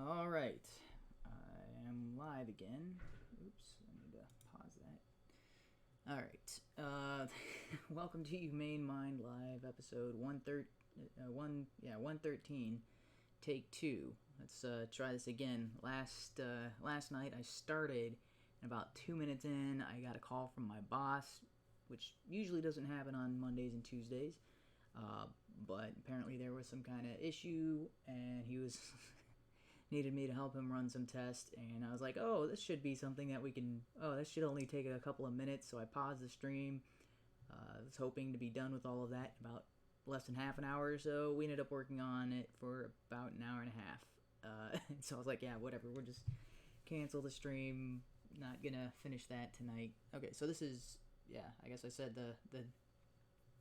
All right, I am live again. Oops, I need to pause that. All right, welcome to HUMANe Mind Live, episode 113, take 2. Let's try this again. Last night I started, and about 2 minutes in, I got a call from my boss, which usually doesn't happen on Mondays and Tuesdays. But apparently there was some kind of issue, and he was needed me to help him run some tests, and I was like, oh, this should be something that we can, this should only take a couple of minutes, so I paused the stream. I was hoping to be done with all of that in about less than half an hour or so. We ended up working on it for about an hour and a half. So I was like, yeah, whatever, we'll just cancel the stream, not gonna finish that tonight. Okay, so this is, I guess I said the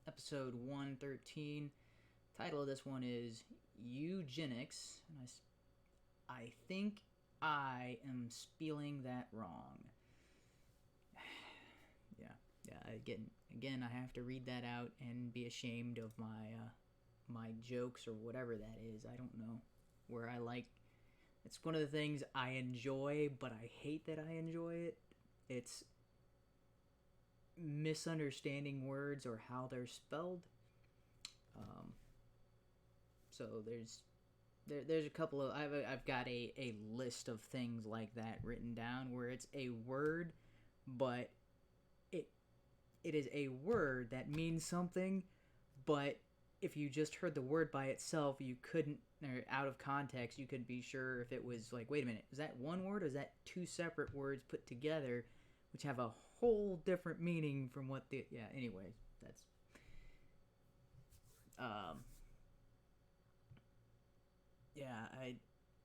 episode 113. Title of this one is Eugenics, and I think I am spelling that wrong. Again, I have to read that out and be ashamed of my jokes or whatever that is. I don't know where I like. It's one of the things I enjoy, but I hate that I enjoy it. It's misunderstanding words or how they're spelled. So there's a couple of I've got a list of things like that written down where it's a word, but it is a word that means something, but if you just heard the word by itself, you couldn't, or out of context, you couldn't be sure if it was like, wait a minute, is that one word or is that two separate words put together, which have a whole different meaning from what the, anyway, that's,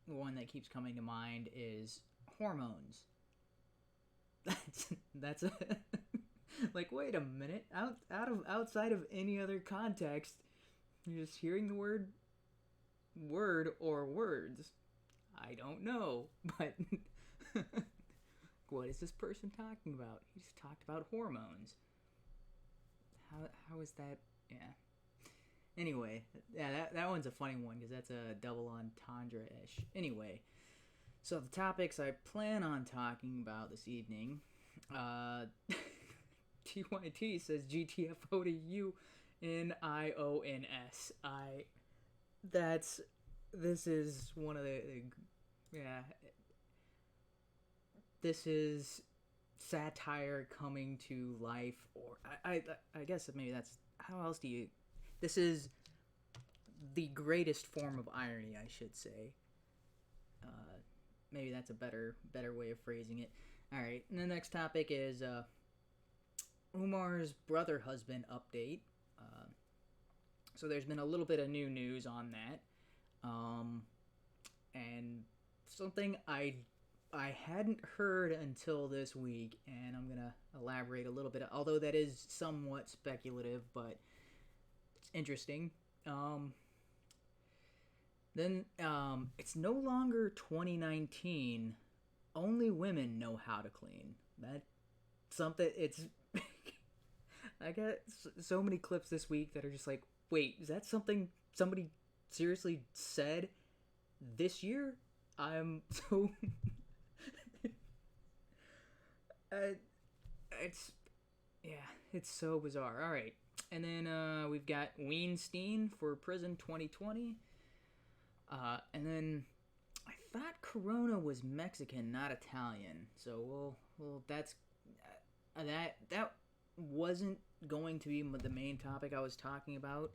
one that keeps coming to mind is hormones. That's a, like, wait a minute, outside of any other context, you're just hearing the word or words. I don't know, but what is this person talking about? He just talked about hormones. How is that? Yeah. Anyway, that one's a funny one because that's a double entendre-ish. Anyway, so the topics I plan on talking about this evening, TYT says GTFO to you in IONS. This is one of the this is satire coming to life, or I guess maybe that's, how else do you, this is the greatest form of irony, I should say. Maybe that's a better way of phrasing it. Alright, and the next topic is Omar's brother husband update. So there's been a little bit of new news on that. And something I hadn't heard until this week, and I'm going to elaborate a little bit, although that is somewhat speculative, but it's interesting. Then it's no longer 2019. Only women know how to clean. That's something, it's I got so many clips this week that are just like, wait, is that something somebody seriously said this year? I'm so it's so bizarre. All right, and then we've got Ween-stein for prison 2020, and then I thought Corona was Mexican, not Italian. So that's that wasn't going to be the main topic I was talking about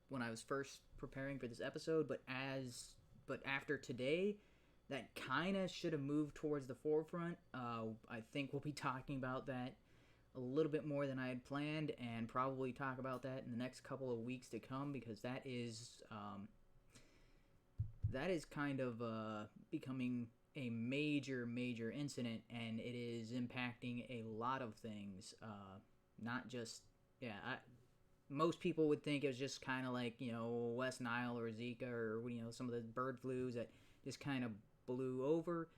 when I was first preparing for this episode, but after today, that kind of should have moved towards the forefront. I think we'll be talking about that a little bit more than I had planned, and probably talk about that in the next couple of weeks to come, because that is kind of becoming a major incident, and it is impacting a lot of things. Not just, most people would think it was just kind of like, West Nile or Zika or, some of the bird flus that just kind of blew over.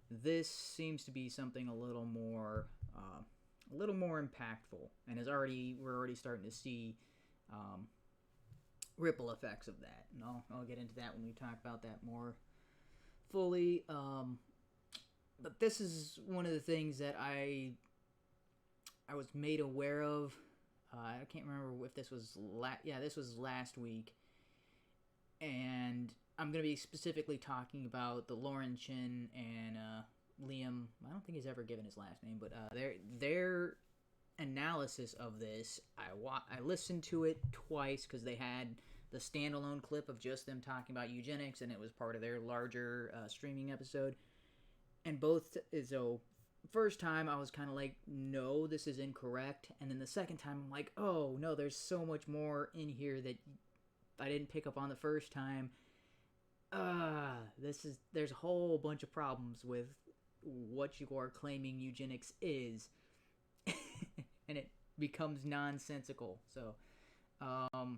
This seems to be something a little more impactful, and we're already starting to see ripple effects of that. And I'll get into that when we talk about that more fully. But this is one of the things that I was made aware of. I can't remember if this was this was last week, and I'm gonna be specifically talking about the Lauren Chin and Liam. I don't think he's ever given his last name, but their analysis of this. I listened to it twice because they had the standalone clip of just them talking about eugenics, and it was part of their larger streaming episode. And both, so first time I was kind of like, no, this is incorrect. And then the second time I'm like, oh no, there's so much more in here that I didn't pick up on the first time. There's a whole bunch of problems with what you are claiming eugenics is. And it becomes nonsensical. So, alright.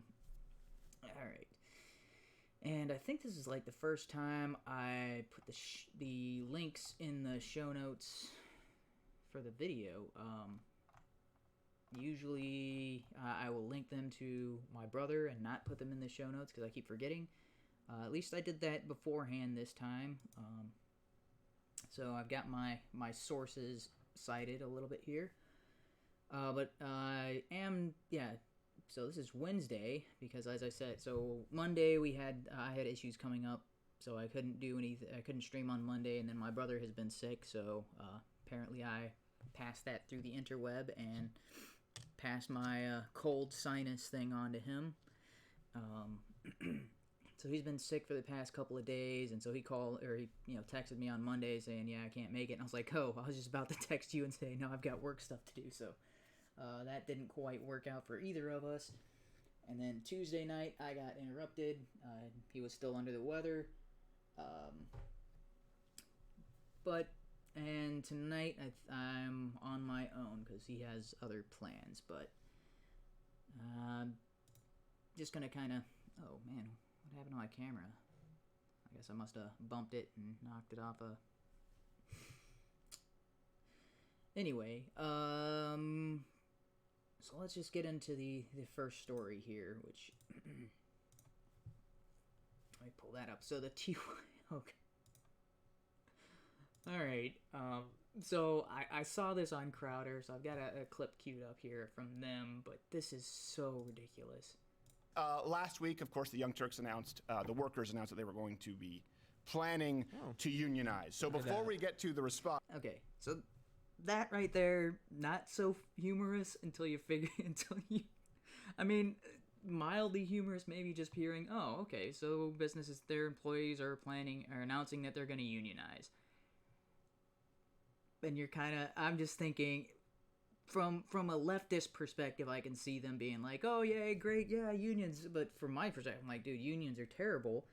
And I think this is like the first time I put the links in the show notes for the video. Usually I will link them to my brother and not put them in the show notes because I keep forgetting. At least I did that beforehand this time. So I've got my sources cited a little bit here. But I am, so this is Wednesday, because as I said, so Monday I had issues coming up, so I couldn't do anything, I couldn't stream on Monday, and then my brother has been sick, so apparently I passed that through the interweb and passed my cold sinus thing on to him. So he's been sick for the past couple of days, and so he texted me on Monday saying, yeah, I can't make it, and I was like, oh, I was just about to text you and say, no, I've got work stuff to do, so that didn't quite work out for either of us. And then Tuesday night, I got interrupted. He was still under the weather. And tonight, I'm on my own because he has other plans. But just going to kind of... Oh, man. What happened to my camera? I guess I must have bumped it and knocked it off a... Anyway, so let's just get into the first story here, which... Let me pull that up. So the TY... Okay. Alright, so I saw this on Crowder, so I've got a clip queued up here from them, but this is so ridiculous. Last week, of course, the Young Turks announced, the workers announced that they were going to be planning to unionize. So before we get to the response... Okay, so that right there, not so humorous until you I mean, mildly humorous, maybe just hearing, oh, okay, so businesses, their employees are announcing that they're going to unionize. And you're kind of, I'm just thinking, from a leftist perspective, I can see them being like, oh, yeah, great, yeah, unions. But from my perspective, I'm like, dude, unions are terrible.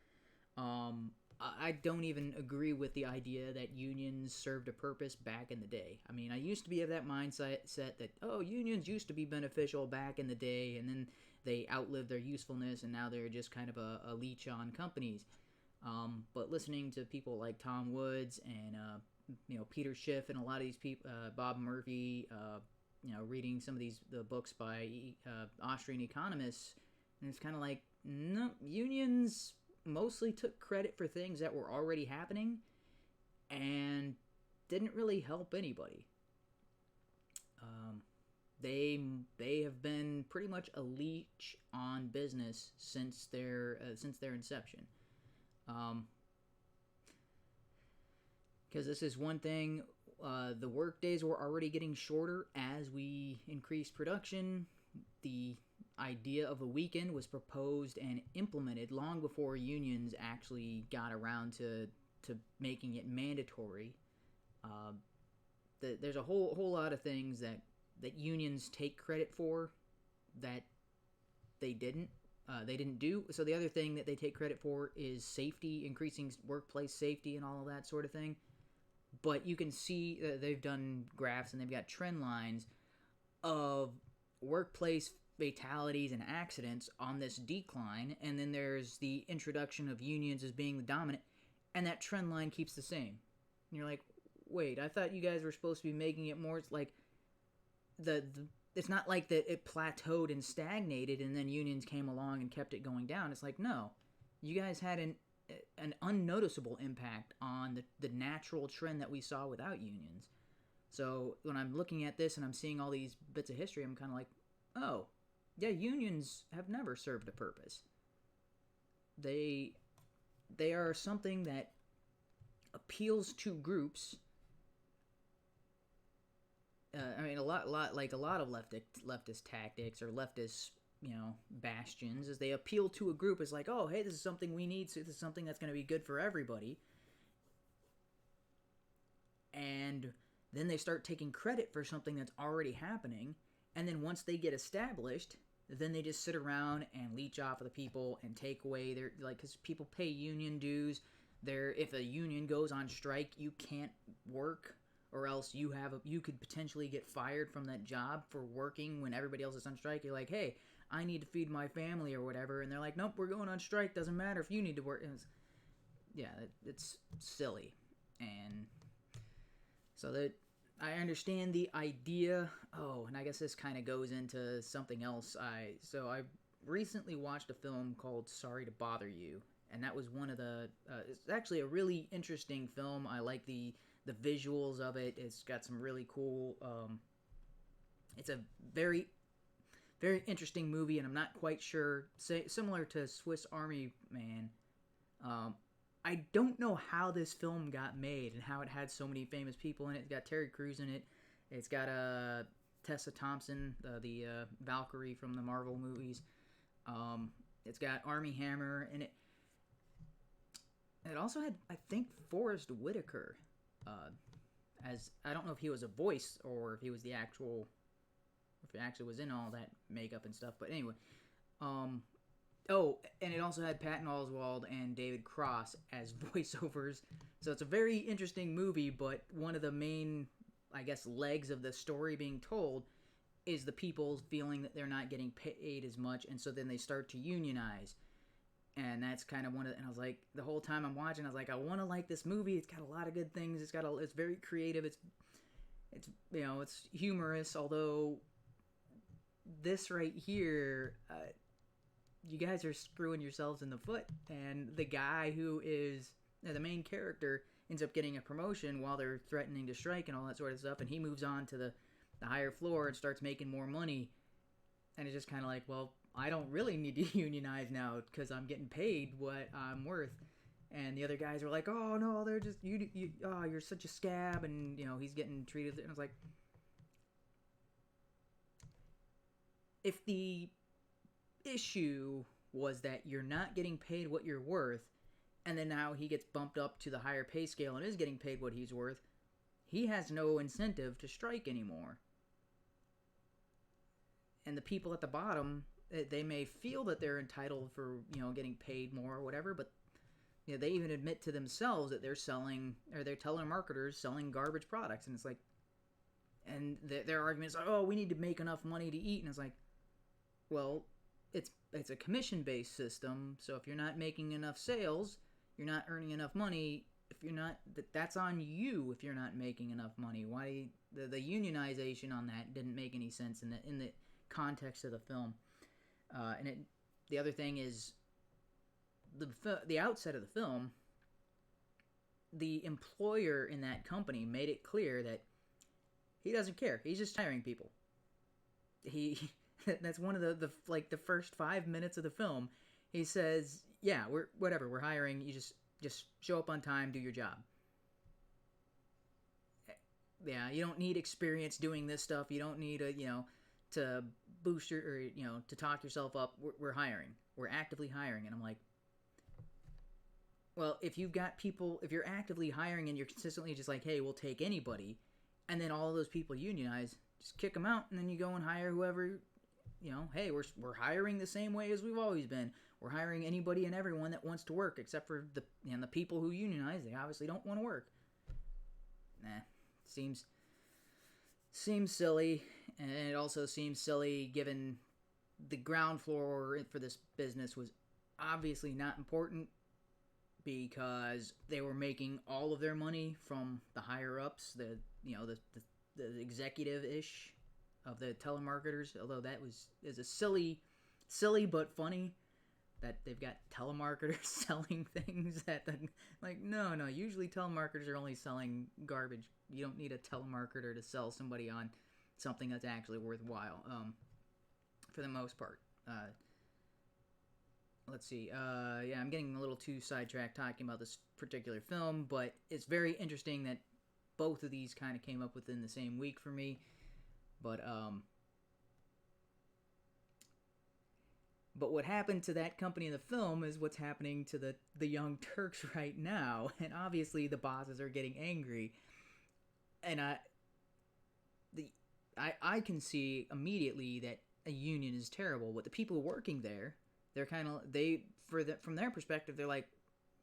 I don't even agree with the idea that unions served a purpose back in the day. I mean, I used to be of that mindset that, oh, unions used to be beneficial back in the day, and then they outlived their usefulness, and now they're just kind of a leech on companies. But listening to people like Tom Woods and, Peter Schiff and a lot of these people, Bob Murphy, reading some of the books by Austrian economists, and it's kind of like, no, unions mostly took credit for things that were already happening and didn't really help anybody. They have been pretty much a leech on business since their inception. Because this is one thing, the work days were already getting shorter as we increased production. The idea of a weekend was proposed and implemented long before unions actually got around to making it mandatory. There's a whole lot of things that unions take credit for that they didn't do. So the other thing that they take credit for is safety, increasing workplace safety and all of that sort of thing. But you can see they've done graphs and they've got trend lines of workplace fatalities and accidents on this decline, and then there's the introduction of unions as being the dominant, and that trend line keeps the same. And you're like, wait, I thought you guys were supposed to be making it more. It's like it's not like that it plateaued and stagnated and then unions came along and kept it going down. It's like, no, you guys had an unnoticeable impact on the natural trend that we saw without unions. So when I'm looking at this and I'm seeing all these bits of history, I'm kind of like, oh, yeah, unions have never served a purpose. They are something that appeals to groups. I mean, a lot of leftist tactics or leftist, bastions, is they appeal to a group as like, oh, hey, this is something we need, so this is something that's going to be good for everybody. And then they start taking credit for something that's already happening, and then once they get established, then they just sit around and leech off of the people and take away their, because people pay union dues. If a union goes on strike, you can't work, or else you could potentially get fired from that job for working when everybody else is on strike. You're like, hey, I need to feed my family or whatever, and they're like, nope, we're going on strike. Doesn't matter if you need to work. It's silly, and so that I understand the idea. Oh, and I guess this kind of goes into something else. I recently watched a film called Sorry to Bother You, and that was one of the. It's actually a really interesting film. I like the visuals of it. It's got some really cool. It's a very, very interesting movie, and I'm not quite sure. Similar to Swiss Army Man. I don't know how this film got made and how it had so many famous people in it. It's got Terry Crews in it. It's got Tessa Thompson, the Valkyrie from the Marvel movies. It's got Armie Hammer in it. It also had, I think, Forrest Whitaker. As I don't know if he was a voice or if he was the actual, if he actually was in all that makeup and stuff. But anyway, oh, and it also had Patton Oswalt and David Cross as voiceovers. So it's a very interesting movie, but one of the main, I guess, legs of the story being told is the people feeling that they're not getting paid as much, and so then they start to unionize. And that's kind of and I was like, the whole time I'm watching, I was like, I want to like this movie. It's got a lot of good things. It's very creative. It's it's humorous, although this right here, you guys are screwing yourselves in the foot. And the guy who is the main character ends up getting a promotion while they're threatening to strike and all that sort of stuff. And he moves on to the higher floor and starts making more money. And it's just kind of like, well, I don't really need to unionize now because I'm getting paid what I'm worth. And the other guys are like, oh, no, they're just, you're such a scab. And, he's getting treated. And I was like, if the issue was that you're not getting paid what you're worth, and then now he gets bumped up to the higher pay scale and is getting paid what he's worth, he has no incentive to strike anymore. And the people at the bottom, they may feel that they're entitled for, getting paid more or whatever, but they even admit to themselves that they're selling, or they're telemarketers selling garbage products. And it's like, and their argument is like, oh, we need to make enough money to eat. And it's like, well, it's a commission-based system, so if you're not making enough sales, you're not earning enough money. If you're not, that's on you if you're not making enough money. Why the unionization on that didn't make any sense in the context of the film. The other thing is the outset of the film, the employer in that company made it clear that he doesn't care. He's just hiring people. That's one of the first 5 minutes of the film. He says, yeah, we're hiring. You just show up on time, do your job. Yeah, you don't need experience doing this stuff. You don't need to boost your, or, to talk yourself up. We're hiring. We're actively hiring. And I'm like, well, if you've got people, if you're actively hiring and you're consistently just like, hey, we'll take anybody, and then all of those people unionize, just kick them out, and then you go and hire whoever, hey, we're hiring the same way as we've always been. We're hiring anybody and everyone that wants to work, except for the people who unionize. They obviously don't want to work. Seems silly, and it also seems silly given the ground floor for this business was obviously not important because they were making all of their money from the higher ups, the executive-ish of the telemarketers, although that is a silly but funny. that they've got telemarketers selling things that no, usually telemarketers are only selling garbage. You don't need a telemarketer to sell somebody on something that's actually worthwhile, for the most part. Let's see. Yeah, I'm getting a little too sidetracked talking about this particular film, but it's very interesting that both of these kind of came up within the same week for me. But what happened to that company in the film is what's happening to the Young Turks right now, and obviously the bosses are getting angry, and I can see immediately that a union is terrible. But the people working there, they're kind of from their perspective, they're like,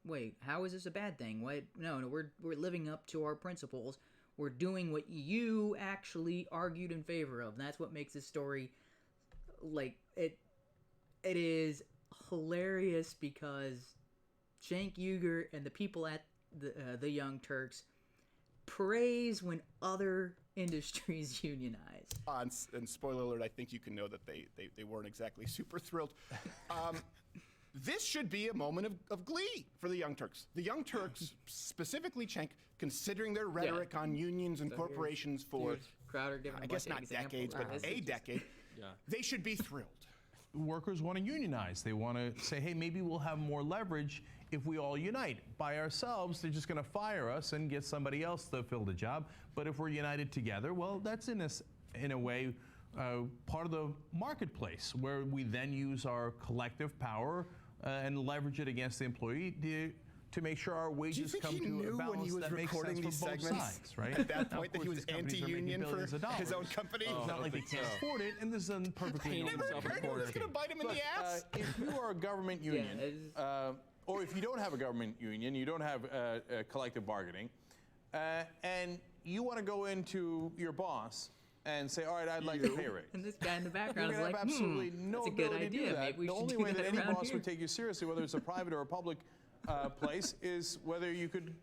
wait, how is this a bad thing? Wait, no, we're living up to our principles. We're doing what you actually argued in favor of. And that's what makes this story like it. It is hilarious because Cenk Uygur and the people at the Young Turks praise when other industries unionize. And spoiler alert, I think you can know that they weren't exactly super thrilled. This should be a moment of glee for the Young Turks. The Young Turks, specifically Cenk, considering their rhetoric on unions and corporations for, Crowder I guess not decades, but a decade, they should be thrilled. Workers want to unionize. They want to say, hey, maybe we'll have more leverage if we all unite. By ourselves, they're just going to fire us and get somebody else to fill the job. But if we're united together, well, that's in a way part of the marketplace, where we then use our collective power and leverage it against the employee to make sure our wages come to a balance that makes sense for both sides, right? At that point, that he was anti-union for his own company. It's not like they can't afford it, and this is perfectly normal. Never occurred to him it's going to bite him in the ass. If you are a government union, or if you don't have a government union, you don't have collective bargaining, and you want to go into your boss and say, all right, I'd like a pay raise. And this guy in the background is like, absolutely no that's a good ability to do idea. that. Maybe we The should only do way that any around boss here. would take you seriously, whether it's a private or a public place, is whether you could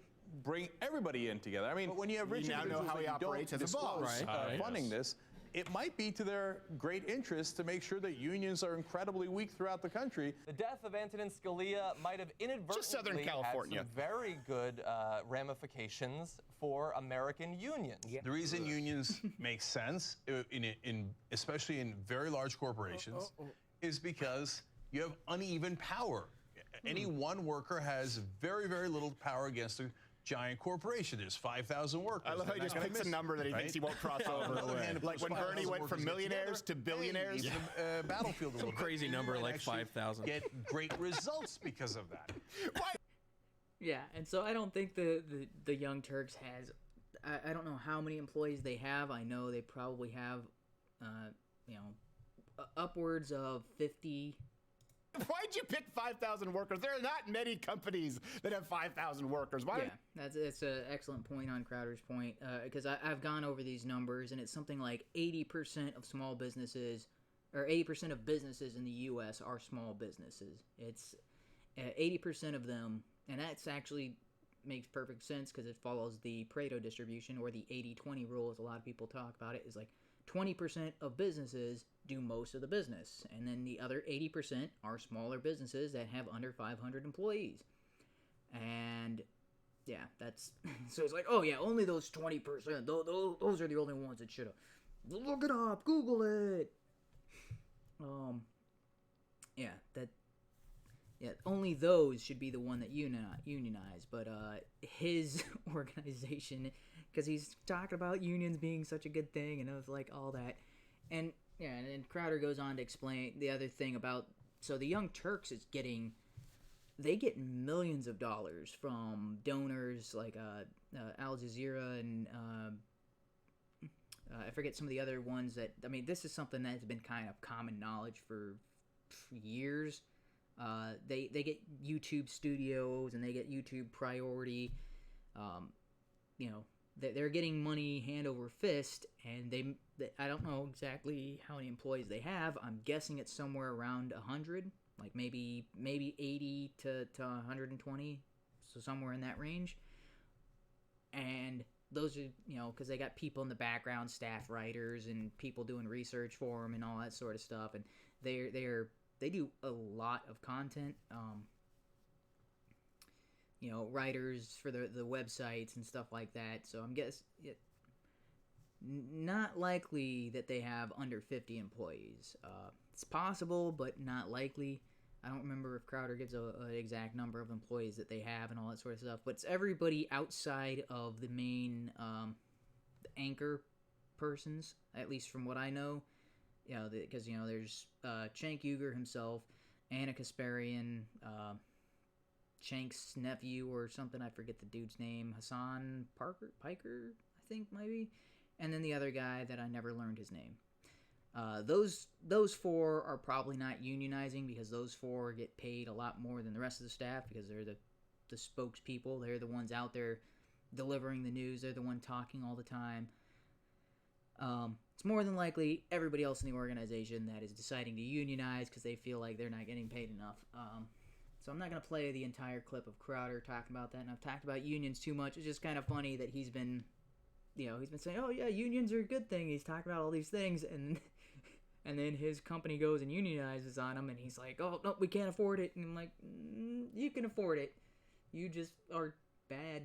bring everybody in together. I mean, when you have rich now know individuals how that he you operates don't as a boss. disclose funding this, it might be to their great interest to make sure that unions are incredibly weak throughout the country. The death of Antonin Scalia might have inadvertently Southern California. had some very good ramifications for American unions. The reason unions make sense, especially in very large corporations, is because you have uneven power. Any one worker has very, very little power against a giant corporation. There's 5,000 workers. I love how he just picks a number that he thinks he won't cross over. Like when Bernie went from millionaires to billionaires. Even the battlefield a little bit. Crazy number like 5,000. Get great results because of that. Yeah, and so I don't think the Young Turks has. I don't know how many employees they have. I know they probably have, upwards of 50. Why'd you pick 5,000 workers? There are not many companies that have 5,000 workers. Why? Yeah, that's an excellent point on Crowder's point, because I've gone over these numbers, and it's something like 80% of small businesses, or 80% of businesses in the U.S. are small businesses. It's 80% of them, and that's actually makes perfect sense because it follows the Pareto distribution, or the 80-20 rule, as a lot of people talk about it, is like 20% of businesses do most of the business, and then the other 80% are smaller businesses that have under 500 employees. And yeah, that's so it's like, oh yeah, only those 20%, those are the only ones that should have. Look it up, Google it. Only those should be the one that unionize. But his organization, because he's talked about unions being such a good thing, and it was like all that, and yeah, and then Crowder goes on to explain the other thing about, so the Young Turks they get millions of dollars from donors like Al Jazeera and I forget some of the other ones that, I mean, this is something that's been kind of common knowledge for years. They get YouTube studios and they get YouTube priority. They're getting money hand over fist, and they I don't know exactly how many employees they have. I'm guessing it's somewhere around 100, like maybe 80 to 120, so somewhere in that range. And those are, because they got people in the background, staff writers, and people doing research for them and all that sort of stuff, and they're they do a lot of content. Writers for the websites and stuff like that. So I'm not likely that they have under 50 employees. It's possible, but not likely. I don't remember if Crowder gives an exact number of employees that they have and all that sort of stuff. But it's everybody outside of the main the anchor persons, at least from what I know. Because there's Cenk Uygur himself, Anna Kasparian, Cenk's nephew or something. I forget the dude's name. Hassan Piker, I think maybe. And then the other guy that I never learned his name. Those four are probably not unionizing because those four get paid a lot more than the rest of the staff because they're the spokespeople. They're the ones out there delivering the news. They're the one talking all the time. It's more than likely everybody else in the organization that is deciding to unionize because they feel like they're not getting paid enough. So I'm not going to play the entire clip of Crowder talking about that, and I've talked about unions too much. It's just kind of funny that he's been saying, oh yeah, unions are a good thing. He's talking about all these things, and then his company goes and unionizes on him, and he's like, oh, no, we can't afford it. And I'm like, you can afford it. You just are bad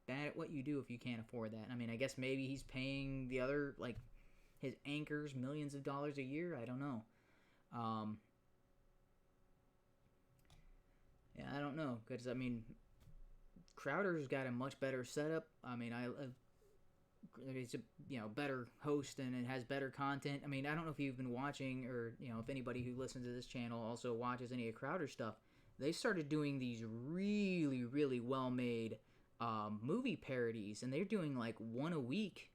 at what you do if you can't afford that. I mean, I guess maybe he's paying the other, like, his anchors millions of dollars a year. I don't know. Yeah, I don't know. Because, I mean, Crowder's got a much better setup. I mean, he's a better host and it has better content. I mean, I don't know if you've been watching or, if anybody who listens to this channel also watches any of Crowder stuff. They started doing these really, really well-made movie parodies, and they're doing like one a week.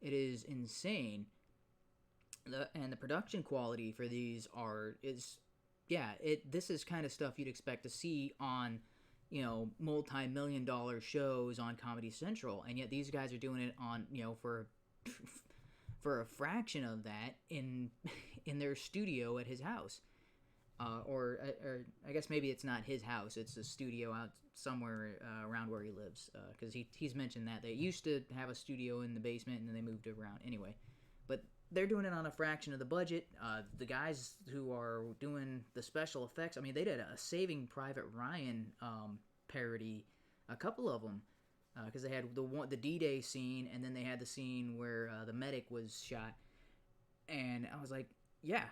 It is insane. And the production quality for these this is kind of stuff you'd expect to see on, multi-million-dollar shows on Comedy Central, and yet these guys are doing it on, for a fraction of that in their studio at his house, or I guess maybe it's not his house; it's a studio out somewhere around where he lives, because he's mentioned that they used to have a studio in the basement and then they moved it around anyway, but they're doing it on a fraction of the budget. The guys who are doing the special effects, I mean, they did a Saving Private Ryan parody, a couple of them, because they had the D-Day scene, and then they had the scene where the medic was shot, and I was like, yeah,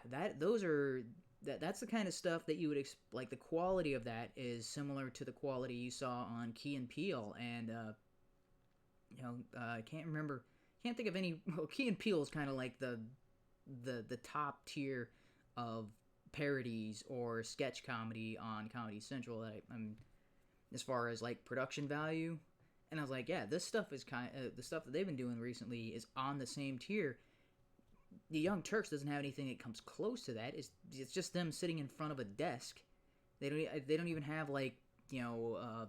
that's the kind of stuff that you would like. The quality of that is similar to the quality you saw on Key and Peele, and I can't think of any. Well, Key and Peele is kind of like the top tier of parodies or sketch comedy on Comedy Central that I'm as far as like production value. And I was like, yeah, this stuff is the stuff that they've been doing recently is on the same tier. The Young Turks doesn't have anything that comes close to that. It's just them sitting in front of a desk. They don't even have like the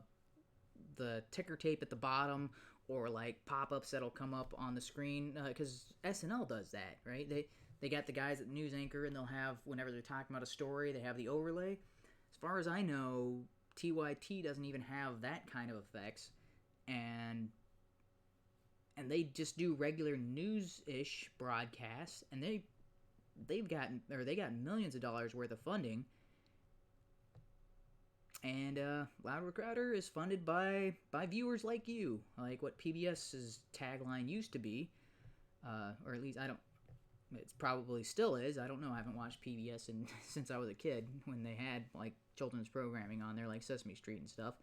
ticker tape at the bottom or like pop-ups that'll come up on the screen, because SNL does that, right? They got the guys at the news anchor, and they'll have, whenever they're talking about a story, they have the overlay. As far as I know, TYT doesn't even have that kind of effects, and they just do regular news-ish broadcasts, and they got millions of dollars worth of funding. And Louder Crowder is funded by viewers like you, like what PBS's tagline used to be, or at least it probably still is. I don't know. I haven't watched PBS since I was a kid when they had like children's programming on there, like Sesame Street and stuff.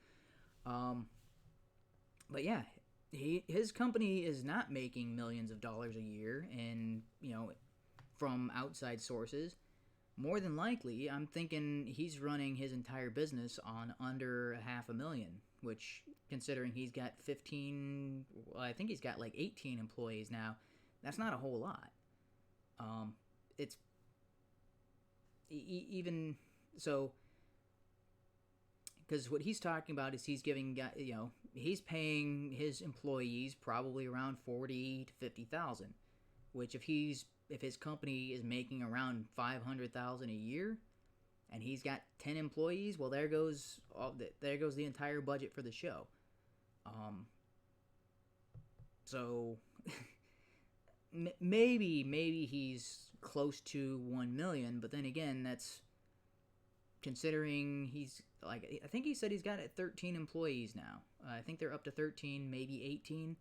But yeah, his company is not making millions of dollars a year, and from outside sources. More than likely, I'm thinking he's running his entire business on under $500,000, which, considering he's got 15, well, I think he's got like 18 employees now, that's not a whole lot. It's even so, because what he's talking about is he's paying his employees probably around $40,000 to $50,000, which if his company is making around $500,000 a year, and he's got 10 employees, well, there goes the entire budget for the show. So maybe he's close to $1 million, but then again, that's considering he's like, I think he said he's got 13 employees now. I think they're up to 13, maybe 18.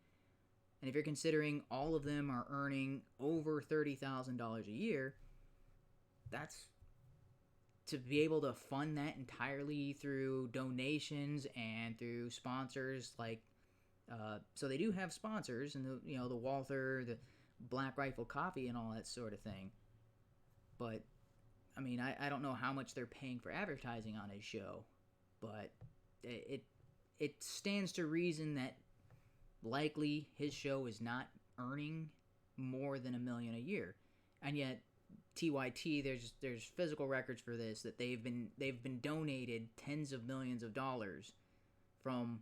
And if you're considering all of them are earning over $30,000 a year, that's to be able to fund that entirely through donations and through sponsors. Like, so they do have sponsors, and the Walther, the Black Rifle Coffee, and all that sort of thing. But I mean, I don't know how much they're paying for advertising on his show, but it stands to reason that likely his show is not earning more than $1 million a year. And yet TYT, there's physical records for this, that they've been donated tens of millions of dollars from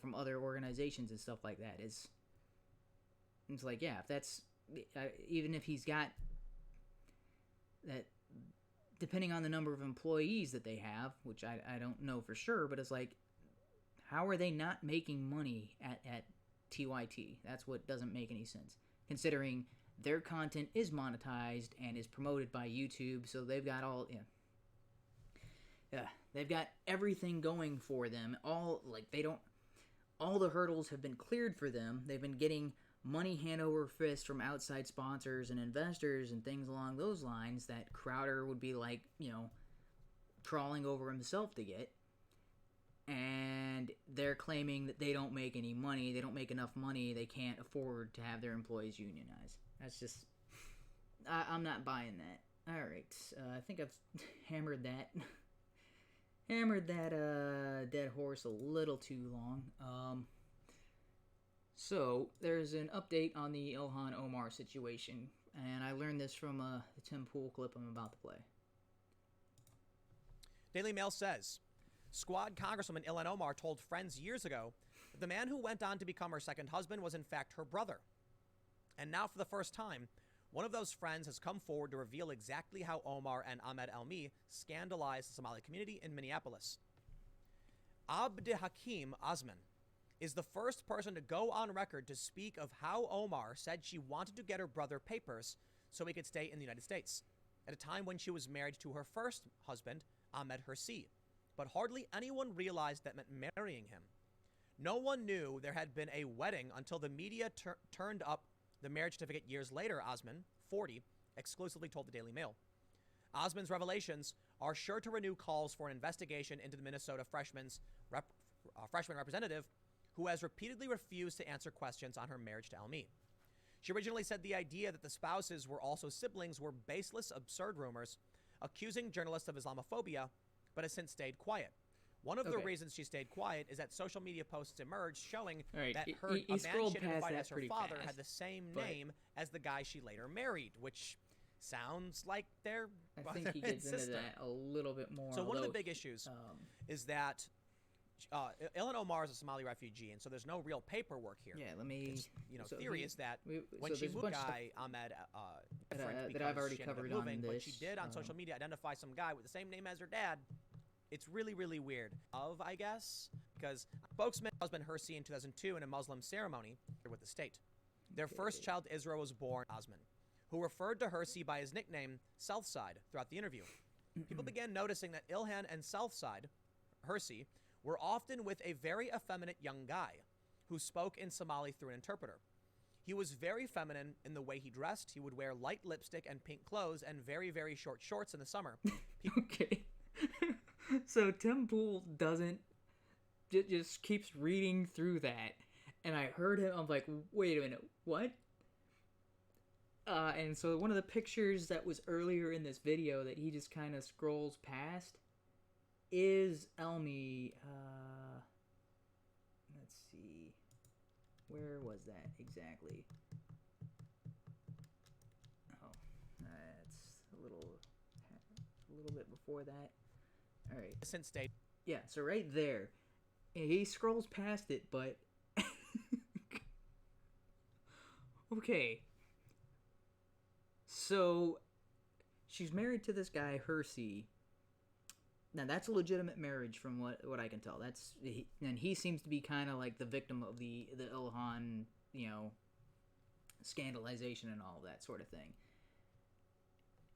from other organizations and stuff like that. It's like, yeah, if that's even if he's got that, depending on the number of employees that they have, which I don't know for sure, but it's like, how are they not making money at TYT? That's what doesn't make any sense, considering their content is monetized and is promoted by YouTube, so they've got they've got everything going for them. All the hurdles have been cleared for them. They've been getting money hand over fist from outside sponsors and investors and things along those lines that Crowder would be like, crawling over himself to get. And they're claiming that they don't make any money. They don't make enough money. They can't afford to have their employees unionized. That's just, I'm not buying that. All right, I think I've hammered that dead horse a little too long. So there's an update on the Ilhan Omar situation, and I learned this from the Tim Pool clip I'm about to play. Daily Mail says, Squad Congresswoman Ilhan Omar told friends years ago that the man who went on to become her second husband was in fact her brother. And now for the first time, one of those friends has come forward to reveal exactly how Omar and Ahmed Almi scandalized the Somali community in Minneapolis. Abd Hakim Osman is the first person to go on record to speak of how Omar said she wanted to get her brother papers so he could stay in the United States, at a time when she was married to her first husband, Ahmed Hersi. But hardly anyone realized that meant marrying him. No one knew there had been a wedding until the media turned up the marriage certificate years later, Osman, 40, exclusively told the Daily Mail. Osman's revelations are sure to renew calls for an investigation into the Minnesota freshman representative who has repeatedly refused to answer questions on her marriage to Almi. She originally said the idea that the spouses were also siblings were baseless, absurd rumors, accusing journalists of Islamophobia, but has since stayed quiet. One of the reasons she stayed quiet is that social media posts emerged showing that her a man she identified as her father had the same name as the guy she later married, which sounds like they're I think he gets into that a little bit more. So one of the big issues is that Ilhan Omar is a Somali refugee, and so there's no real paperwork here. Yeah, let me. Theory is that when she moved guy Ahmed that I've already covered on this. But she did on social media identify some guy with the same name as her dad. It's really, really weird. I guess, because spokesman husband Hersi in 2002 in a Muslim ceremony with the state. Their first child, Israel, was born Osman, who referred to Hersi by his nickname Southside throughout the interview. People began noticing that Ilhan and Southside, Hersi, were often with a very effeminate young guy who spoke in Somali through an interpreter. He was very feminine in the way he dressed. He would wear light lipstick and pink clothes and very, very short shorts in the summer. Okay. So Tim Pool just keeps reading through that, and I heard him. I'm like, wait a minute, what? And so one of the pictures that was earlier in this video that he just kind of scrolls past is Elmi. Let's see, where was that exactly? Oh, that's a little bit before that. All right. Since state. Yeah, so right there, he scrolls past it, but okay. So she's married to this guy Hersi. Now that's a legitimate marriage from what I can tell. And he seems to be kind of like the victim of the Ilhan, scandalization and all that sort of thing.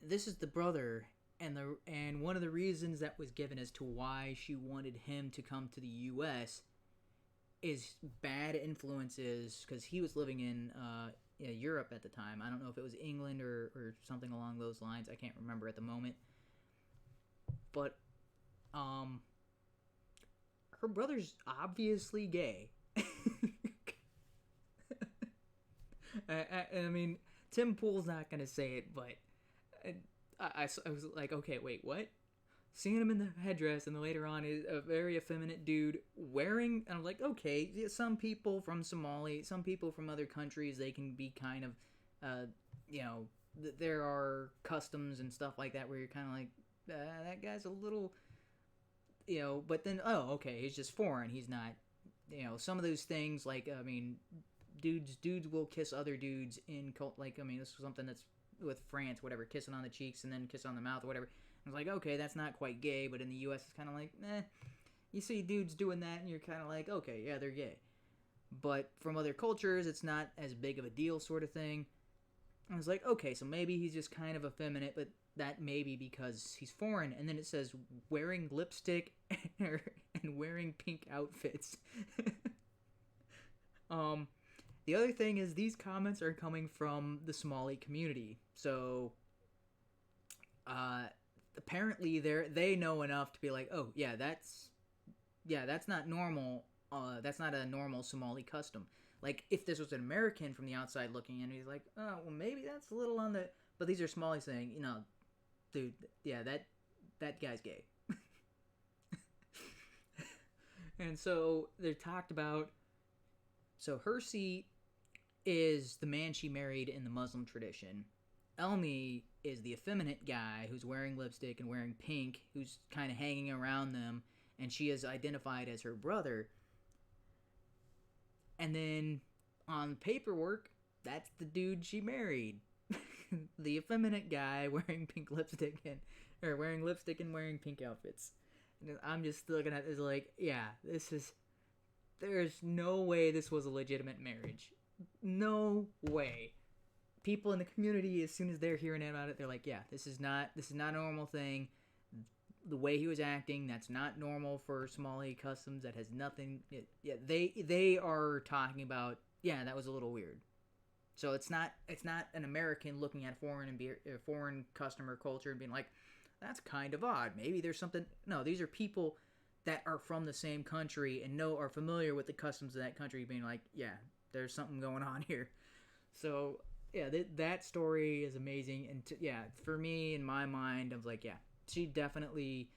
This is the brother and one of the reasons that was given as to why she wanted him to come to the U.S. is bad influences, because he was living in Europe at the time. I don't know if it was England or something along those lines. I can't remember at the moment. But her brother's obviously gay. I mean, Tim Pool's not gonna say it, but I was like, okay, wait, what? Seeing him in the headdress, and then later on, is a very effeminate dude wearing. And I'm like, okay, some people from Somalia, some people from other countries, they can be kind of, there are customs and stuff like that where you're kind of like, that guy's a little, But then, oh, okay, he's just foreign. He's not, some of those things. Like, I mean, dudes will kiss other dudes in like, I mean, this was something that's with France, whatever, kissing on the cheeks and then kiss on the mouth or whatever. I was like, okay, that's not quite gay, but in the U.S. it's kind of like, you see dudes doing that and you're kind of like, okay, yeah, they're gay. But from other cultures, it's not as big of a deal, sort of thing. I was like, okay, so maybe he's just kind of effeminate, but that may be because he's foreign. And then it says wearing lipstick and wearing pink outfits. The other thing is these comments are coming from the Somali community. So, apparently they know enough to be like, oh, yeah, that's not normal. That's not a normal Somali custom. Like, if this was an American from the outside looking in, he's like, oh, well, maybe that's a little on the... But these are Somalis saying, dude, yeah, that guy's gay. And so they're talked about... So Hersi is the man she married in the Muslim tradition. Elmi is the effeminate guy who's wearing lipstick and wearing pink, who's kind of hanging around them, and she is identified as her brother. And then on paperwork, that's the dude she married. The effeminate guy wearing pink lipstick or wearing lipstick and wearing pink outfits. And I'm just looking at this like, yeah, there's no way this was a legitimate marriage. No way. People in the community, as soon as they're hearing about it, they're like, yeah, this is not a normal thing. The way he was acting, that's not normal for Somali customs. That has nothing. They are talking about, yeah, that was a little weird. So it's not an American looking at foreign custom or culture and being like, that's kind of odd. Maybe there's something. No, these are people that are from the same country and are familiar with the customs of that country, being like, yeah, there's something going on here. So yeah, that story is amazing. And for me, in my mind, I was like, yeah, she definitely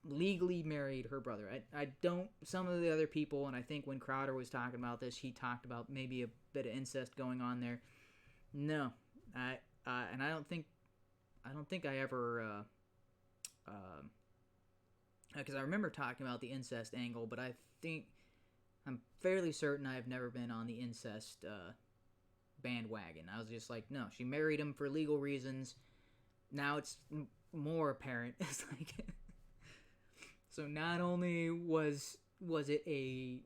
legally married her brother. I don't, some of the other people, and I think when Crowder was talking about this, he talked about maybe a bit of incest going on there. No, and I don't think I ever, because I remember talking about the incest angle, but I'm fairly certain I've never been on the incest bandwagon. I was just like, no, she married him for legal reasons. Now it's more apparent. It's like, so not only was it a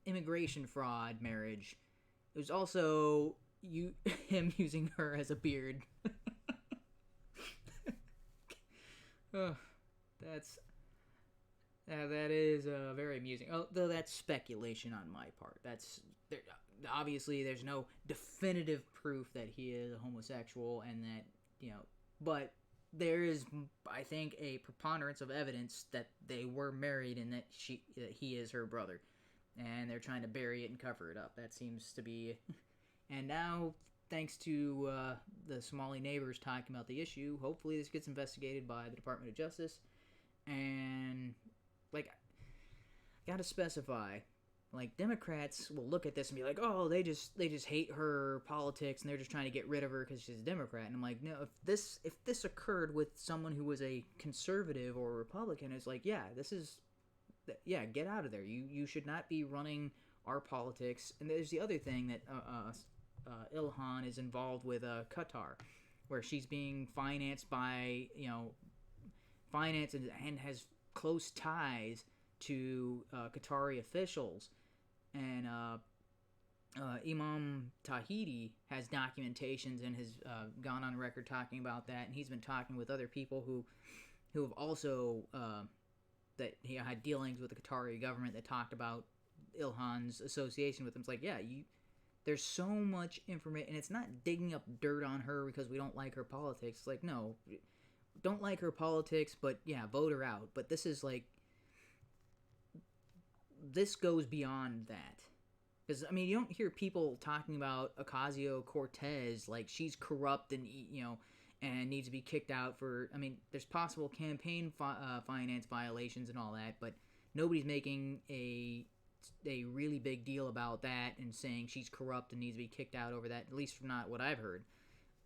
immigration fraud marriage, it was also him using her as a beard. Oh, that is very amusing. Although that's speculation on my part. Obviously there's no definitive proof that he is a homosexual, and that but there is, I think, a preponderance of evidence that they were married and that he is her brother, and they're trying to bury it and cover it up. That seems to be, and now thanks to the Somali neighbors talking about the issue, hopefully this gets investigated by the Department of Justice, and like, gotta specify. Like, Democrats will look at this and be like, oh, they just hate her politics and they're just trying to get rid of her because she's a Democrat. And I'm like, no, if this occurred with someone who was a conservative or a Republican, it's like, get out of there. You should not be running our politics. And there's the other thing that Ilhan is involved with Qatar, where she's being financed by, and has close ties to Qatari officials. And Imam Tahiti has documentations and has gone on record talking about that, and he's been talking with other people who have also that he had dealings with the Qatari government that talked about Ilhan's association with him. It's like, yeah, there's so much information, and it's not digging up dirt on her because we don't like her politics. It's like, no, don't like her politics, but yeah, vote her out. But this is like, this goes beyond that. Because, I mean, you don't hear people talking about Ocasio-Cortez like she's corrupt and, and needs to be kicked out for, I mean, there's possible campaign finance violations and all that, but nobody's making a really big deal about that and saying she's corrupt and needs to be kicked out over that, at least from not what I've heard.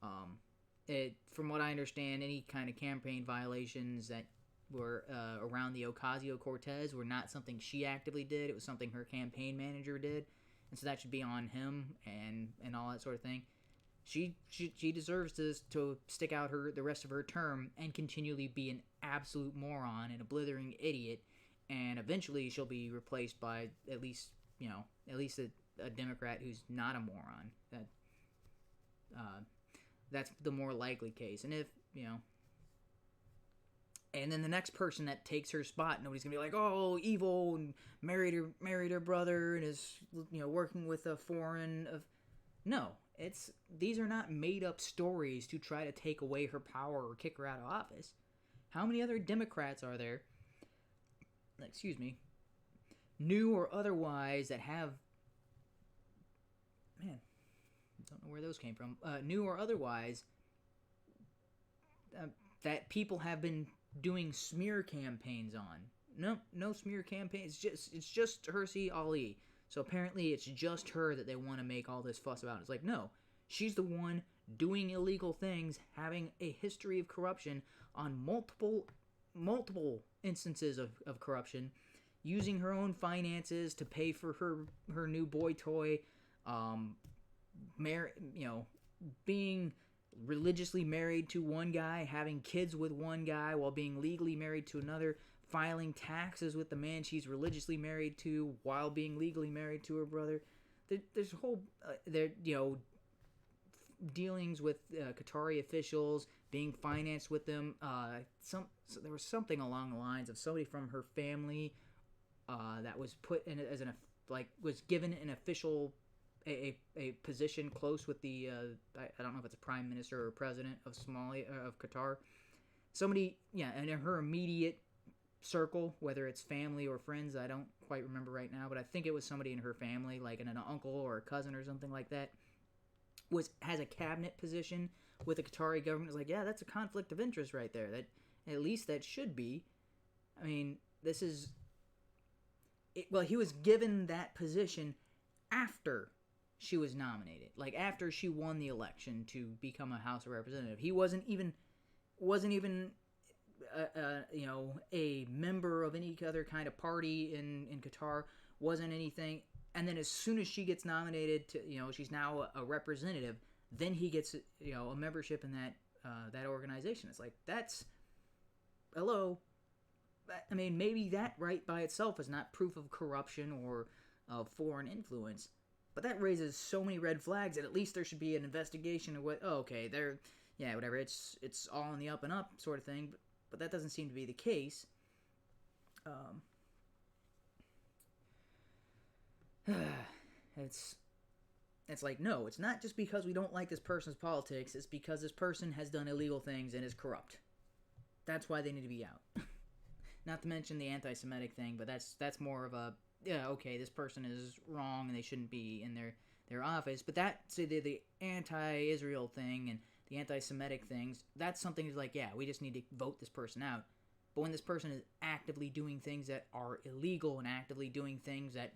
From what I understand, any kind of campaign violations that were around the Ocasio-Cortez were not something she actively did. It was something her campaign manager did. And so that should be on him and all that sort of thing. She deserves to stick out the rest of her term and continually be an absolute moron and a blithering idiot, and eventually she'll be replaced by at least a Democrat who's not a moron. That's the more likely case. And if and then the next person that takes her spot, nobody's gonna be like, oh, evil, and married her brother, and is working with a foreign of. No, these are not made up stories to try to take away her power or kick her out of office. How many other Democrats are there? Excuse me, new or otherwise, that have. Man, I don't know where those came from. New or otherwise, that people have been doing smear campaigns on. No smear campaigns. It's just Hirsi Ali. So apparently it's just her that they want to make all this fuss about. It's like, no, she's the one doing illegal things, having a history of corruption on multiple instances of corruption, using her own finances to pay for her new boy toy, being religiously married to one guy, having kids with one guy while being legally married to another, filing taxes with the man she's religiously married to while being legally married to her brother. There's a whole dealings with Qatari officials, being financed with them. So there was something along the lines of somebody from her family that was put in as was given an official. A position close with the I don't know if it's a prime minister or president of Qatar. Somebody, and in her immediate circle, whether it's family or friends, I don't quite remember right now, but I think it was somebody in her family, like an uncle or a cousin or something like that, has a cabinet position with the Qatari government. It's like, yeah, that's a conflict of interest right there. That at least that should be. I mean, this is. Well, he was given that position after she was nominated, like after she won the election to become a House of Representative. He wasn't even a member of any other kind of party in Qatar, wasn't anything. And then as soon as she gets nominated to, she's now a representative, then he gets, a membership in that organization. It's like, that's, hello. I mean, maybe that right by itself is not proof of corruption or of foreign influence, but that raises so many red flags that at least there should be an investigation of okay, whatever, it's all in the up and up sort of thing, but that doesn't seem to be the case. It's like, no, it's not just because we don't like this person's politics, it's because this person has done illegal things and is corrupt. That's why they need to be out. Not to mention the anti-Semitic thing, but that's more of a, okay, this person is wrong and they shouldn't be in their office. But the anti-Israel thing and the anti-Semitic things, that's something that's like, yeah, we just need to vote this person out. But when this person is actively doing things that are illegal and actively doing things that,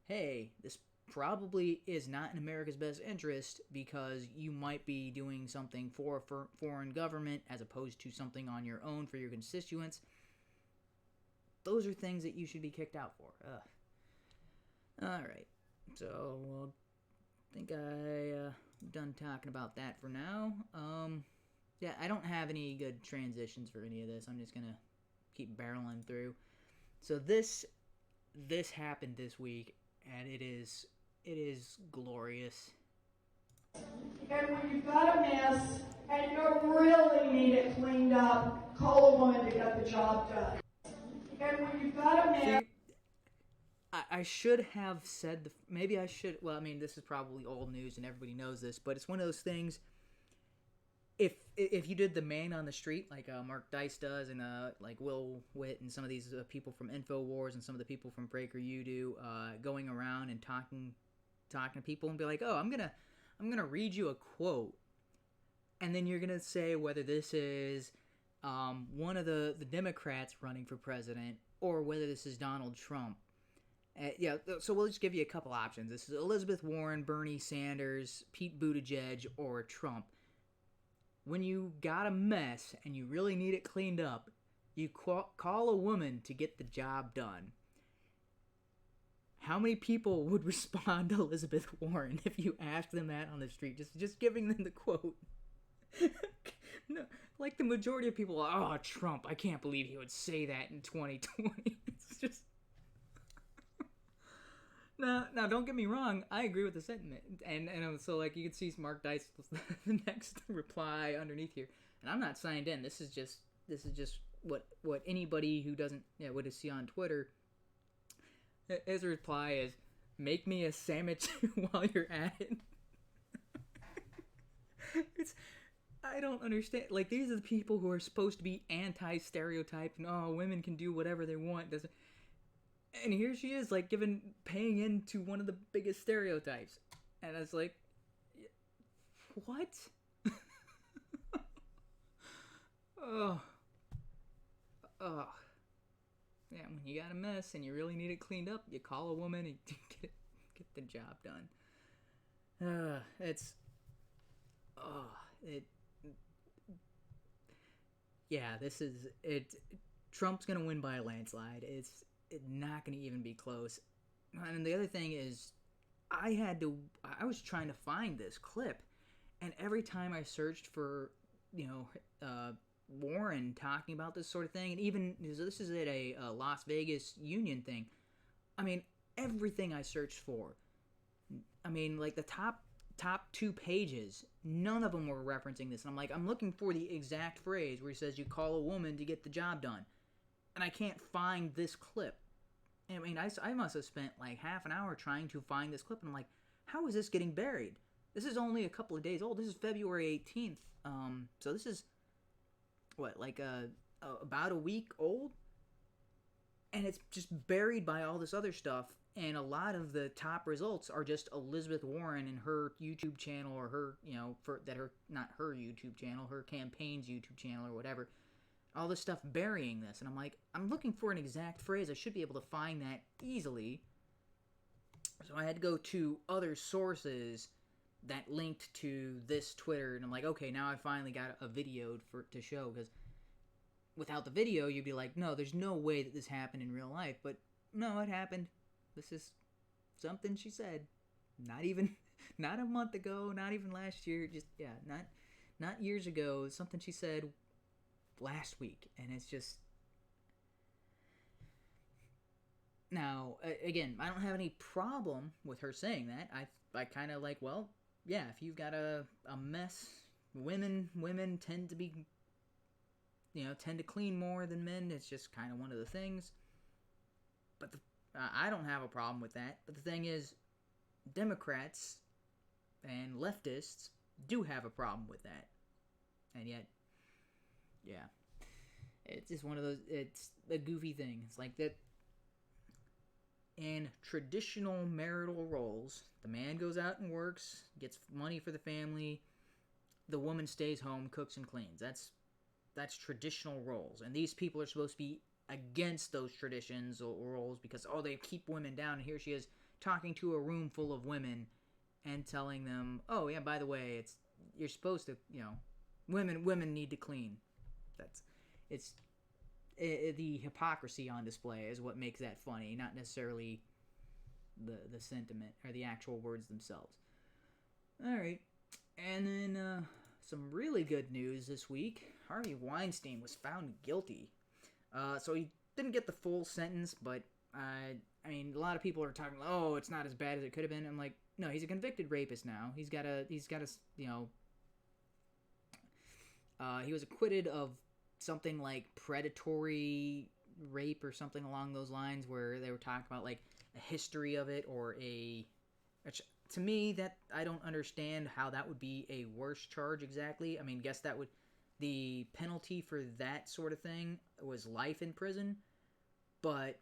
hey, this probably is not in America's best interest because you might be doing something for a foreign government as opposed to something on your own for your constituents, those are things that you should be kicked out for. Alright, so I think I'm done talking about that for now. Yeah, I don't have any good transitions for any of this. I'm just gonna keep barreling through. So this happened this week, and it is It is glorious. And when you've got a mess and you really need it cleaned up, call a woman to get the job done. And when you've got a mess... I should have said maybe I should. Well, I mean, this is probably old news and everybody knows this, but it's one of those things. If you did the man on the street like Mark Dice does, and like Will Witt and some of these people from InfoWars and some of the people from Breaker You do, going around and talking to people and be like, oh, I'm gonna read you a quote, and then you're gonna say whether this is one of the Democrats running for president or whether this is Donald Trump. Yeah, so we'll just give you a couple options. This is Elizabeth Warren, Bernie Sanders, Pete Buttigieg, or Trump. When you got a mess and you really need it cleaned up, you call a woman to get the job done. How many people would respond to Elizabeth Warren if you asked them that on the street? Just giving them the quote. No, like the majority of people are, oh, Trump, I can't believe he would say that in 2020. It's just... Now, don't get me wrong. I agree with the sentiment, and so like you can see Mark Dice the next reply underneath here, and I'm not signed in. This is just what anybody who doesn't would see on Twitter. His reply is, "Make me a sandwich while you're at it." I don't understand. Like, these are the people who are supposed to be anti-stereotype and women can do whatever they want. And here she is, like, paying into one of the biggest stereotypes. And I was like, what? Oh. Yeah, when you got a mess and you really need it cleaned up, you call a woman and get the job done. Yeah, this is it. Trump's gonna win by a landslide. It's not going to even be close. And the other thing is, I was trying to find this clip, and every time I searched for, Warren talking about this sort of thing, and even, this is at a Las Vegas union thing, I mean, everything I searched for, I mean, like the top 2 pages, none of them were referencing this. And I'm like, I'm looking for the exact phrase where he says you call a woman to get the job done. And I can't find this clip. I mean, I must have spent like half an hour trying to find this clip, and I'm like, how is this getting buried? This is only a couple of days old. This is February 18th. So this is, what, like about a week old? And it's just buried by all this other stuff, and a lot of the top results are just Elizabeth Warren and her YouTube channel, or her, not her YouTube channel, her campaign's YouTube channel or whatever. All this stuff burying this, and I'm like, I'm looking for an exact phrase. I should be able to find that easily. So I had to go to other sources that linked to this Twitter, and I'm like, okay, now I finally got a video to show, because without the video, you'd be like, no, there's no way that this happened in real life. But no, it happened. This is something she said. Not a month ago, not even last year, not years ago. Something she said last week, and it's just... Now, again, I don't have any problem with her saying that. I kind of like, well, yeah, if you've got a mess, women tend to be, tend to clean more than men. It's just kind of one of the things. But I don't have a problem with that. But the thing is, Democrats and leftists do have a problem with that. And yet, yeah, it's just one of those, it's a goofy thing. It's like that in traditional marital roles, the man goes out and works, gets money for the family, the woman stays home, cooks and cleans. That's traditional roles. And these people are supposed to be against those traditions or roles because, they keep women down. And here she is talking to a room full of women and telling them, oh, yeah, by the way, you're supposed to, women need to clean. The hypocrisy on display is what makes that funny, not necessarily the sentiment or the actual words themselves. All right, and then some really good news this week. Harvey Weinstein was found guilty. So he didn't get the full sentence, but I mean, a lot of people are talking, oh, it's not as bad as it could have been. I'm like, no, he's a convicted rapist now. He's got a, you know, he was acquitted of something like predatory rape or something along those lines, where they were talking about like a history of it, or which to me, that I don't understand how that would be a worse charge exactly. I mean, guess that would, the penalty for that sort of thing was life in prison, but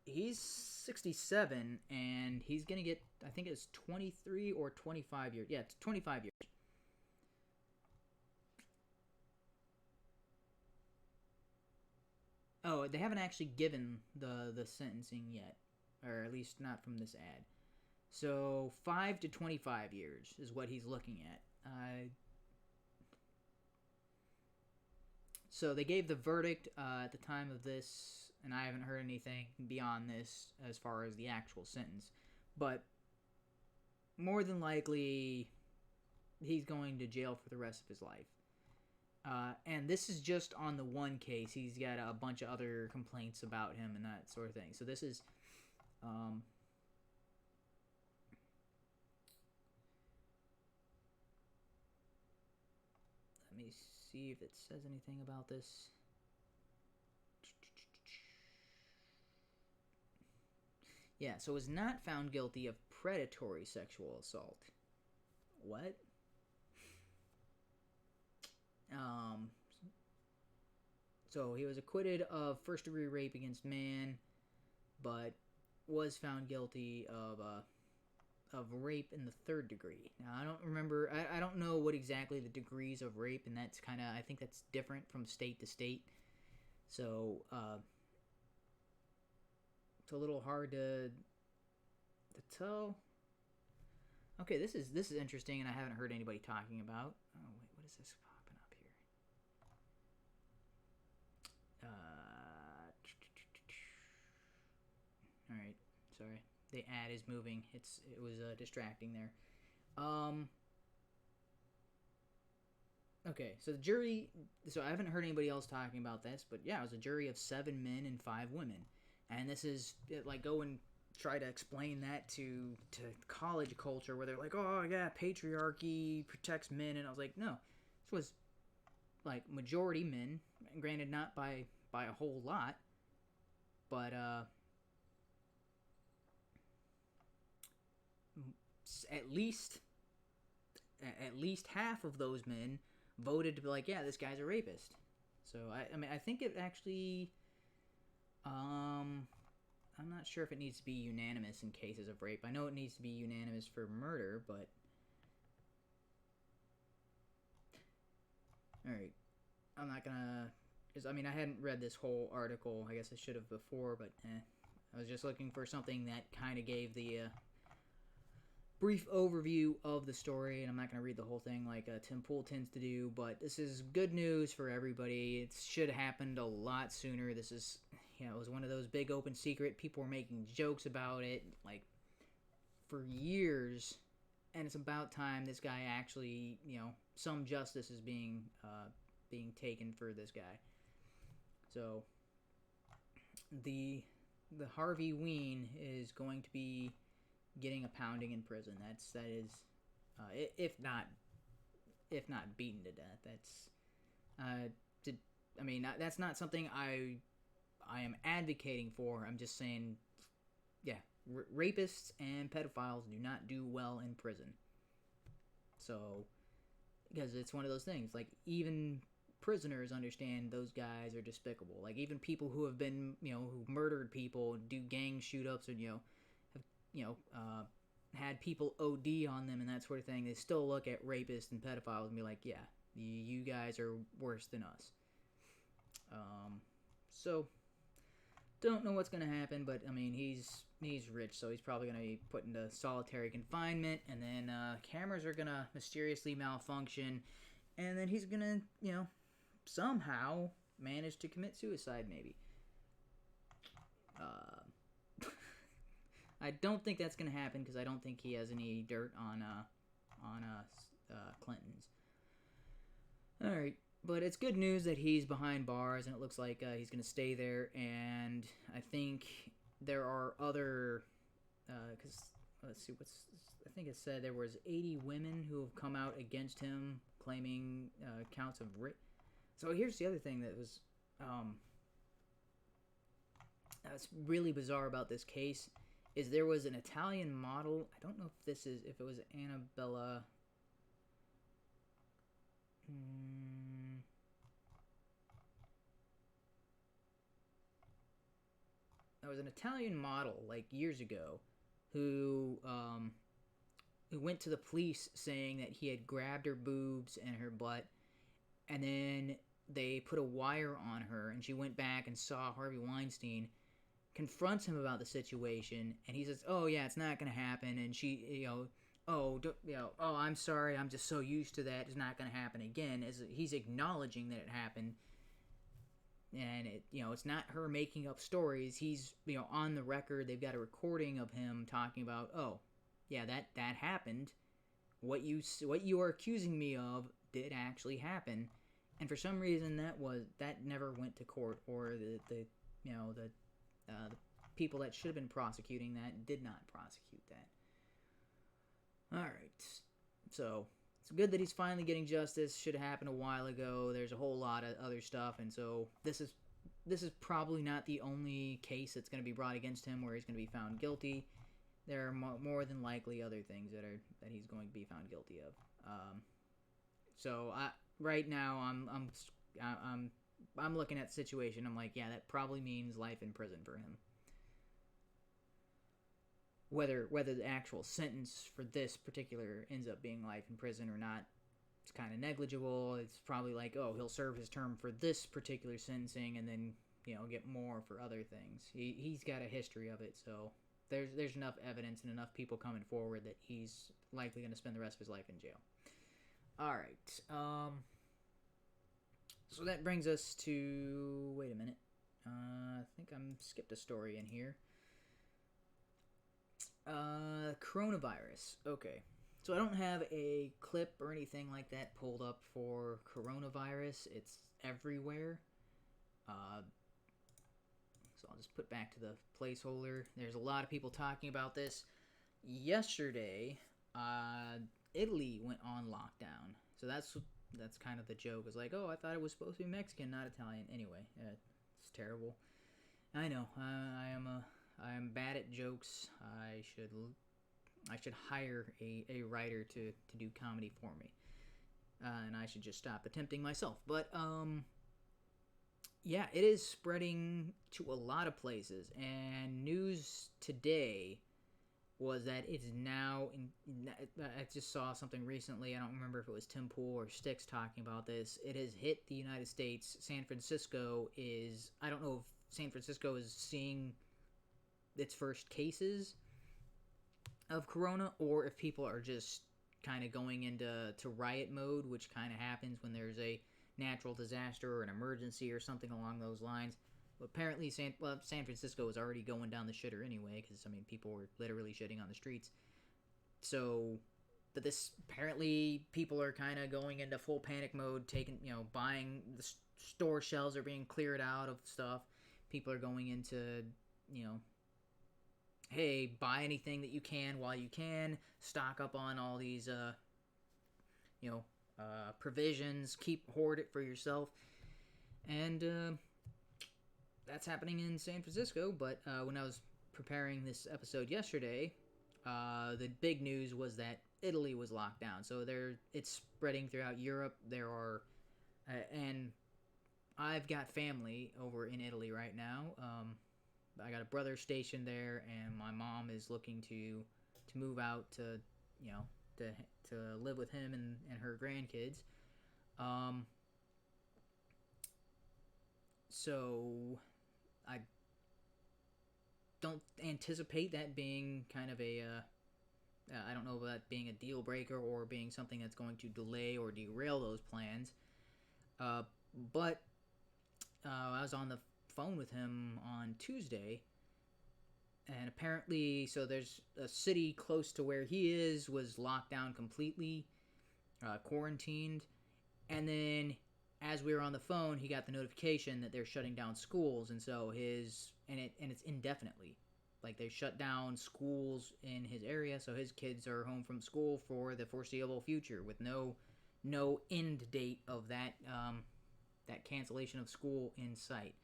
he's 67 and he's gonna get, I think it's 23 or 25 years. Yeah, it's 25 years. Oh, they haven't actually given the sentencing yet, or at least not from this ad. So 5 to 25 years is what he's looking at. So they gave the verdict at the time of this, and I haven't heard anything beyond this as far as the actual sentence. But more than likely, he's going to jail for the rest of his life. And this is just on the one case. He's got a bunch of other complaints about him and that sort of thing. So this is... let me see if it says anything about this. Yeah, so was not found guilty of predatory sexual assault. What? So he was acquitted of first-degree rape against man, but was found guilty of rape in the third degree. Now, I don't remember, I don't know what exactly the degrees of rape, and that's kind of, I think that's different from state to state. So, it's a little hard to tell. Okay, this is interesting, and I haven't heard anybody talking about. Oh, wait, what is this popping up here? Alright, sorry. The ad is moving. It was distracting there. Okay, so the jury... So I haven't heard anybody else talking about this, but yeah, it was a jury of 7 men and 5 women. And this is, like, go and try to explain that to college culture, where they're like, oh, yeah, patriarchy protects men. And I was like, no. This was, like, majority men. Granted, not by a whole lot. But, at least half of those men voted to be like, yeah, this guy's a rapist. So I mean, I think it actually, I'm not sure if it needs to be unanimous in cases of rape. I know it needs to be unanimous for murder, but all right, I'm not gonna, because I mean, I hadn't read this whole article. I guess I should have before, but I was just looking for something that kind of gave the brief overview of the story, and I'm not going to read the whole thing like Tim Pool tends to do, but this is good news for everybody. It should have happened a lot sooner. This is, it was one of those big open secret. People were making jokes about it, like, for years, and it's about time this guy actually, some justice is being taken for this guy. So, the Harvey Ween is going to be getting a pounding in prison. That is, if not beaten to death. That's not something I am advocating for. I'm just saying, yeah, rapists and pedophiles do not do well in prison. So, because it's one of those things, like, even prisoners understand those guys are despicable. Like, even people who have been, who murdered people, do gang shoot-ups, and, had people OD on them and that sort of thing, they still look at rapists and pedophiles and be like, yeah, you guys are worse than us. So, don't know what's going to happen, but, I mean, he's rich, so he's probably going to be put into solitary confinement, and then cameras are going to mysteriously malfunction, and then he's going to, somehow manage to commit suicide, maybe. I don't think that's going to happen, because I don't think he has any dirt on Clintons. Alright, but it's good news that he's behind bars, and it looks like he's going to stay there, and I think there are other, because let's see, I think it said there was 80 women who have come out against him, claiming counts of rape. So here's the other thing that was that's really bizarre about this case is there was an Italian model. I don't know if it was Annabella. There was an Italian model like years ago who went to the police saying that he had grabbed her boobs and her butt, and then they put a wire on her, and she went back and saw Harvey Weinstein, confronts him about the situation, and he says, "Oh yeah, it's not gonna happen," and she, "Oh, I'm sorry, I'm just so used to that, it's not gonna happen again," as he's acknowledging that it happened. And it's not her making up stories. He's, on the record. They've got a recording of him talking about, "Oh, yeah, that happened. What you are accusing me of did actually happen." And for some reason, that never went to court, or the people that should have been prosecuting that did not prosecute that. All right, so. It's good that he's finally getting justice. Should have happened a while ago. There's a whole lot of other stuff, and so this is probably not the only case that's going to be brought against him where he's going to be found guilty. There are more than likely other things that he's going to be found guilty of. So right now I'm looking at the situation. I'm like, yeah, that probably means life in prison for him. Whether the actual sentence for this particular ends up being life in prison or not, it's kind of negligible. It's probably like, oh, he'll serve his term for this particular sentencing and then, get more for other things. He's got a history of it, so there's enough evidence and enough people coming forward that he's likely going to spend the rest of his life in jail. All right. So that brings us to... Wait a minute. I think I'm skipped a story in here. Coronavirus. Okay. So I don't have a clip or anything like that pulled up for coronavirus. It's everywhere. So I'll just put back to the placeholder. There's a lot of people talking about this. Yesterday, Italy went on lockdown. So that's kind of the joke. It's like, oh, I thought it was supposed to be Mexican, not Italian. Anyway, it's terrible. I know. I am bad at jokes. I should hire a writer to do comedy for me. And I should just stop attempting myself. But, yeah, it is spreading to a lot of places. And news today was that it's now... I just saw something recently. I don't remember if it was Tim Pool or Styx talking about this. It has hit the United States. San Francisco is... I don't know if San Francisco is seeing its first cases of corona, or if people are just kind of going into riot mode, which kind of happens when there's a natural disaster or an emergency or something along those lines. But apparently San Francisco was already going down the shitter anyway, because people were literally shitting on the streets. So, but this apparently people are kind of going into full panic mode, buying the store shelves are being cleared out of stuff. People are going into, hey, buy anything that you can while you can, stock up on all these, provisions, hoard it for yourself, and that's happening in San Francisco. But when I was preparing this episode yesterday, the big news was that Italy was locked down. So it's spreading throughout Europe. There are, and I've got family over in Italy right now. I got a brother stationed there, and my mom is looking to move out to live with him and her grandkids. So I don't anticipate that being kind of I don't know about that being a deal breaker or being something that's going to delay or derail those plans. But I was on the phone with him on Tuesday, and apparently, so there's a city close to where he is was locked down completely, quarantined, and then as we were on the phone, he got the notification that they're shutting down schools, and so it's indefinitely. like they shut down schools in his area, so his kids are home from school for the foreseeable future with no end date of that that cancellation of school in sight.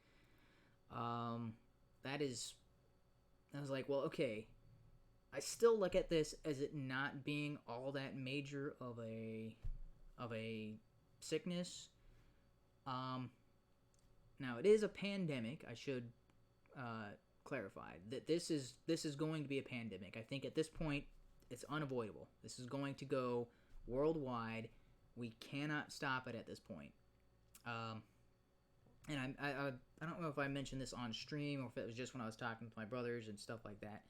That is, I was like, well, okay. I still look at this as it not being all that major of a sickness. Now it is a pandemic. I should clarify that this is going to be a pandemic. I think at this point it's unavoidable. This is going to go worldwide. We cannot stop it at this point. And I don't know if I mentioned this on stream or if it was just when I was talking to my brothers and stuff like that.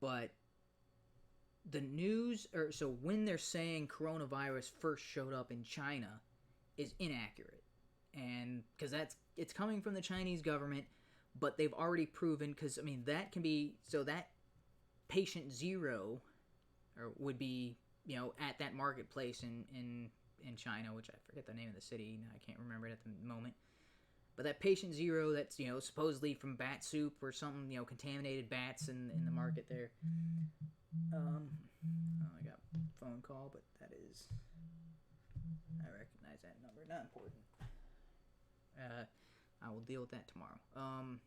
But the news, so when they're saying coronavirus first showed up in China, is inaccurate, and because it's coming from the Chinese government, but they've already proven, because I mean that can be, so that patient zero, or would be, you know, at that marketplace in China, which I forget the name of the city, I can't remember it at the moment. But that patient zero, that's, you know, supposedly from bat soup or something, you know, contaminated bats in the market there. I got a phone call, but that is, I recognize that number. Not important. I will deal with that tomorrow. All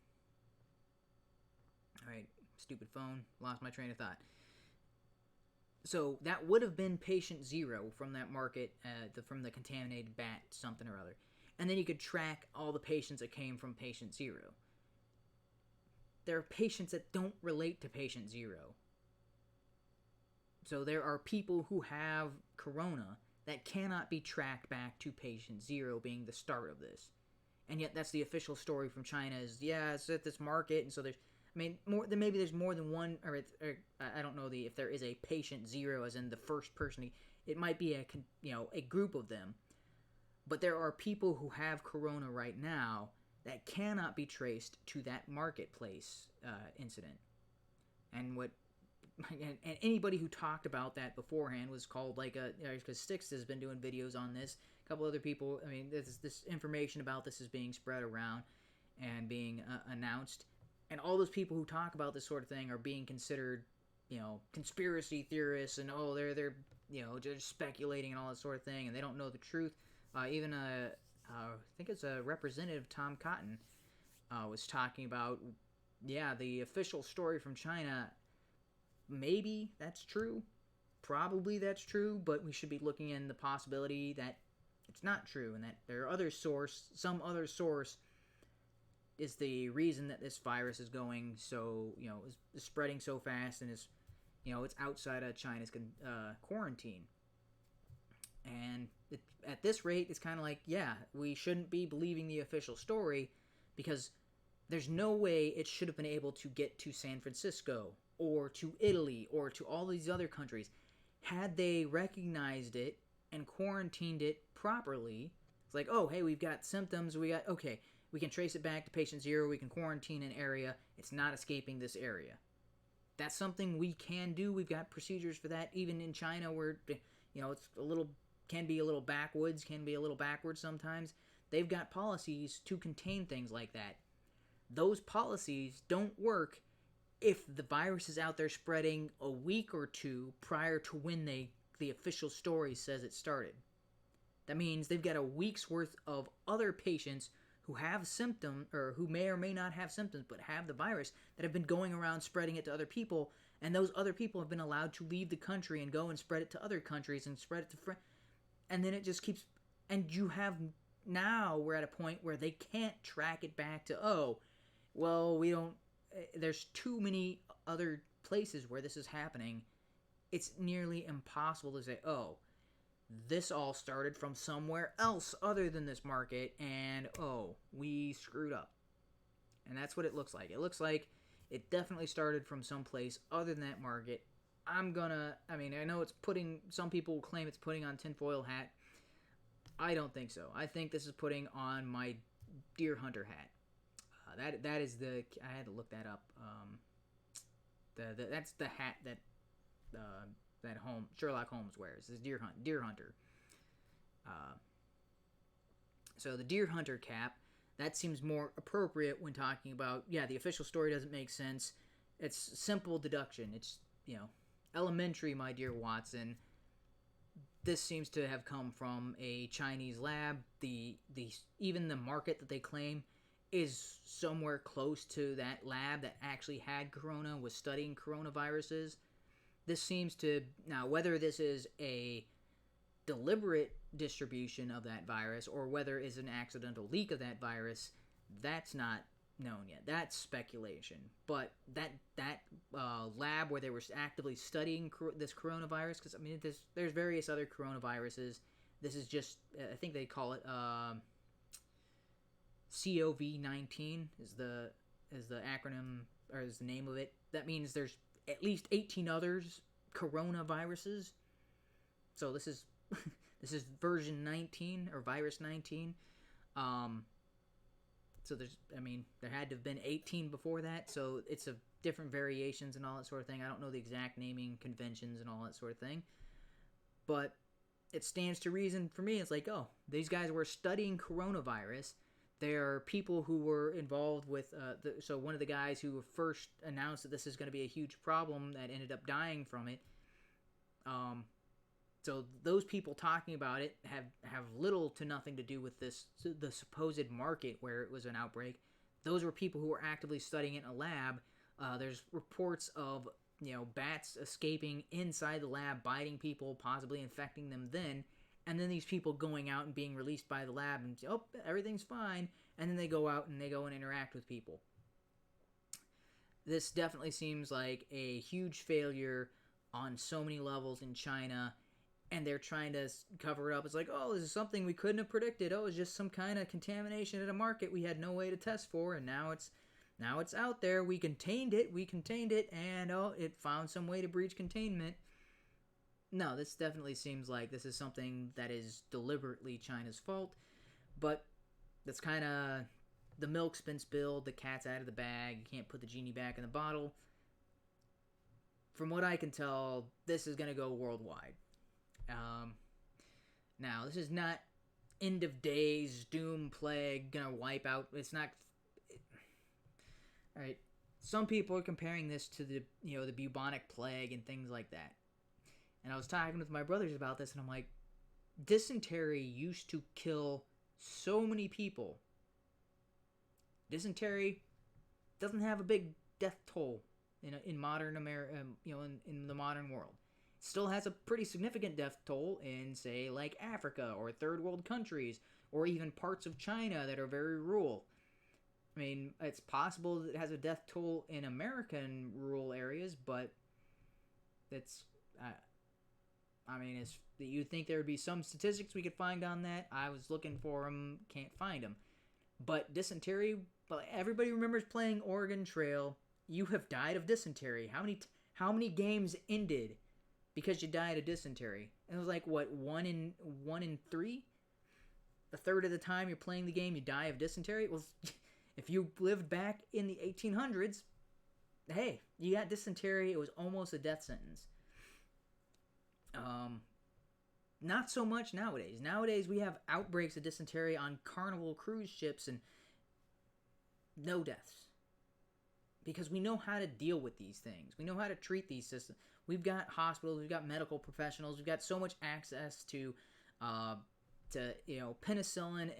right, stupid phone. Lost my train of thought. So that would have been patient zero from that market, from the contaminated bat something or other. And then you could track all the patients that came from patient zero. There are patients that don't relate to patient zero. So there are people who have corona that cannot be tracked back to patient zero being the start of this. And yet that's the official story from China is, yeah, it's at this market, and so there's, I mean, maybe there's more than one, or I don't know if there is a patient zero as in the first person. It might be a group of them. But there are people who have corona right now that cannot be traced to that marketplace incident. And anybody who talked about that beforehand was called because Styx has been doing videos on this. A couple other people, I mean, this information about this is being spread around and being announced. And all those people who talk about this sort of thing are being considered, you know, conspiracy theorists, and they're you know, just speculating and all that sort of thing, and they don't know the truth. Even I think it's a Representative Tom Cotton was talking about, yeah, the official story from China. Maybe that's true, probably that's true, but we should be looking in the possibility that it's not true, and that there are some other source is the reason that this virus is going so, you know, is spreading so fast, and is, you know, it's outside of China's quarantine. And at this rate, it's kind of like, yeah, we shouldn't be believing the official story, because there's no way it should have been able to get to San Francisco or to Italy or to all these other countries. Had they recognized it and quarantined it properly, it's like, oh, hey, we've got symptoms, we can trace it back to patient zero, we can quarantine an area, it's not escaping this area. That's something we can do. We've got procedures for that, even in China, where, you know, it's can be a little backwards sometimes. They've got policies to contain things like that. Those policies don't work if the virus is out there spreading a week or two prior to when the official story says it started. That means they've got a week's worth of other patients who have symptoms, or who may or may not have symptoms, but have the virus, that have been going around spreading it to other people, and those other people have been allowed to leave the country and go and spread it to other countries and spread it to and then it just keeps, and now we're at a point where they can't track it back to, there's too many other places where this is happening. It's nearly impossible to say, this all started from somewhere else other than this market, and we screwed up. And that's what it looks like. It looks like it definitely started from someplace other than that market. I know some people will claim it's putting on tinfoil hat. I don't think so. I think this is putting on my deer hunter hat. That is I had to look that up. That's the hat that Sherlock Holmes wears. This deer hunter. So the deer hunter cap, That seems more appropriate when talking about, yeah, the official story doesn't make sense. It's simple deduction. It's, elementary, my dear Watson. This seems to have come from a Chinese lab. Even the market that they claim is somewhere close to that lab that actually had corona, was studying coronaviruses. This seems to, now whether this is a deliberate distribution of that virus or whether it's an accidental leak of that virus, that's not known yet. That's speculation. But that lab where they were actively studying this coronavirus, because there's various other coronaviruses. This is just, I think they call it COVID-19 is the acronym, or is the name of it. That means there's at least 18 others coronaviruses. So this is this is version 19 or virus 19. So there had to have been 18 before that. So it's of different variations and all that sort of thing. I don't know the exact naming conventions and all that sort of thing. But it stands to reason for me. It's like, oh, these guys were studying coronavirus. There are people who were involved with, so one of the guys who first announced that this is going to be a huge problem that ended up dying from it. So those people talking about it have little to nothing to do with the supposed market where it was an outbreak. Those were people who were actively studying it in a lab. There's reports of, bats escaping inside the lab, biting people, possibly infecting them then. And then these people going out and being released by the lab and, oh, everything's fine. And then they go out and they go and interact with people. This definitely seems like a huge failure on so many levels in China. And they're trying to cover it up. It's like, oh, this is something we couldn't have predicted. Oh, it's just some kind of contamination at a market we had no way to test for. And now it's out there. We contained it. And, it found some way to breach containment. No, this definitely seems like this is something that is deliberately China's fault, but that's kind of, the milk's been spilled, the cat's out of the bag, you can't put the genie back in the bottle. From what I can tell, this is going to go worldwide. Now, this is not end of days, doom, plague, gonna wipe out, it's not, alright, some people are comparing this to the bubonic plague and things like that. And I was talking with my brothers about this, and I'm like, dysentery used to kill so many people. Dysentery doesn't have a big death toll in modern America, in the modern world. It still has a pretty significant death toll in, say, like Africa or third world countries, or even parts of China that are very rural. I mean, it's possible that it has a death toll in American rural areas, but it's... you'd think there would be some statistics we could find on that. I was looking for them, can't find them. But dysentery, everybody remembers playing Oregon Trail. You have died of dysentery. How many games ended because you died of dysentery? And it was like, what, 1 in 3? A third of the time you're playing the game, you die of dysentery? Well, if you lived back in the 1800s, hey, you got dysentery. It was almost a death sentence. Not so much nowadays. Nowadays, we have outbreaks of dysentery on Carnival cruise ships and no deaths. Because we know how to deal with these things. We know how to treat these systems. We've got hospitals, we've got medical professionals, we've got so much access to penicillin,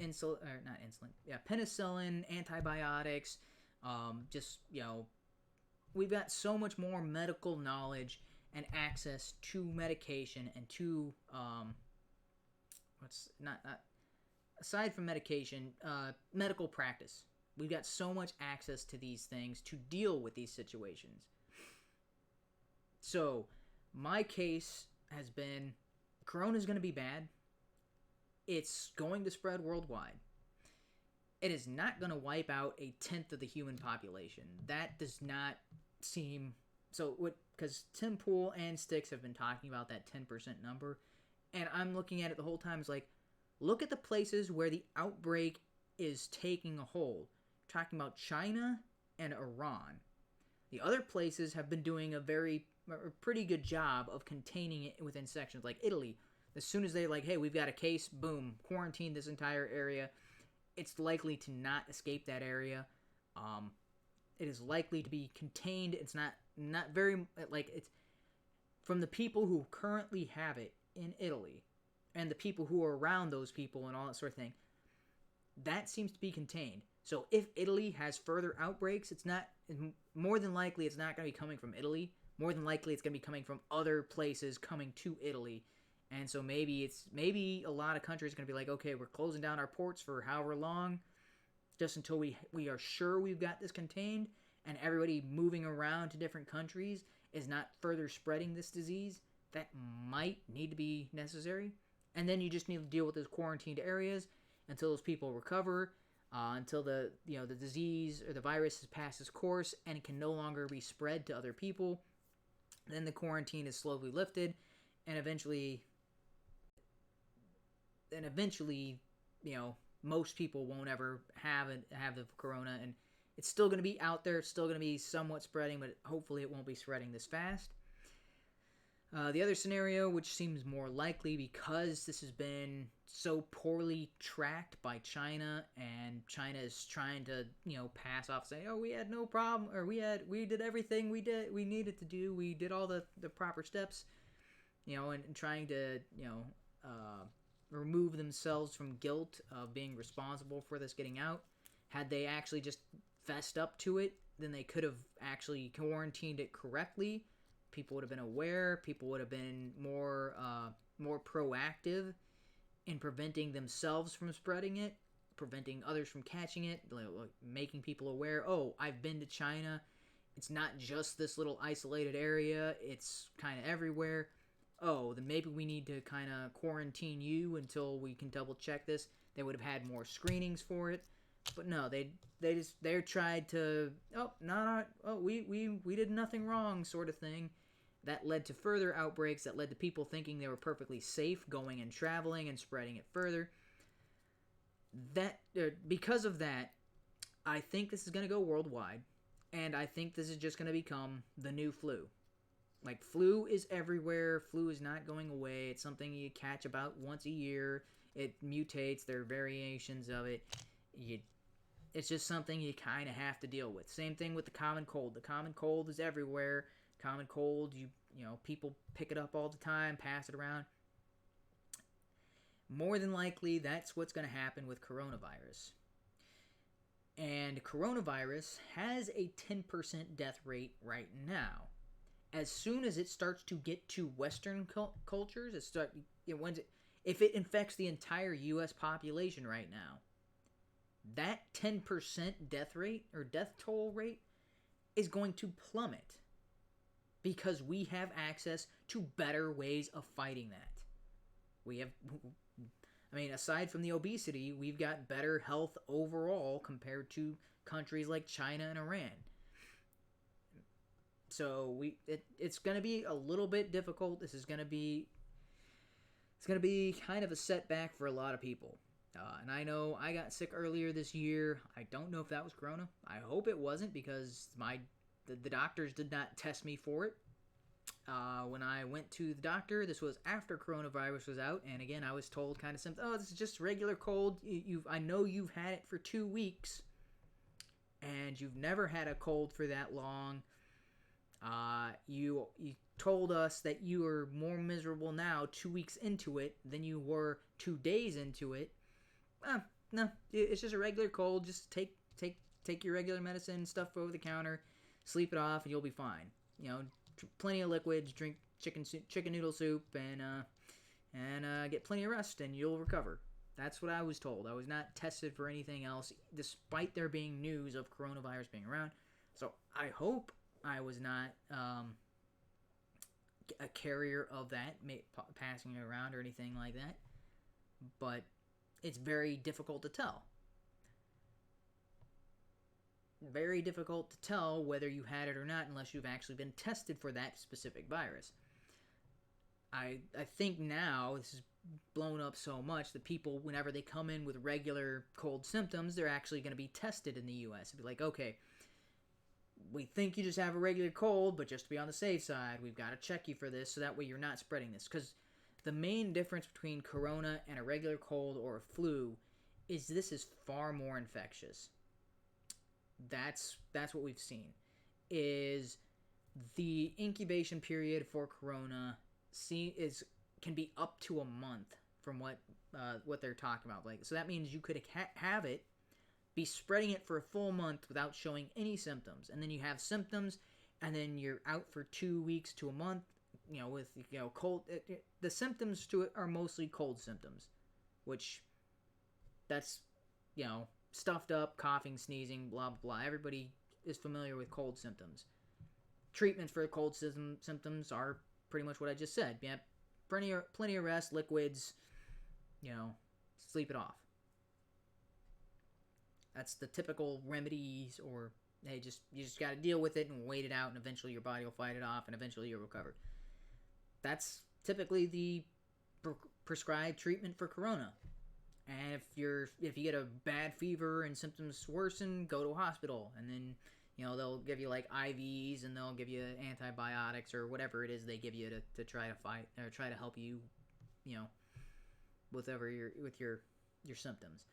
penicillin, antibiotics, we've got so much more medical knowledge and access to medication and to aside from medication, medical practice. We've got so much access to these things to deal with these situations. So, my case has been, Corona's going to be bad. It's going to spread worldwide. It is not going to wipe out a tenth of the human population. That does not seem... because Tim Pool and Styx have been talking about that 10% number, and I'm looking at it the whole time. It's like, look at the places where the outbreak is taking a hold. We're talking about China and Iran. The other places have been doing a pretty good job of containing it within sections, like Italy. As soon as they're like, hey, we've got a case, boom, quarantine this entire area. it's likely to not escape that area. It is likely to be contained. It's not very, like, it's from the people who currently have it in Italy and the people who are around those people and all that sort of thing. That seems to be contained. So if Italy has further outbreaks, more than likely it's not going to be coming from Italy. More than likely it's going to be coming from other places coming to Italy. And so maybe a lot of countries are going to be like, okay, we're closing down our ports for however long, just until we are sure we've got this contained, and everybody moving around to different countries is not further spreading this disease. That might need to be necessary. And then you just need to deal with those quarantined areas until those people recover, until the disease or the virus has passed its course and it can no longer be spread to other people. Then the quarantine is slowly lifted, and eventually, most people won't ever have the corona, and it's still going to be out there. It's still going to be somewhat spreading, but hopefully it won't be spreading this fast. The other scenario, which seems more likely because this has been so poorly tracked by China, and China is trying to, pass off, saying, "Oh, we had no problem," or we did everything we needed to do. We did all the proper steps, and trying to, remove themselves from guilt of being responsible for this getting out. Had they actually just fessed up to it, then they could have actually quarantined it correctly. People would have been aware. People would have been more proactive in preventing themselves from spreading it, preventing others from catching it, making people aware, oh, I've been to China. It's not just this little isolated area. It's kind of everywhere. Oh, then maybe we need to kind of quarantine you until we can double check this. They would have had more screenings for it. But no, they tried to, we did nothing wrong, sort of thing. That led to further outbreaks, that led to people thinking they were perfectly safe going and traveling and spreading it further. Because of that, I think this is going to go worldwide, and I think this is just going to become the new flu. Like, flu is everywhere. Flu is not going away. It's something you catch about once a year. It mutates. There are variations of it. It's just something you kind of have to deal with. Same thing with the common cold. The common cold is everywhere. Common cold, people pick it up all the time, pass it around. More than likely, that's what's going to happen with coronavirus. And coronavirus has a 10% death rate right now. As soon as it starts to get to Western cultures, if it infects the entire U.S. population right now, that 10% death rate or death toll rate is going to plummet. Because we have access to better ways of fighting that. Aside from the obesity, we've got better health overall compared to countries like China and Iran. So it's going to be a little bit difficult. It's going to be kind of a setback for a lot of people. And I know I got sick earlier this year. I don't know if that was corona. I hope it wasn't, because the doctors did not test me for it. When I went to the doctor, this was after coronavirus was out, and again, I was told kind of something, oh, this is just regular cold. I know you've had it for 2 weeks, and you've never had a cold for that long. You told us that you are more miserable now 2 weeks into it than you were 2 days into it. No, it's just a regular cold. Just take your regular medicine, stuff over the counter, sleep it off, and you'll be fine. Plenty of liquids, drink chicken noodle soup, and get plenty of rest, and you'll recover. That's what I was told. I was not tested for anything else, despite there being news of coronavirus being around. So I hope I was not a carrier of that, passing it around or anything like that. But it's very difficult to tell. Very difficult to tell whether you had it or not unless you've actually been tested for that specific virus. I think now this is blown up so much that people, whenever they come in with regular cold symptoms, they're actually going to be tested in the U.S. It'd be like, okay, we think you just have a regular cold, but just to be on the safe side, we've got to check you for this so that way you're not spreading this. Because the main difference between corona and a regular cold or a flu is this is far more infectious. That's what we've seen. Is the incubation period for corona can be up to a month from what they're talking about. Like, so that means you could have it, be spreading it for a full month without showing any symptoms, and then you have symptoms, and then you're out for 2 weeks to a month. With cold. The symptoms to it are mostly cold symptoms, which that's stuffed up, coughing, sneezing, blah blah blah. Everybody is familiar with cold symptoms. Treatments for cold symptoms are pretty much what I just said. Yeah, plenty of rest, liquids. Sleep it off. That's the typical remedies, or hey, you just got to deal with it and wait it out, and eventually your body will fight it off, and eventually you'll recover. That's typically the prescribed treatment for corona. And if you get a bad fever and symptoms worsen, go to a hospital, and then they'll give you like IVs, and they'll give you antibiotics or whatever it is they give you to try to fight or try to help you, with your symptoms.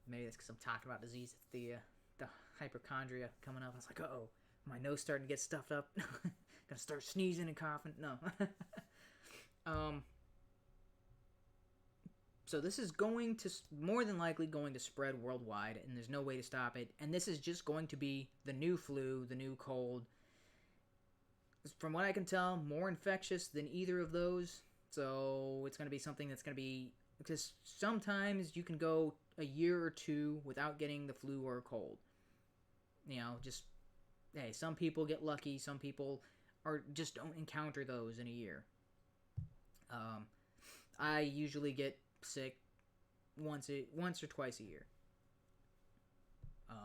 Maybe that's because I'm talking about disease. It's the hypochondria coming up. I was like, uh-oh, my nose starting to get stuffed up. Gonna start sneezing and coughing. No. So this is more than likely going to spread worldwide, and there's no way to stop it. And this is just going to be the new flu, the new cold. From what I can tell, more infectious than either of those. So it's going to be something that's going to be... Because sometimes you can go a year or two without getting the flu or a cold. Hey, some people get lucky. Some people just don't encounter those in a year. I usually get sick once or twice a year. I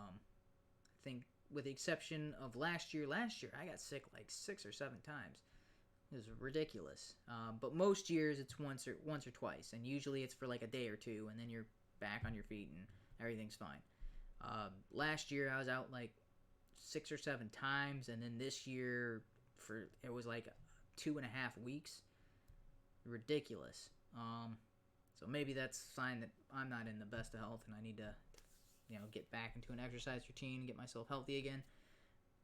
think with the exception of last year I got sick like 6 or 7 times. It was ridiculous. But most years it's once or twice, and usually it's for like a day or two, and then you're back on your feet and everything's fine. Last year I was out like 6 or 7 times, and then this year it was like 2.5 weeks. Ridiculous. So maybe that's a sign that I'm not in the best of health, and I need to get back into an exercise routine and get myself healthy again.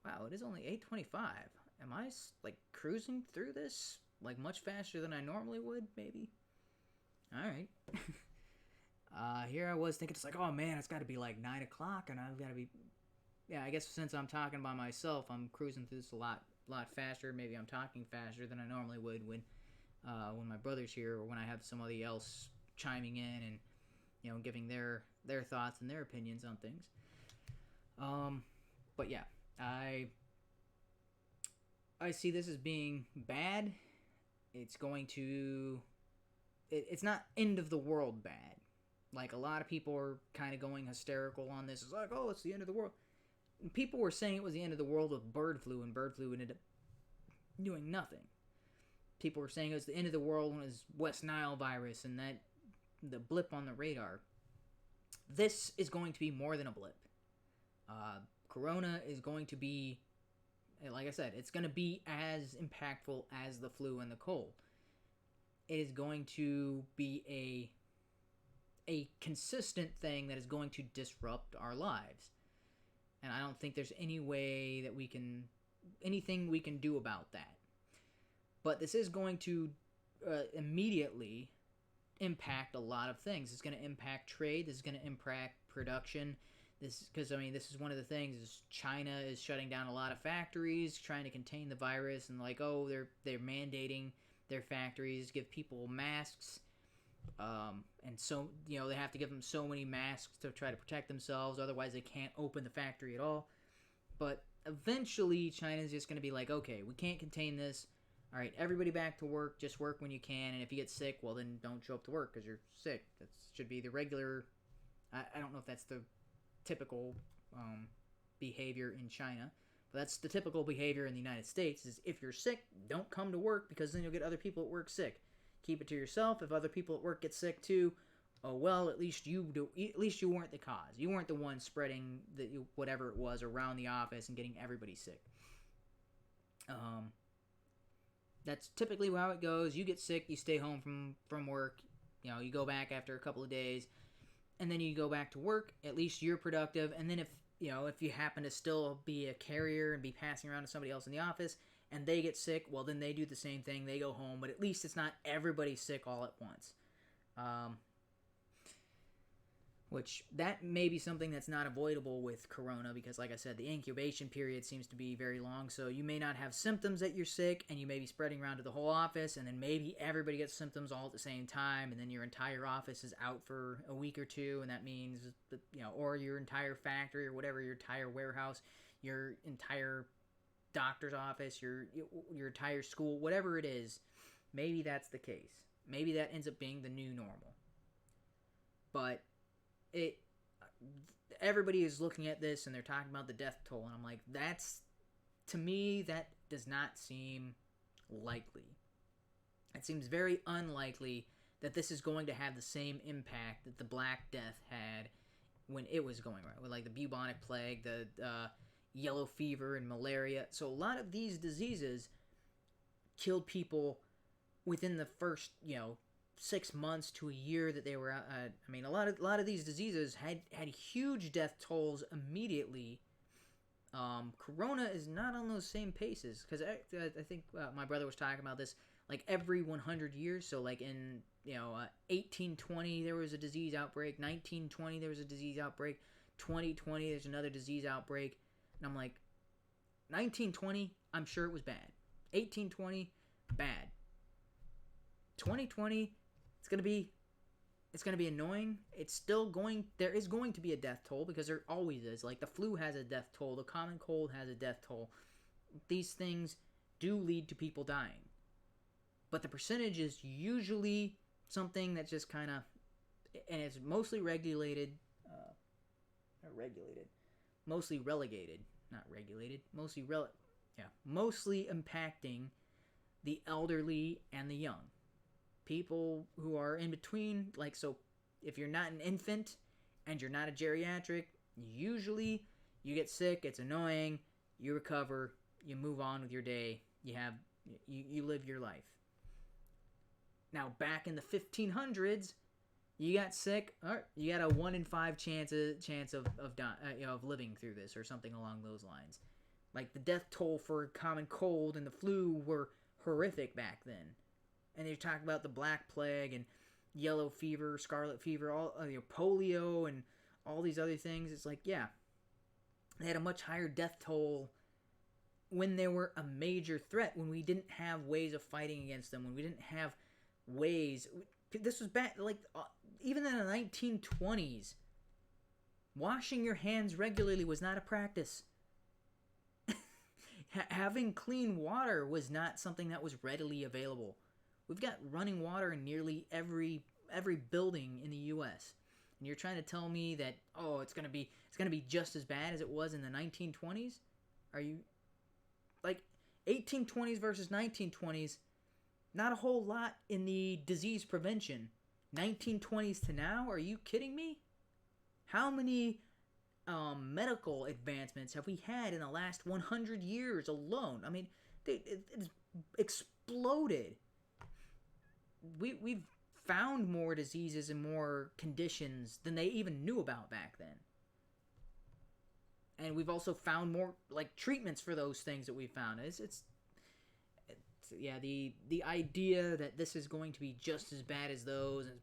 Wow, it is only 8:25. Am I like cruising through this like much faster than I normally would? Maybe. All right. Here I was thinking, it's like, oh man, it's got to be like 9 o'clock, and I've got to be. Yeah, I guess since I'm talking by myself, I'm cruising through this a lot faster. Maybe I'm talking faster than I normally would when my brother's here, or when I have somebody else chiming in and giving their thoughts and their opinions on things. But yeah, I see this as being bad. It's going to... It's not end of the world bad. Like, a lot of people are kind of going hysterical on this. It's like, oh, it's the end of the world. And people were saying it was the end of the world with bird flu, and bird flu ended up doing nothing. People were saying it was the end of the world when it was West Nile virus and that the blip on the radar. This is going to be more than a blip. Corona is going to be... Like I said, it's going to be as impactful as the flu and the cold. It is going to be a consistent thing that is going to disrupt our lives. And I don't think there's anything we can do about that. But this is going to immediately impact a lot of things. It's going to impact trade. This is going to impact production. This is one of the things is China is shutting down a lot of factories, trying to contain the virus, and like, oh, they're mandating their factories give people masks, and so they have to give them so many masks to try to protect themselves. Otherwise, they can't open the factory at all. But eventually, China's just going to be like, okay, we can't contain this. All right, everybody back to work. Just work when you can, and if you get sick, well, then don't show up to work because you're sick. That should be the regular. I don't know if that's the typical behavior in China, but that's the typical behavior in the United States. Is if you're sick, don't come to work, because then you'll get other people at work sick. Keep it to yourself. If other people at work get sick too, oh well, at least you weren't the cause. You weren't the one spreading whatever it was around the office and getting everybody sick. That's typically how it goes. You get sick, you stay home from work. You know, you go back after a couple of days, and then you go back to work. At least you're productive. And then if you happen to still be a carrier and be passing around to somebody else in the office, and they get sick, well, then they do the same thing. They go home, but at least it's not everybody sick all at once. Which, that may be something that's not avoidable with corona, because like I said, the incubation period seems to be very long, so you may not have symptoms that you're sick, and you may be spreading around to the whole office, and then maybe everybody gets symptoms all at the same time, and then your entire office is out for a week or two, and that means, that, or your entire factory, or whatever, your entire warehouse, your entire doctor's office, your entire school, whatever it is, maybe that's the case. Maybe that ends up being the new normal. But everybody is looking at this and they're talking about the death toll, and I'm like, to me, that does not seem likely. It seems very unlikely that this is going to have the same impact that the Black Death had when it was going around, with like the bubonic plague, the yellow fever, and malaria. So a lot of these diseases killed people within the first, 6 months to a year that they were out. I mean, a lot of these diseases had huge death tolls immediately. Corona is not on those same paces, because I think my brother was talking about this, like every 100 years. So like in 1820 there was a disease outbreak, 1920 there was a disease outbreak, 2020 there's another disease outbreak, and I'm like, 1920, I'm sure it was bad. 1820, bad. 2020, it's gonna be annoying. There is going to be a death toll, because there always is. Like the flu has a death toll, the common cold has a death toll. These things do lead to people dying, but the percentage is usually something that's just kind of, and it's mostly regulated, mostly relegated, not regulated, mostly impacting the elderly and the young. People who are in between, like, so if you're not an infant and you're not a geriatric, usually you get sick, it's annoying, you recover, you move on with your day, you live your life. Now, back in the 1500s, you got sick, you got a 1 in 5 chance of living through this, or something along those lines. Like, the death toll for common cold and the flu were horrific back then. And they talk about the Black Plague and yellow fever, scarlet fever, all polio, and all these other things. It's like, yeah, they had a much higher death toll when they were a major threat, when we didn't have ways of fighting against them, when we didn't have ways. This was back, like, even in the 1920s, washing your hands regularly was not a practice. Having clean water was not something that was readily available. We've got running water in nearly every building in the U.S. And you're trying to tell me that, it's gonna be just as bad as it was in the 1920s? Are you, like, 1820s versus 1920s? Not a whole lot in the disease prevention. 1920s to now? Are you kidding me? How many medical advancements have we had in the last 100 years alone? I mean, it's exploded. We've found more diseases and more conditions than they even knew about back then. And we've also found more, like, treatments for those things that we found. The idea that this is going to be just as bad as those and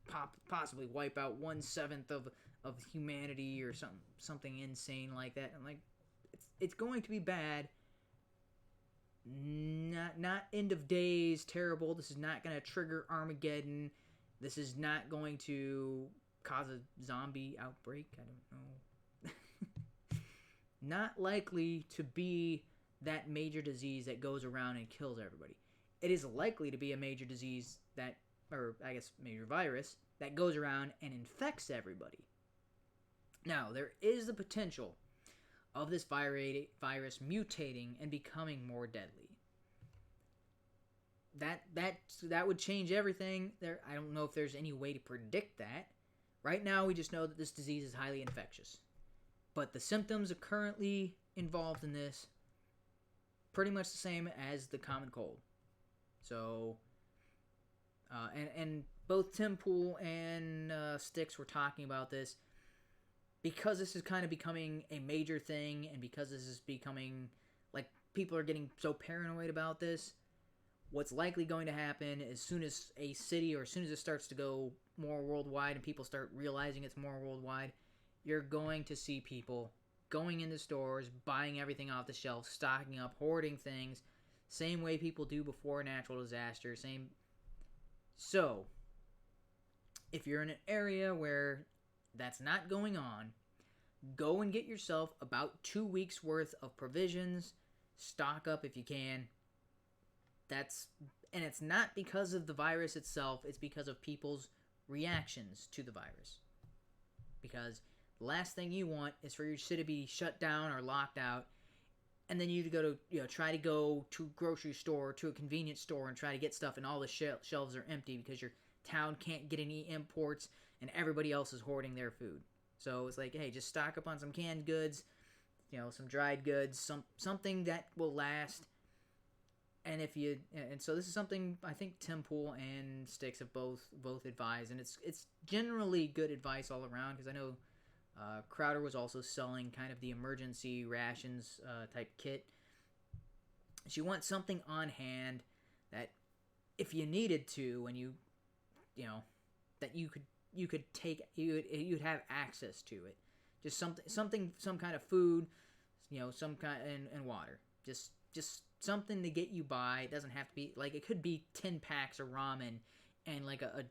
possibly wipe out 1/7 of humanity or something insane like that. I'm like, it's going to be bad. Not end of days terrible. This is not going to trigger Armageddon. This is not going to cause a zombie outbreak. I don't know. Not likely to be that major disease that goes around and kills everybody. It is likely to be a major disease major virus that goes around and infects everybody. Now, there is the potential of this virus mutating and becoming more deadly. That would change everything. I don't know if there's any way to predict that. Right now, we just know that this disease is highly infectious. But the symptoms are currently involved in this pretty much the same as the common cold. So, and both Tim Pool and Styx were talking about this because this is kind of becoming a major thing, and because this is becoming like people are getting so paranoid about this. What's likely going to happen as soon as a city or as soon as it starts to go more worldwide and people start realizing it's more worldwide, you're going to see people going into stores, buying everything off the shelf, stocking up, hoarding things, same way people do before a natural disaster. So, if you're in an area where that's not going on, go and get yourself about 2 weeks worth of provisions, stock up if you can. And it's not because of the virus itself, it's because of people's reactions to the virus. Because the last thing you want is for your city to be shut down or locked out, and then you to go to, try to go to a grocery store, to a convenience store, and try to get stuff, and all the shelves are empty because your town can't get any imports, and everybody else is hoarding their food. So it's like, hey, just stock up on some canned goods, some dried goods, something that will last. And so this is something I think Tim Pool and Styx have both advised, and it's generally good advice all around, because I know Crowder was also selling kind of the emergency rations type kit. So you want something on hand that if you needed to, and that you could take, you'd have access to it. Just some kind of food, some kind and water. Just something to get you by. It doesn't have to be like, it could be 10 packs of ramen and like a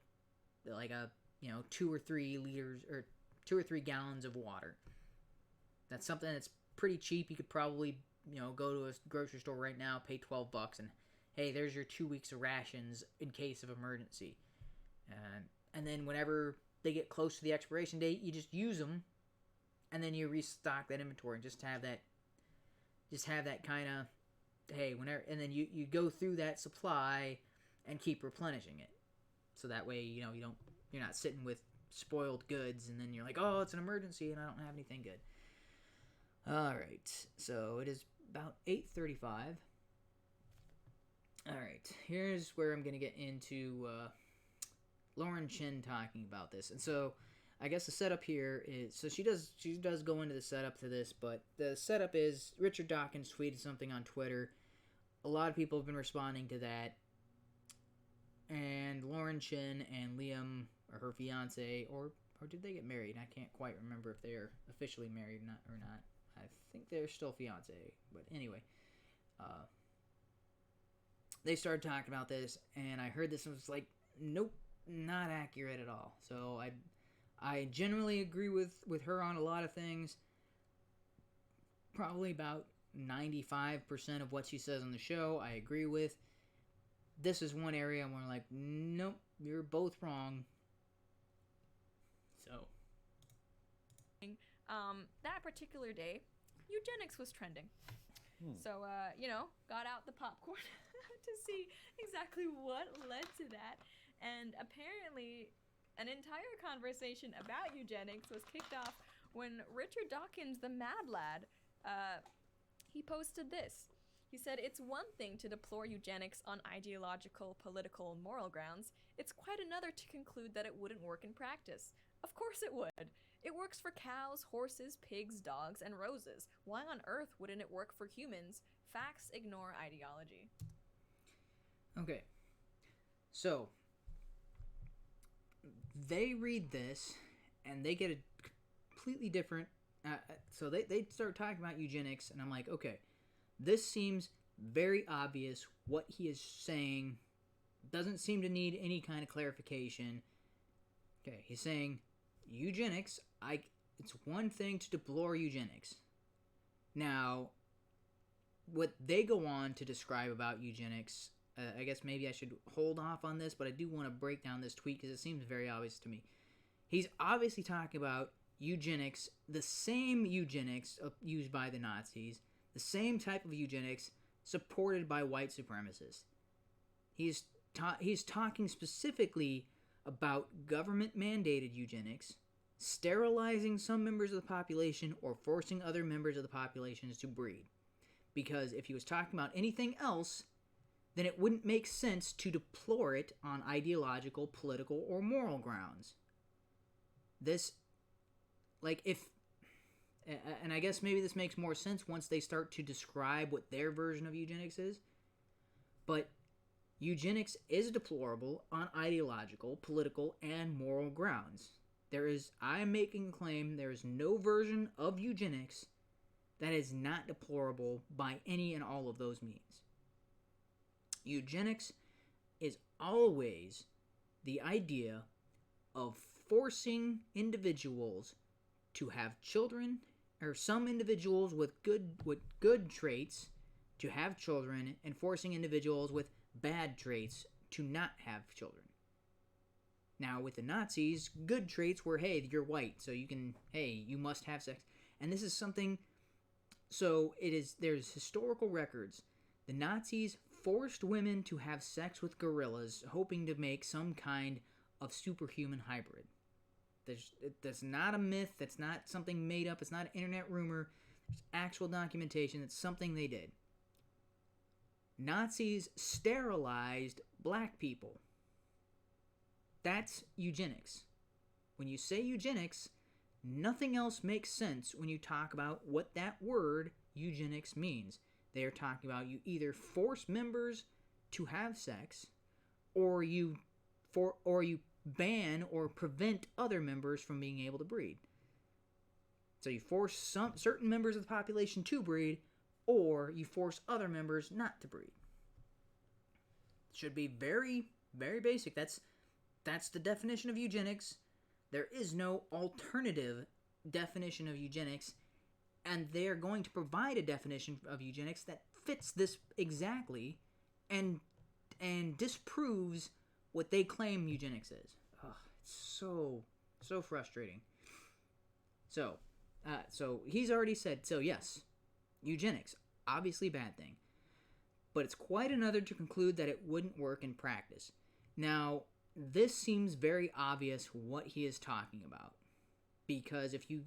2 or 3 liters or 2 or 3 gallons of water. That's something that's pretty cheap. You could probably go to a grocery store right now, pay $12, and hey, there's your 2 weeks of rations in case of emergency. And then whenever they get close to the expiration date, you just use them, and then you restock that inventory and just have that kind of, hey, whenever, and then you go through that supply and keep replenishing it. So that way, you're not sitting with spoiled goods, and then you're like, oh, it's an emergency and I don't have anything good. All right, so it is about 8:35. All right, here's where I'm gonna get into Lauren Chin talking about this. And so I guess the setup here is, so she does go into the setup to this, but the setup is Richard Dawkins tweeted something on Twitter. A lot of people have been responding to that, and Lauren Chin and Liam, or her fiance, or did they get married? I can't quite remember if they're officially married or not. I think they're still fiance, but anyway, they started talking about this, and I heard this and was like, nope, not accurate at all. So I generally agree with her on a lot of things. Probably about 95% of what she says on the show I agree with. This is one area where I'm like, nope, you're both wrong. So that particular day, eugenics was trending. So, got out the popcorn to see exactly what led to that. And apparently, an entire conversation about eugenics was kicked off when Richard Dawkins, the mad lad, he posted this. He said, "It's one thing to deplore eugenics on ideological, political, and moral grounds. It's quite another to conclude that it wouldn't work in practice. Of course it would. It works for cows, horses, pigs, dogs, and roses. Why on earth wouldn't it work for humans? Facts ignore ideology." Okay. So they read this, and they get a completely different... so they start talking about eugenics, and I'm like, okay, this seems very obvious. What he is saying doesn't seem to need any kind of clarification. Okay, he's saying eugenics, it's one thing to deplore eugenics. Now, what they go on to describe about eugenics, I guess maybe I should hold off on this, but I do want to break down this tweet because it seems very obvious to me. He's obviously talking about eugenics, the same eugenics used by the Nazis, the same type of eugenics supported by white supremacists. He's talking specifically about government-mandated eugenics, sterilizing some members of the population, or forcing other members of the populations to breed. Because if he was talking about anything else, then it wouldn't make sense to deplore it on ideological, political, or moral grounds. This, like, if, and I guess maybe this makes more sense once they start to describe what their version of eugenics is, but eugenics is deplorable on ideological, political, and moral grounds. I am making a claim, there is no version of eugenics that is not deplorable by any and all of those means. Eugenics is always the idea of forcing individuals to have children, or some individuals with good traits to have children, and forcing individuals with bad traits to not have children. Now, with the Nazis, good traits were, hey, you're white, so you must have sex. And this is something, there's historical records. The Nazis forced women to have sex with gorillas, hoping to make some kind of superhuman hybrid. That's not a myth, that's not something made up, it's not an internet rumor, there's actual documentation, it's something they did. Nazis sterilized black people. That's eugenics. When you say eugenics, nothing else makes sense when you talk about what that word eugenics means. They are talking about you either force members to have sex, or you ban or prevent other members from being able to breed. So you force certain members of the population to breed, or you force other members not to breed. It should be very, very basic. That's the definition of eugenics. There is no alternative definition of eugenics, and they're going to provide a definition of eugenics that fits this exactly and disproves what they claim eugenics is. It's so frustrating. So he's already said, so yes, eugenics, obviously bad thing. But it's quite another to conclude that it wouldn't work in practice. Now, this seems very obvious what he is talking about. Because if you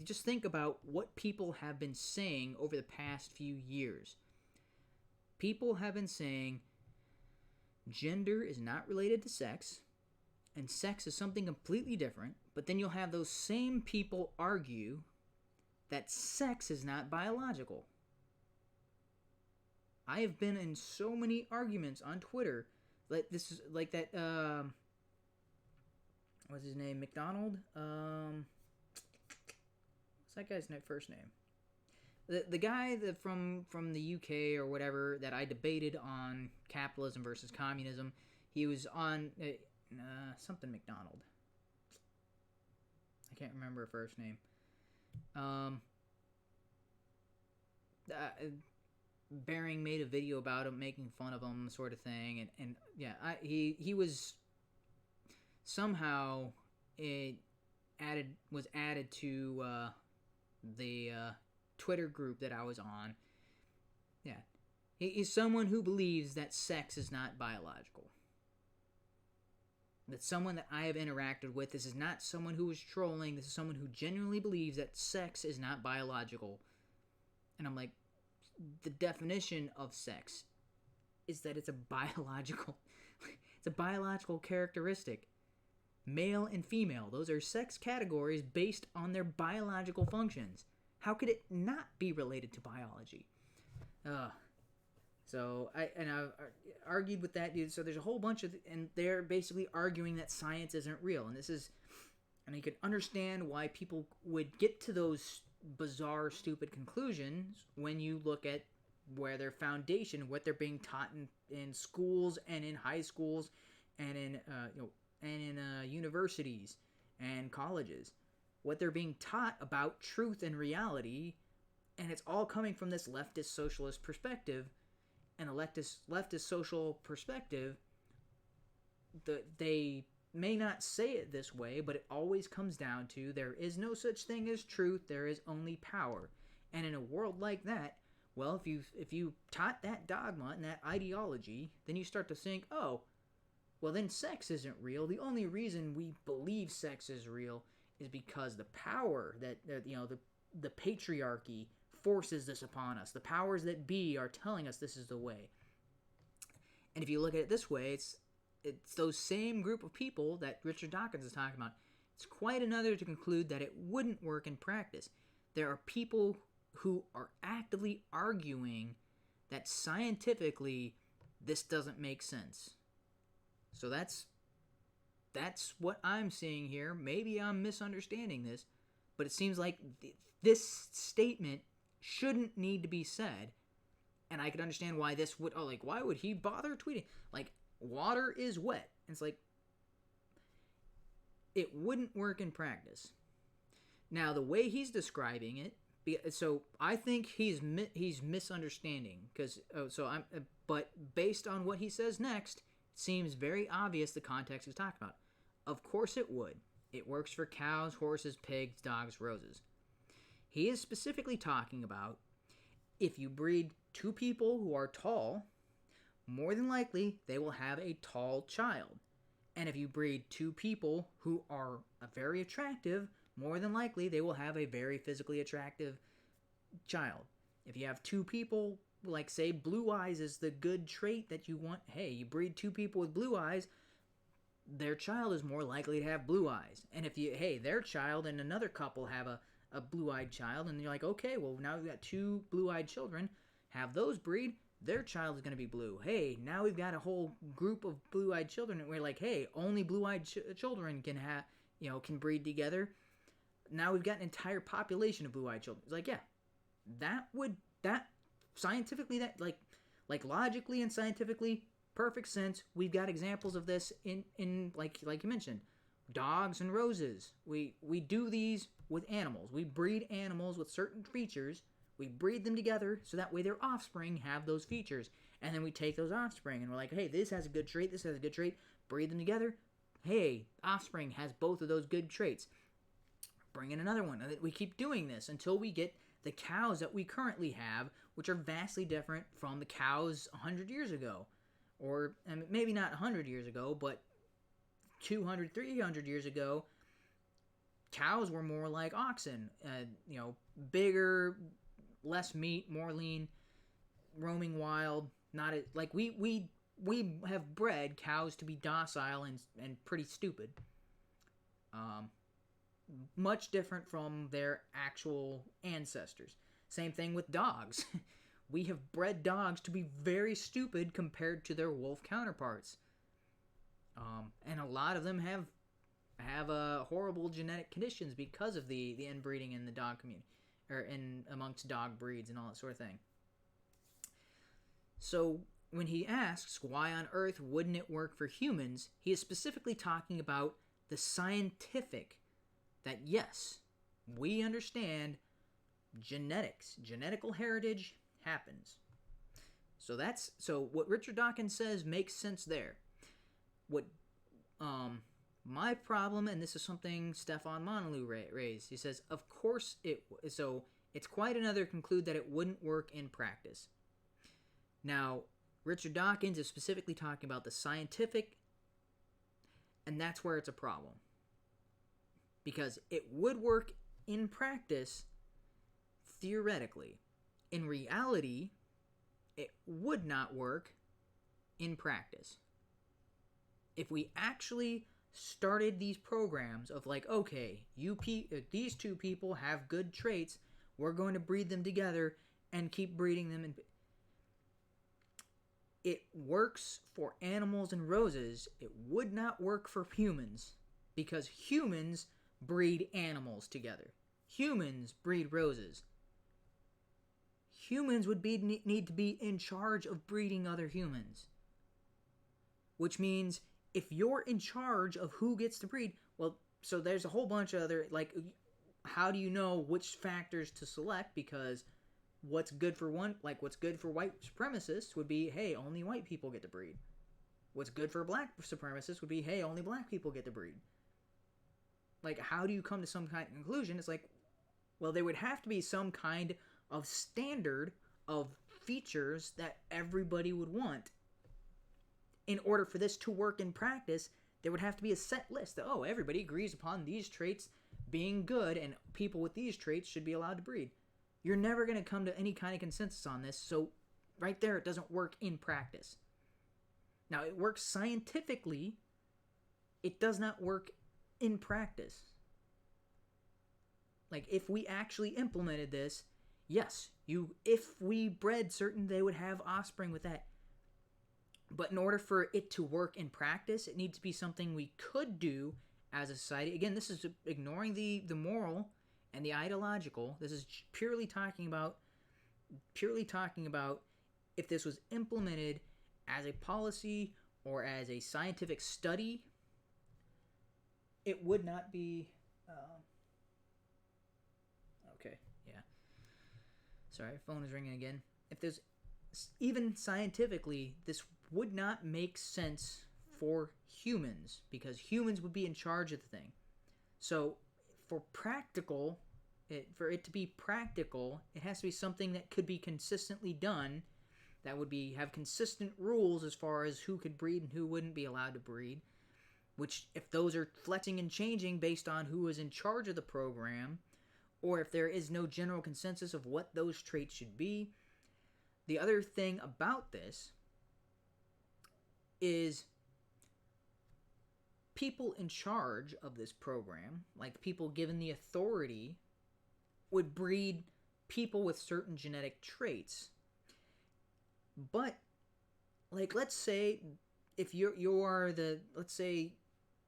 just think about what people have been saying over the past few years, people have been saying gender is not related to sex, and sex is something completely different, but then you'll have those same people argue that sex is not biological. I have been in so many arguments on Twitter, like this is like that, what's his name, McDonald? What's that guy's first name? The guy that from the UK or whatever that I debated on capitalism versus communism. He was on something McDonald. I can't remember her first name. Bering made a video about him, making fun of him, sort of thing, and yeah, he was somehow was added to the Twitter group that I was on. Yeah, he's someone who believes that sex is not biological. That's someone that I have interacted with. This is not someone who is trolling. This is someone who genuinely believes that sex is not biological. And I'm like, the definition of sex is that it's a biological characteristic. Male and female, those are sex categories based on their biological functions. How could it not be related to biology? So I've argued with that dude. So there's a whole bunch of, and they're basically arguing that science isn't real. And you can understand why people would get to those bizarre, stupid conclusions when you look at where their foundation, what they're being taught in schools and in high schools and in universities and colleges, what they're being taught about truth and reality, and it's all coming from this leftist socialist perspective. And a leftist social perspective, they may not say it this way, but it always comes down to there is no such thing as truth, there is only power. And in a world like that, well, if you taught that dogma and that ideology, then you start to think, oh, well then sex isn't real. The only reason we believe sex is real is because the power that the patriarchy forces this upon us. The powers that be are telling us this is the way. And if you look at it this way, it's those same group of people that Richard Dawkins is talking about. It's quite another to conclude that it wouldn't work in practice. There are people who are actively arguing that scientifically this doesn't make sense. So that's what I'm seeing here. Maybe I'm misunderstanding this, but it seems like this statement shouldn't need to be said. And I could understand why this would, why would he bother tweeting? Like, water is wet. And it's like, it wouldn't work in practice. Now, the way he's describing it, so I think he's misunderstanding, but based on what he says next, it seems very obvious the context he's talking about. Of course it would. It works for cows, horses, pigs, dogs, roses. He is specifically talking about if you breed two people who are tall, more than likely they will have a tall child. And if you breed two people who are very attractive, more than likely they will have a very physically attractive child. If you have two people, like say blue eyes is the good trait that you want, hey, you breed two people with blue eyes, their child is more likely to have blue eyes. And if their child and another couple have a blue-eyed child, and you're like, okay, well, now we've got two blue-eyed children, have those breed, their child is going to be blue. Hey, now we've got a whole group of blue-eyed children, and we're like, hey, only blue-eyed children can breed together. Now we've got an entire population of blue-eyed children. It's like, yeah, that scientifically, that like logically and scientifically, perfect sense. We've got examples of this in like you mentioned, dogs and roses. We do these with animals. We breed animals with certain features. We breed them together so that way their offspring have those features. And then we take those offspring and we're like, hey, this has a good trait, this has a good trait. Breed them together. Hey, offspring has both of those good traits. Bring in another one. And we keep doing this until we get the cows that we currently have, which are vastly different from the cows 100 years ago. Or maybe not 100 years ago, but 200, 300 years ago, cows were more like oxen. Bigger, less meat, more lean, roaming wild. Not like we have bred cows to be docile and pretty stupid. Much different from their actual ancestors. Same thing with dogs. We have bred dogs to be very stupid compared to their wolf counterparts. And a lot of them have horrible genetic conditions because of the inbreeding in the dog community, or amongst dog breeds and all that sort of thing. So when he asks why on earth wouldn't it work for humans, he is specifically talking about the scientific, that yes, we understand genetics, genetical heritage happens. So what Richard Dawkins says makes sense there. What my problem, and this is something Stefan Monalou raised, he says, of course it's quite another to conclude that it wouldn't work in practice. Now, Richard Dawkins is specifically talking about the scientific, and that's where it's a problem. Because it would work in practice, theoretically. In reality, it would not work in practice. If we actually started these programs of like, okay, these two people have good traits, we're going to breed them together and keep breeding them. It works for animals and roses. It would not work for humans because humans breed animals together. Humans breed roses. Humans would need to be in charge of breeding other humans. Which means if you're in charge of who gets to breed, well, so there's a whole bunch of other, like, how do you know which factors to select? Because what's good for what's good for white supremacists would be, hey, only white people get to breed. What's good for black supremacists would be, hey, only black people get to breed. Like, how do you come to some kind of conclusion? It's like, well, there would have to be some kind of standard of features that everybody would want. In order for this to work in practice, there would have to be a set list that, everybody agrees upon these traits being good, and people with these traits should be allowed to breed. You're never going to come to any kind of consensus on this, so right there, it doesn't work in practice. Now, it works scientifically. It does not work in practice. Like, if we actually implemented this, yes, if we bred certain, they would have offspring with that. But in order for it to work in practice, it needs to be something we could do as a society. Again, this is ignoring the moral and the ideological. This is purely talking about if this was implemented as a policy or as a scientific study, it would not be... okay, yeah. Sorry, phone is ringing again. If there's... Even scientifically, this would not make sense for humans, because humans would be in charge of the thing. So, for it to be practical, it has to be something that could be consistently done, that would have consistent rules as far as who could breed and who wouldn't be allowed to breed, which, if those are flexing and changing based on who is in charge of the program, or if there is no general consensus of what those traits should be. The other thing about this is people in charge of this program, like people given the authority, would breed people with certain genetic traits. But, like, let's say if let's say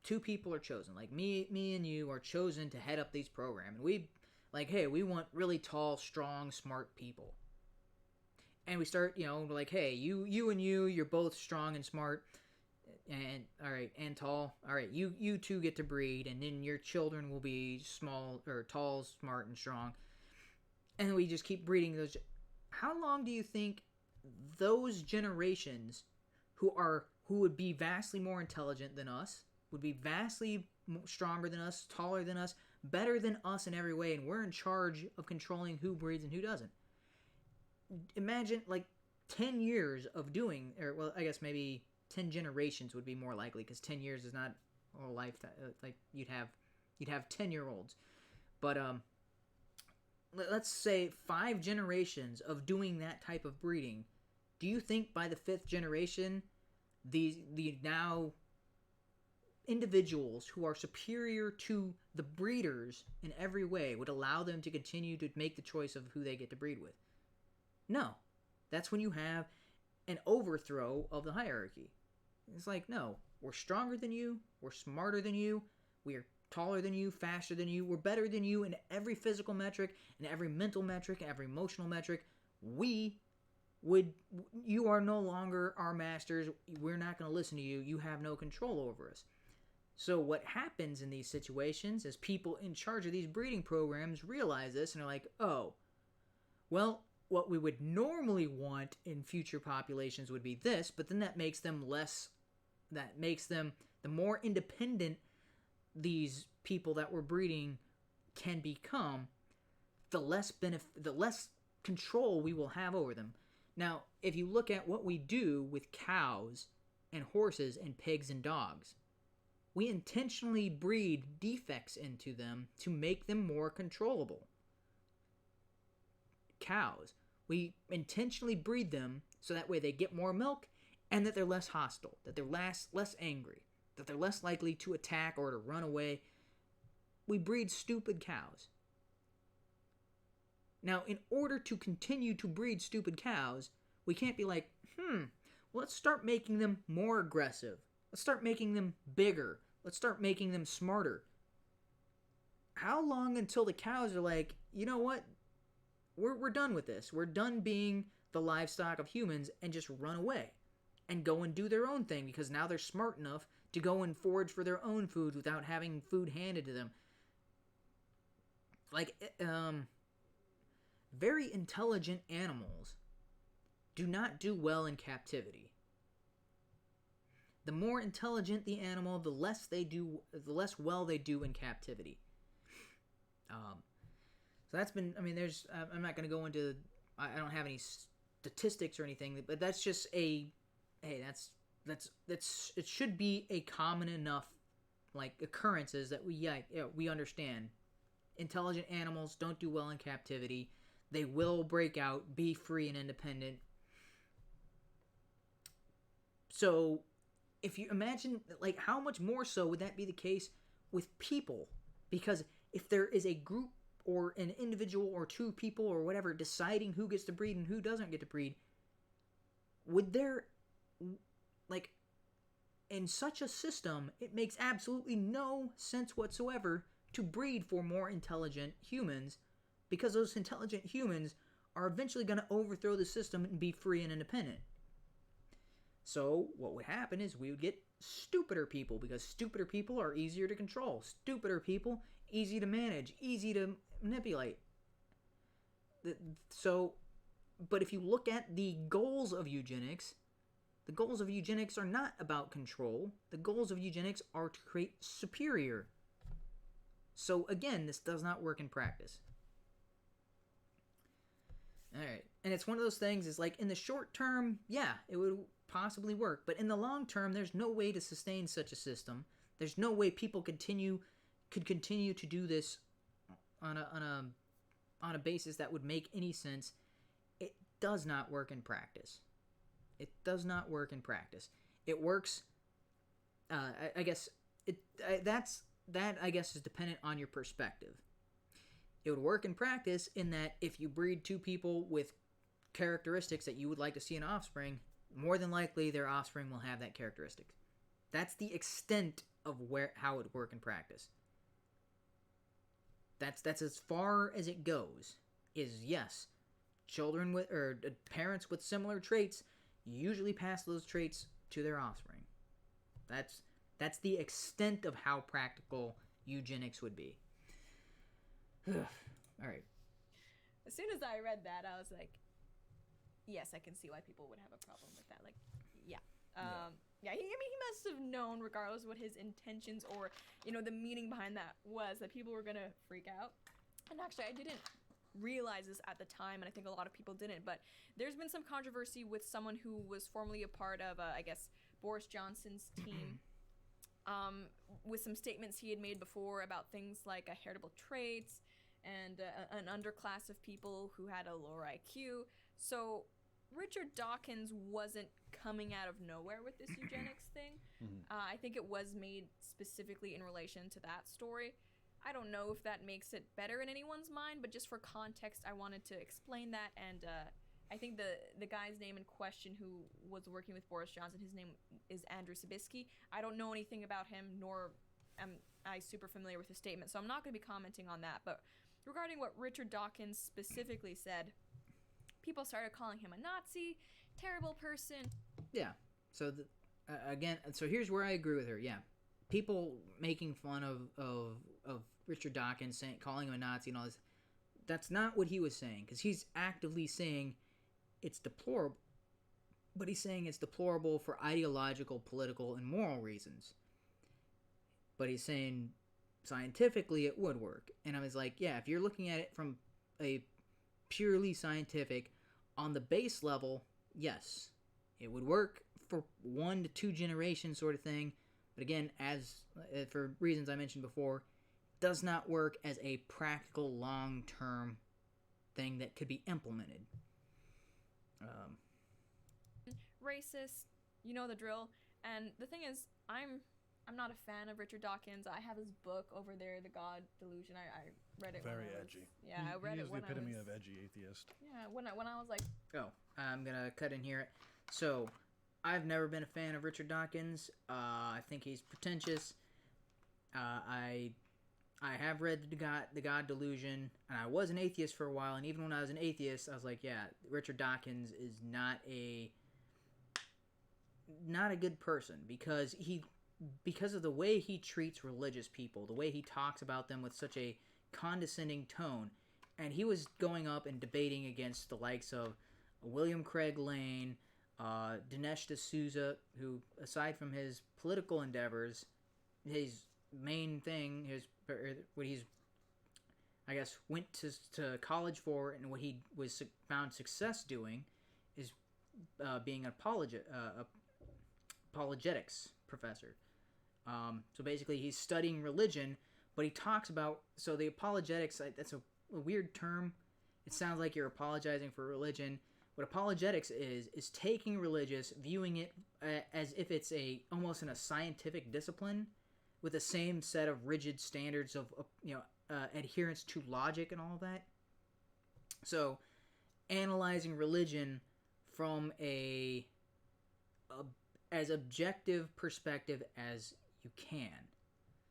two people are chosen, like me and you are chosen to head up these programs, and we want really tall, strong, smart people. And we start, like, hey, you and you're both strong and smart, and all right, and tall. All right, you two get to breed, and then your children will be small or tall, smart, and strong. And we just keep breeding those. How long do you think those generations who would be vastly more intelligent than us, would be vastly stronger than us, taller than us, better than us in every way, and we're in charge of controlling who breeds and who doesn't? Imagine, like, 10 years of doing, or, well, I guess maybe 10 generations would be more likely, because 10 years is not a whole life. Like, you'd have 10-year-olds. But, let's say 5 generations of doing that type of breeding. Do you think by the 5th generation, the now individuals who are superior to the breeders in every way would allow them to continue to make the choice of who they get to breed with? No. That's when you have an overthrow of the hierarchy. It's like, no, we're stronger than you, we're smarter than you, we are taller than you, faster than you, we're better than you in every physical metric, in every mental metric, every emotional metric. You are no longer our masters, we're not going to listen to you, you have no control over us. So what happens in these situations is people in charge of these breeding programs realize this and are like, oh, well, what we would normally want in future populations would be this, but then that makes them the more independent these people that we're breeding can become, the less control we will have over them. Now, if you look at what we do with cows and horses and pigs and dogs, we intentionally breed defects into them to make them more controllable. Cows, we intentionally breed them so that way they get more milk and that they're less hostile, that they're less angry, that they're less likely to attack or to run away. We breed stupid cows. Now, in order to continue to breed stupid cows, we can't be like, let's start making them more aggressive. Let's start making them bigger. Let's start making them smarter. How long until the cows are like, you know what? We're done with this. We're done being the livestock of humans and just run away and go and do their own thing, because now they're smart enough to go and forage for their own food without having food handed to them. Like, very intelligent animals do not do well in captivity. The more intelligent the animal, the less well they do in captivity. So that's been, I'm not going to go into, I don't have any statistics or anything, but that's just it should be a common enough, like, occurrences that we understand. Intelligent animals don't do well in captivity. They will break out, be free and independent. So if you imagine, like, how much more so would that be the case with people? Because if there is a group or an individual or two people or whatever deciding who gets to breed and who doesn't get to breed, would there, like, in such a system, it makes absolutely no sense whatsoever to breed for more intelligent humans, because those intelligent humans are eventually going to overthrow the system and be free and independent. So what would happen is we would get stupider people, because stupider people are easier to control. Stupider people, easy to manage, easy to manipulate. So, but if you look at the goals of eugenics, the goals of eugenics are not about control. The goals of eugenics are to create superior. So again, this does not work in practice. Alright, and it's one of those things, is like, in the short term, yeah, it would possibly work, but in the long term, there's no way to sustain such a system. There's no way people could continue to do this on a basis that would make any sense. It does not work in practice. It does not work in practice. It works. I guess that I guess is dependent on your perspective. It would work in practice in that if you breed two people with characteristics that you would like to see in offspring, more than likely their offspring will have that characteristic. That's the extent of how it would work in practice. That's as far as it goes. Is yes, children with or parents with similar traits usually pass those traits to their offspring. That's the extent of how practical eugenics would be. All right. As soon as I read that, I was like, yes, I can see why people would have a problem with that. Like, yeah. He must have known, regardless of what his intentions or, the meaning behind that was, that people were going to freak out. And actually, I didn't realize this at the time, and I think a lot of people didn't, but there's been some controversy with someone who was formerly a part of, I guess, Boris Johnson's team, with some statements he had made before about things like heritable traits and an underclass of people who had a lower IQ. So Richard Dawkins wasn't coming out of nowhere with this eugenics thing. I think it was made specifically in relation to that story. I don't know if that makes it better in anyone's mind, but just for context, I wanted to explain that. And I think the guy's name in question who was working with Boris Johnson, his name is Andrew Sabisky. I don't know anything about him, nor am I super familiar with his statement, so I'm not going to be commenting on that. But regarding what Richard Dawkins specifically said, people started calling him a Nazi, terrible person. Yeah. So again, so here's where I agree with her. Yeah, people making fun of Richard Dawkins, calling him a Nazi and all this. That's not what he was saying, because he's actively saying it's deplorable. But he's saying it's deplorable for ideological, political, and moral reasons. But he's saying scientifically it would work. And I was like, yeah, if you're looking at it from a purely scientific, on the base level, yes, it would work for 1 to 2 generations sort of thing. But again, as for reasons I mentioned before, does not work as a practical long-term thing that could be implemented. Racist, you know the drill. And the thing is, I'm not a fan of Richard Dawkins. I have his book over there, The God Delusion. I read it. Very edgy. Yeah, I read it when I was... He is the epitome of edgy atheist. Yeah, when I was like... Oh, I'm gonna cut in here. So, I've never been a fan of Richard Dawkins. I think he's pretentious. I have read the God Delusion, and I was an atheist for a while, and even when I was an atheist, I was like, yeah, Richard Dawkins is not a good person, because of the way he treats religious people, the way he talks about them with such a condescending tone. And he was going up and debating against the likes of William Craig Lane, Dinesh D'Souza, who, aside from his political endeavors, his main thing, what he's, I guess, went to college for, and what he was found success doing, is being an apologetics professor. So basically, he's studying religion, but he talks about, so the apologetics, that's a weird term. It sounds like you're apologizing for religion, What apologetics is taking religious, viewing it as if it's almost in a scientific discipline, with the same set of rigid standards of adherence to logic and all that. So, analyzing religion from as objective perspective as you can.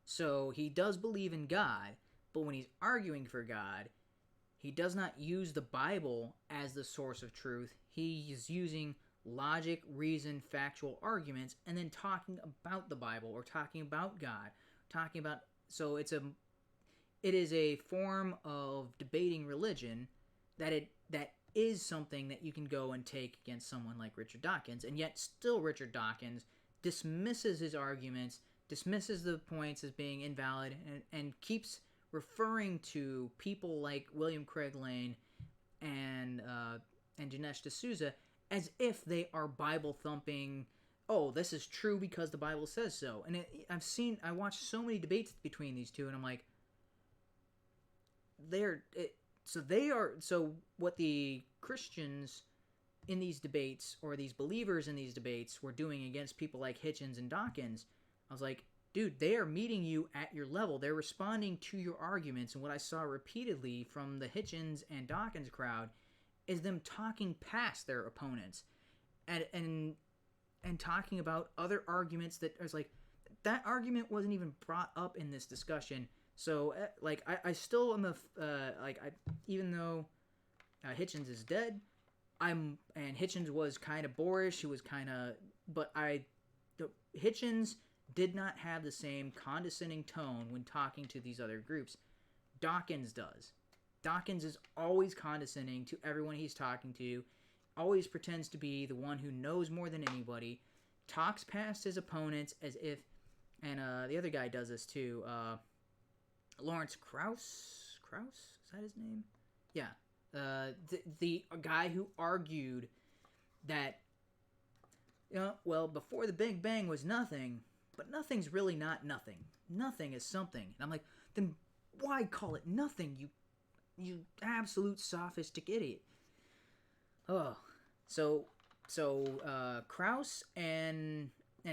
So he does believe in God, but when he's arguing for God, he does not use the Bible as the source of truth. He is using logic, reason, factual arguments, and then talking about the Bible or talking about God, so it is a form of debating religion that is something that you can go and take against someone like Richard Dawkins, and yet still Richard Dawkins dismisses his arguments, dismisses the points as being invalid, and keeps referring to people like William Craig Lane and Dinesh D'Souza as if they are Bible thumping. Oh, this is true because the Bible says so. And I watched so many debates between these two, and I'm like, so what the Christians in these debates, or these believers in these debates, were doing against people like Hitchens and Dawkins, I was like, dude, they are meeting you at your level. They're responding to your arguments. And what I saw repeatedly from the Hitchens and Dawkins crowd is them talking past their opponents and talking about other arguments that I was like, that argument wasn't even brought up in this discussion. So, I still am even though Hitchens is dead, and Hitchens was kind of boorish. He was Hitchens did not have the same condescending tone when talking to these other groups. Dawkins does. Dawkins is always condescending to everyone he's talking to, always pretends to be the one who knows more than anybody, talks past his opponents as if, and the other guy does this too, Lawrence Krauss? Is that his name? Yeah. The guy who argued that, before the Big Bang was nothing, but nothing's really not nothing. Nothing is something. And I'm like, then why call it nothing, you absolute sophistic idiot? Oh, so Krauss and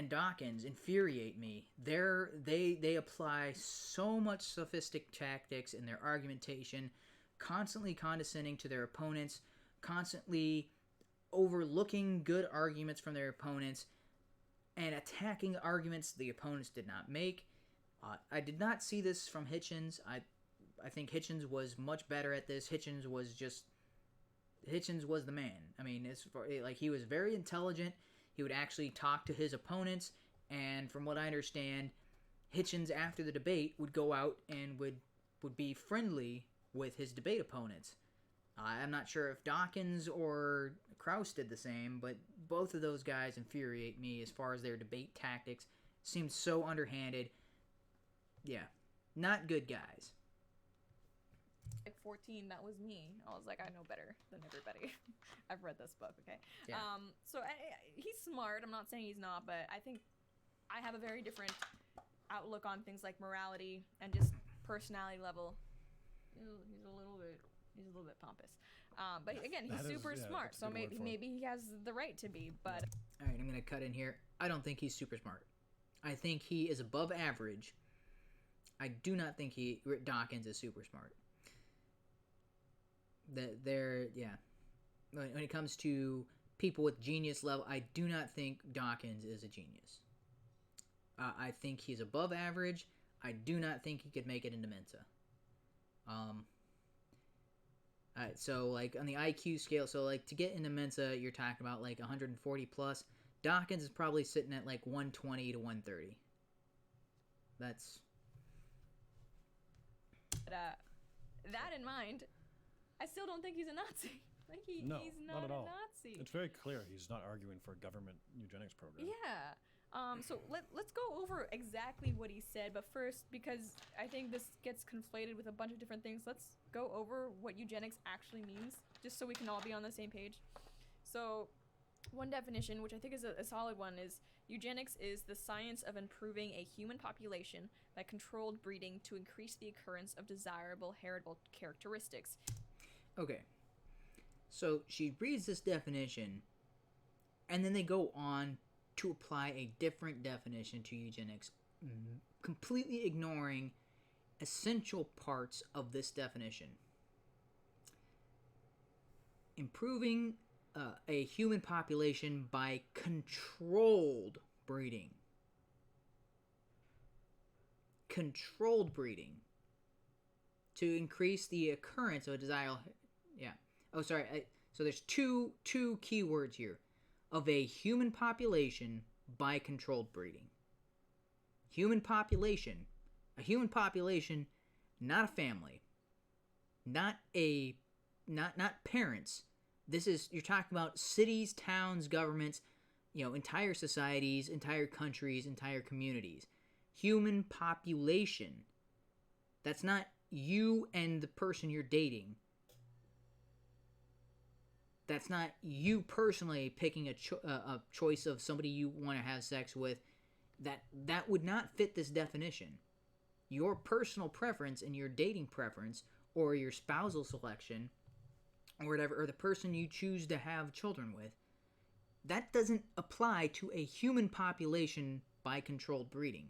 Dawkins infuriate me. They apply so much sophistic tactics in their argumentation, constantly condescending to their opponents, constantly overlooking good arguments from their opponents, and attacking arguments the opponents did not make. I did not see this from Hitchens. I think Hitchens was much better at this. Hitchens was the man. I mean, he was very intelligent. He would actually talk to his opponents, and from what I understand, Hitchens after the debate would go out and would be friendly with his debate opponents. I'm not sure if Dawkins or Krauss did the same, but both of those guys infuriate me as far as their debate tactics. Seems so underhanded. Yeah, not good guys. 14, that was me. I was like, I know better than everybody. I've read this book, okay? Yeah. So he's smart. I'm not saying he's not, but I think I have a very different outlook on things like morality and just personality level. He's a little bit pompous. But again, he's super smart, so maybe he has the right to be, but... All right, I'm going to cut in here. I don't think he's super smart. I think he is above average. I do not think Dawkins is super smart. When it comes to people with genius level, I do not think Dawkins is a genius. I think he's above average. I do not think he could make it into Mensa. So like on the IQ scale, so like to get into Mensa, you're talking about like 140 plus. Dawkins is probably sitting at like 120 to 130. That's... that in mind, I still don't think he's a Nazi. Like he's not at all. a Nazi. It's very clear he's not arguing for a government eugenics program. Yeah. So let's go over exactly what he said, but first, because I think this gets conflated with a bunch of different things, let's go over what eugenics actually means, just so we can all be on the same page. So one definition, which I think is a solid one, is eugenics is the science of improving a human population by controlled breeding to increase the occurrence of desirable heritable characteristics. Okay. So she reads this definition, and then they go on to apply a different definition to eugenics, completely ignoring essential parts of this definition. Improving a human population by controlled breeding. Controlled breeding. To increase the occurrence of a desirable... Yeah. Oh, sorry. So there's two key words here. Of a human population by controlled breeding. Human population. A human population, not a family. Not parents. This is, you're talking about cities, towns, governments, entire societies, entire countries, entire communities. Human population. That's not you and the person you're dating. That's not you personally picking a choice of somebody you want to have sex with. That would not fit this definition. Your personal preference and your dating preference, or your spousal selection, or whatever, or the person you choose to have children with, that doesn't apply to a human population by controlled breeding.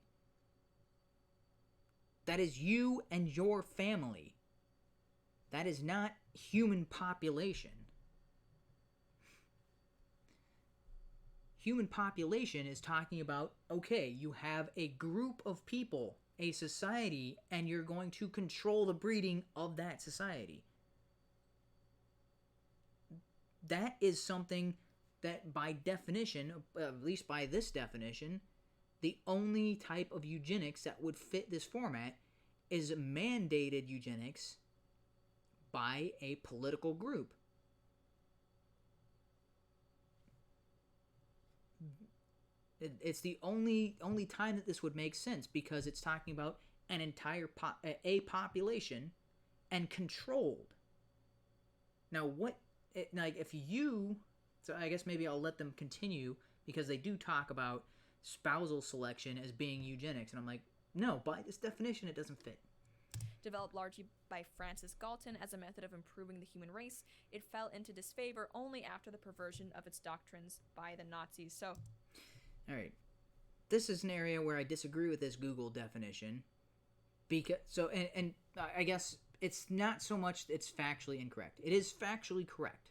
That is you and your family. That is not human population. Human population is talking about, okay, you have a group of people, a society, and you're going to control the breeding of that society. That is something that by definition, at least by this definition, the only type of eugenics that would fit this format is mandated eugenics by a political group. It's the only time that this would make sense, because it's talking about an entire population and controlled. Now, so I guess maybe I'll let them continue, because they do talk about spousal selection as being eugenics, and I'm like, no, by this definition, it doesn't fit. Developed largely by Francis Galton as a method of improving the human race, it fell into disfavor only after the perversion of its doctrines by the Nazis. So, all right, this is an area where I disagree with this Google definition, because and I guess it's not so much it's factually incorrect. It is factually correct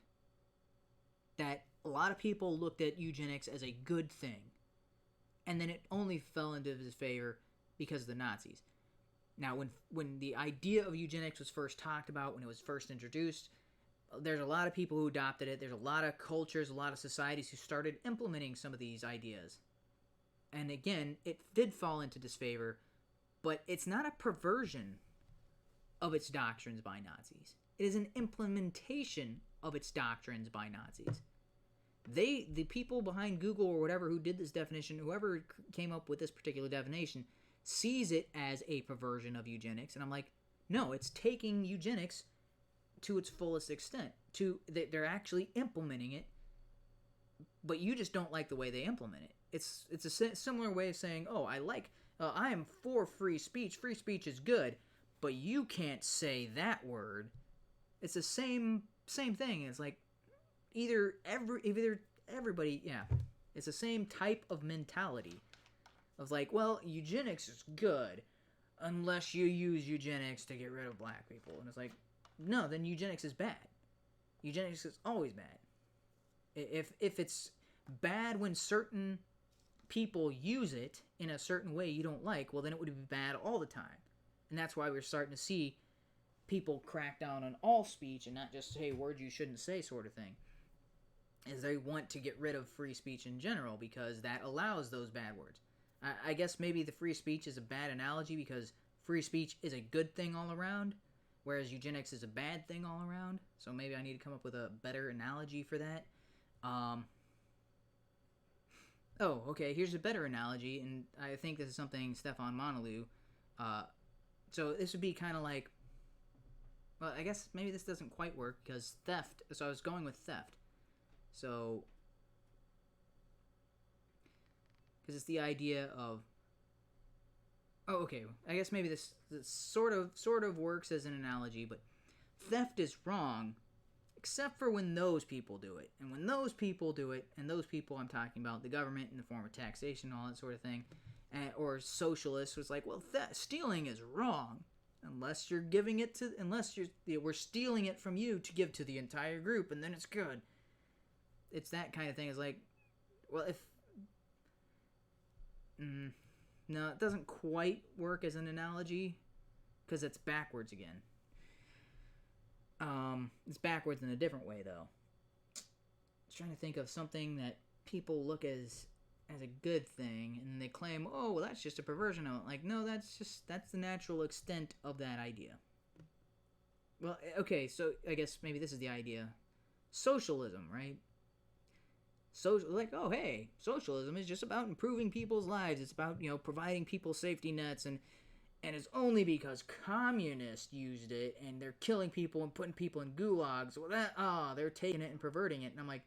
that a lot of people looked at eugenics as a good thing, and then it only fell into disfavor because of the Nazis. Now, when the idea of eugenics was first talked about, when it was first introduced, there's a lot of people who adopted it. There's a lot of cultures, a lot of societies who started implementing some of these ideas. And again, it did fall into disfavor, but it's not a perversion of its doctrines by Nazis. It is an implementation of its doctrines by Nazis. The people behind Google or whatever who did this definition, whoever came up with this particular definition, sees it as a perversion of eugenics. And I'm like, no, it's taking eugenics to its fullest extent. They're actually implementing it, but you just don't like the way they implement it. It's a similar way of saying, oh, I am for free speech. Free speech is good, but you can't say that word. It's the same thing. It's like either everybody, yeah. It's the same type of mentality of like, well, eugenics is good unless you use eugenics to get rid of black people. And it's like, no, then eugenics is bad. Eugenics is always bad. If it's bad when certain people use it in a certain way you don't like, well, then it would be bad all the time. And that's why we're starting to see people crack down on all speech and not just say words you shouldn't say sort of thing. Is they want to get rid of free speech in general because that allows those bad words. I guess maybe the free speech is a bad analogy because free speech is a good thing all around, whereas eugenics is a bad thing all around. So maybe I need to come up with a better analogy for that. Oh, okay, here's a better analogy, and I think this is something Stefan Monalou. So this would be kind of like, well, I guess maybe this doesn't quite work because theft. So I was going with theft. So, because it's the idea of, oh, okay, I guess maybe this sort of works as an analogy, but theft is wrong except for when those people do it. And when those people do it, and those people I'm talking about, the government in the form of taxation, all that sort of thing, or socialists was like, well, stealing is wrong. Unless you're giving it to, we're stealing it from you to give to the entire group, and then it's good. It's that kind of thing. It's like, well, if, no, it doesn't quite work as an analogy, because it's backwards again. It's backwards in a different way, though. I was trying to think of something that people look as a good thing, and they claim, oh, well, that's just a perversion of it. Like, no, that's the natural extent of that idea. Well, okay, so I guess maybe this is the idea. Socialism, right? Like, oh, hey, socialism is just about improving people's lives. It's about, providing people safety nets, and it's only because communists used it, and they're killing people and putting people in gulags. Well, they're taking it and perverting it. And I'm like,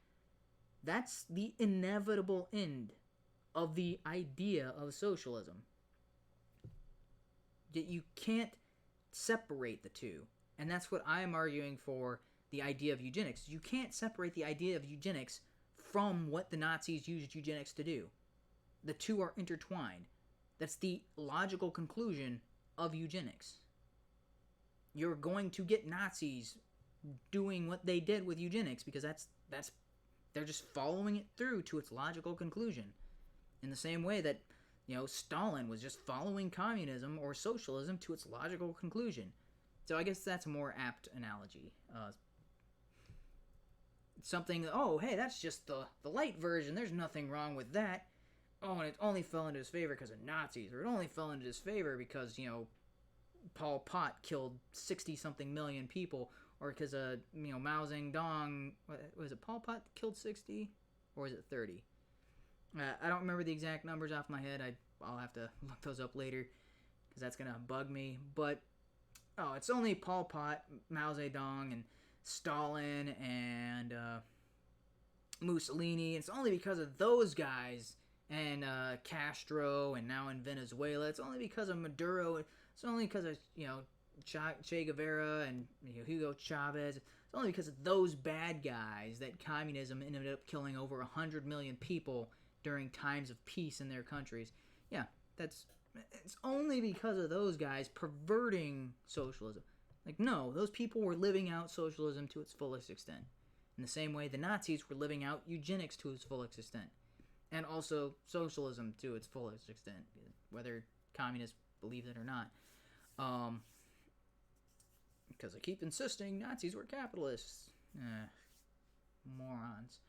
that's the inevitable end of the idea of socialism. That you can't separate the two. And that's what I'm arguing for the idea of eugenics. You can't separate the idea of eugenics from what the Nazis used eugenics to do. The two are intertwined. That's the logical conclusion of eugenics. You're going to get Nazis doing what they did with eugenics because that's they're just following it through to its logical conclusion. In the same way that, Stalin was just following communism or socialism to its logical conclusion. So I guess that's a more apt analogy. Something, oh, hey, that's just the light version. There's nothing wrong with that. Oh, and it only fell into his favor because of Nazis, or it only fell into his favor because, Pol Pot killed 60-something million people, or because of, Mao Zedong, was it Pol Pot killed 60, or was it 30? I don't remember the exact numbers off my head. I'll have to look those up later, because that's going to bug me, but, it's only Pol Pot, Mao Zedong, and Stalin, and Mussolini. It's only because of those guys, and Castro, and now in Venezuela. It's only because of Maduro. It's only because of, Che Guevara and Hugo Chavez. It's only because of those bad guys that communism ended up killing over 100 million people during times of peace in their countries. Yeah, it's only because of those guys perverting socialism. Like, no, those people were living out socialism to its fullest extent. In the same way the Nazis were living out eugenics to its fullest extent. And also socialism to its fullest extent, whether communists believe it or not. Because I keep insisting Nazis were capitalists. Morons.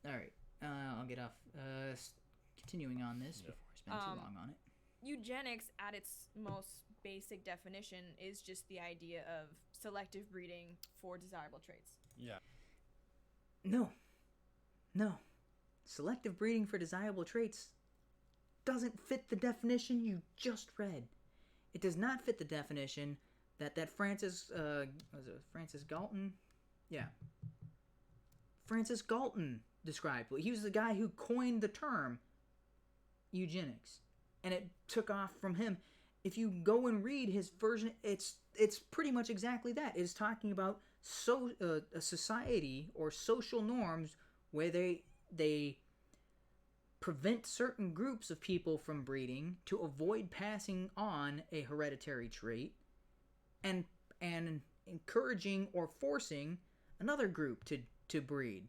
Alright, I'll get off. Continuing on this before I spend too long on it. Eugenics, at its most basic definition, is just the idea of selective breeding for desirable traits. Yeah. No. Selective breeding for desirable traits doesn't fit the definition you just read. It does not fit the definition that Francis Galton? Yeah. Francis Galton described. He was the guy who coined the term eugenics. And it took off from him. If you go and read his version, it's pretty much exactly that. It is talking about a society or social norms where they prevent certain groups of people from breeding to avoid passing on a hereditary trait, and encouraging or forcing another group to breed.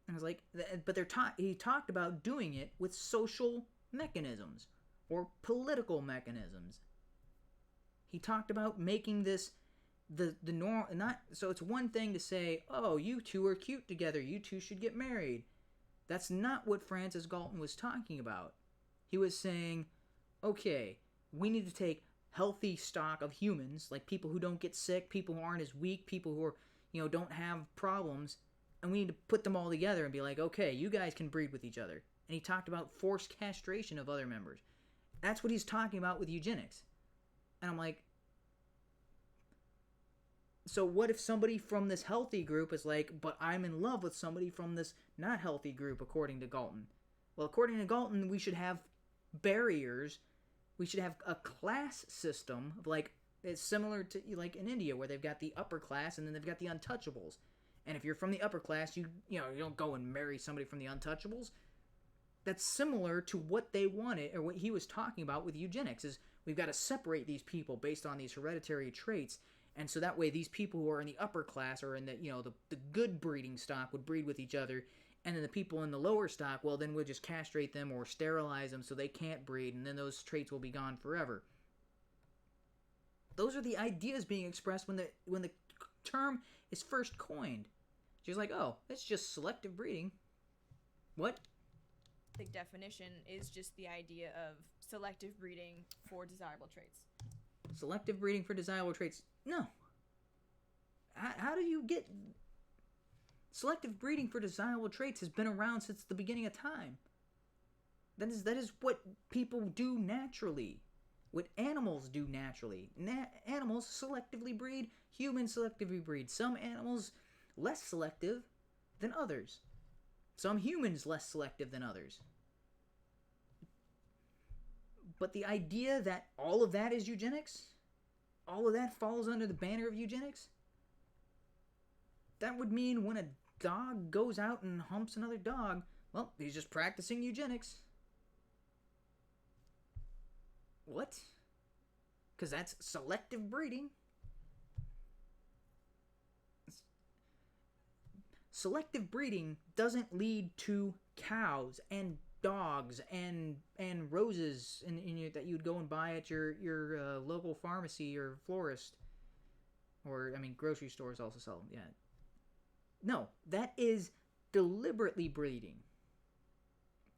And I was like, but he talked about doing it with social mechanisms or political mechanisms. He talked about making this the norm. So it's one thing to say, oh, you two are cute together, you two should get married. That's not what Francis Galton was talking about. He was saying, okay, we need to take healthy stock of humans, like people who don't get sick, people who aren't as weak, people who are, don't have problems, and we need to put them all together and be like, okay, you guys can breed with each other. And he talked about forced castration of other members. That's what he's talking about with eugenics. And I'm like, so what if somebody from this healthy group is like, but I'm in love with somebody from this not healthy group, according to Galton? Well, according to Galton, we should have barriers. We should have a class system of like, It's similar to like in India where they've got the upper class and then they've got the untouchables. And if you're from the upper class, you don't go and marry somebody from the untouchables. That's similar to what they wanted, or what he was talking about with eugenics, is we've got to separate these people based on these hereditary traits. And so that way these people who are in the upper class or in the good breeding stock would breed with each other. And then the people in the lower stock, well, then we'll just castrate them or sterilize them so they can't breed. And then those traits will be gone forever. Those are the ideas being expressed when the term is first coined. She's like, oh, it's just selective breeding. What? The definition is just the idea of selective breeding for desirable traits. Selective breeding for desirable traits? No. How do you get... Selective breeding for desirable traits has been around since the beginning of time. That is what people do naturally. What animals do naturally. Animals selectively breed. Humans selectively breed. Some animals less selective than others. Some humans less selective than others. But the idea that all of that is eugenics, all of that falls under the banner of eugenics, that would mean when a dog goes out and humps another dog, well, he's just practicing eugenics. What? Because that's selective breeding. Selective breeding doesn't lead to cows and dogs and roses that you'd go and buy at your local pharmacy or florist, or grocery stores also sell them. Yeah. No, that is deliberately breeding.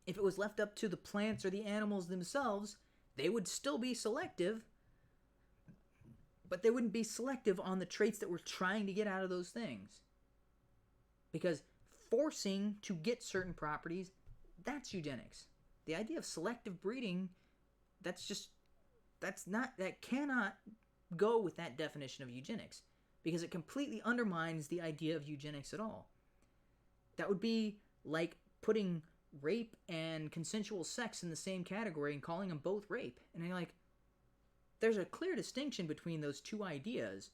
If it was left up to the plants or the animals themselves, they would still be selective, but they wouldn't be selective on the traits that we're trying to get out of those things. Because forcing to get certain properties, that's eugenics. The idea of selective breeding, that cannot go with that definition of eugenics, because it completely undermines the idea of eugenics at all. That would be like putting rape and consensual sex in the same category and calling them both rape. And you're like, there's a clear distinction between those two ideas,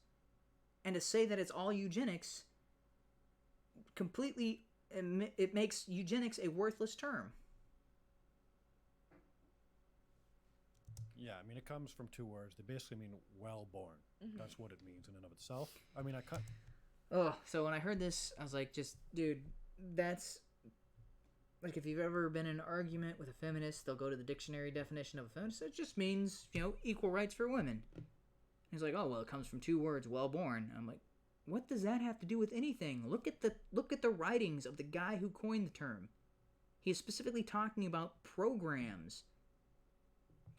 and to say that it's all eugenics completely, it makes eugenics a worthless term. Yeah, it comes from two words. They basically mean well-born. Mm-hmm. That's what it means in and of itself. So when I heard this, I was like, dude, that's... Like, if you've ever been in an argument with a feminist, they'll go to the dictionary definition of a feminist. It just means, equal rights for women. And he's like, oh, well, it comes from two words, well-born. I'm like, what does that have to do with anything? Look at the writings of the guy who coined the term. He is specifically talking about programs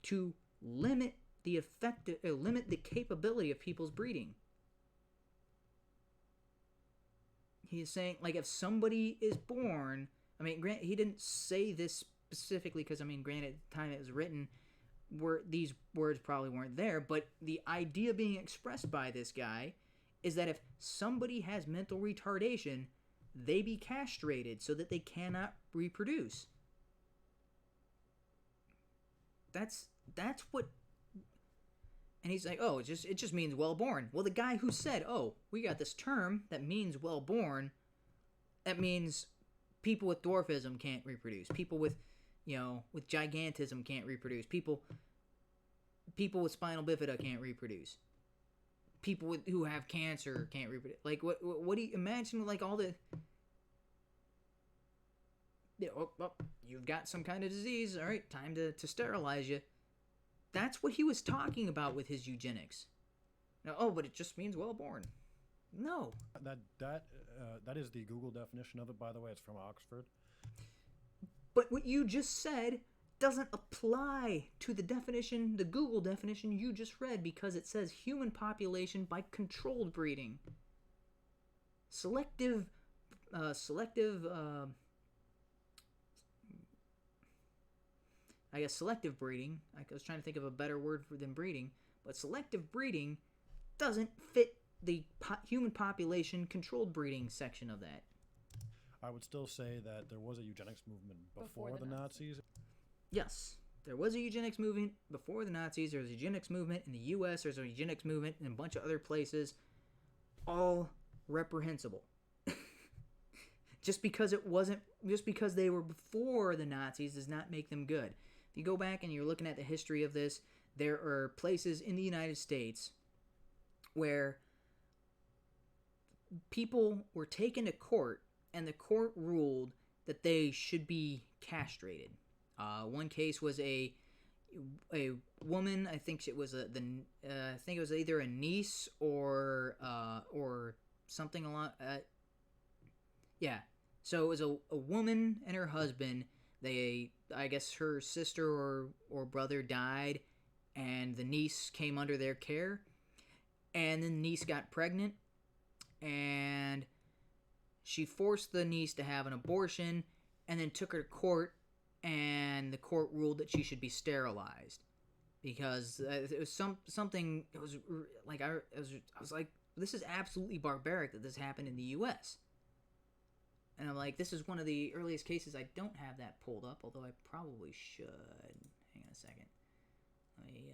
to limit the capability of people's breeding. He is saying, like, if somebody is born, granted, he didn't say this specifically because, granted, at the time it was written, these words probably weren't there, but the idea being expressed by this guy is that if somebody has mental retardation, they be castrated so that they cannot reproduce. That's what... And he's like, oh, it just means well-born. Well, the guy who said, oh, we got this term that means well-born, that means people with dwarfism can't reproduce. People with gigantism can't reproduce. People with spinal bifida can't reproduce. People who have cancer can't reproduce. Like, what do you imagine? Like, all the... you've got some kind of disease. All right, time to sterilize you. That's what he was talking about with his eugenics. Now, but it just means well-born. No. That is the Google definition of it, by the way. It's from Oxford. But what you just said doesn't apply to the definition, the Google definition you just read, because it says human population by controlled breeding. Selective breeding. I was trying to think of a better word than breeding, but selective breeding doesn't fit the human population controlled breeding section of that. I would still say that there was a eugenics movement before the Nazis. Yes, there was a eugenics movement before the Nazis. There was a eugenics movement in the U.S. There's a eugenics movement in a bunch of other places. All reprehensible. Just because they were before the Nazis does not make them good. If you go back and you're looking at the history of this, there are places in the United States where people were taken to court and the court ruled that they should be castrated. One case was a woman. I think it was I think it was either a niece or something along. Yeah. So it was a woman and her husband. I guess her sister or brother died, and the niece came under their care, and then the niece got pregnant, and she forced the niece to have an abortion, and then took her to court, and the court ruled that she should be sterilized because it was something. It was like I was like, this is absolutely barbaric that this happened in the U.S. And I'm like, this is one of the earliest cases. I don't have that pulled up, although I probably should. Hang on a second. Let me,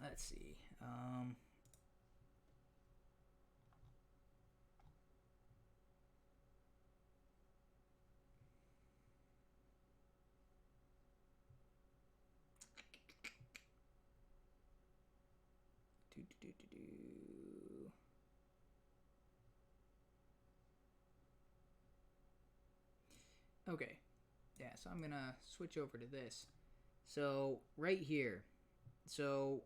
let's see. Okay, yeah, so I'm gonna switch over to this. So, right here. So,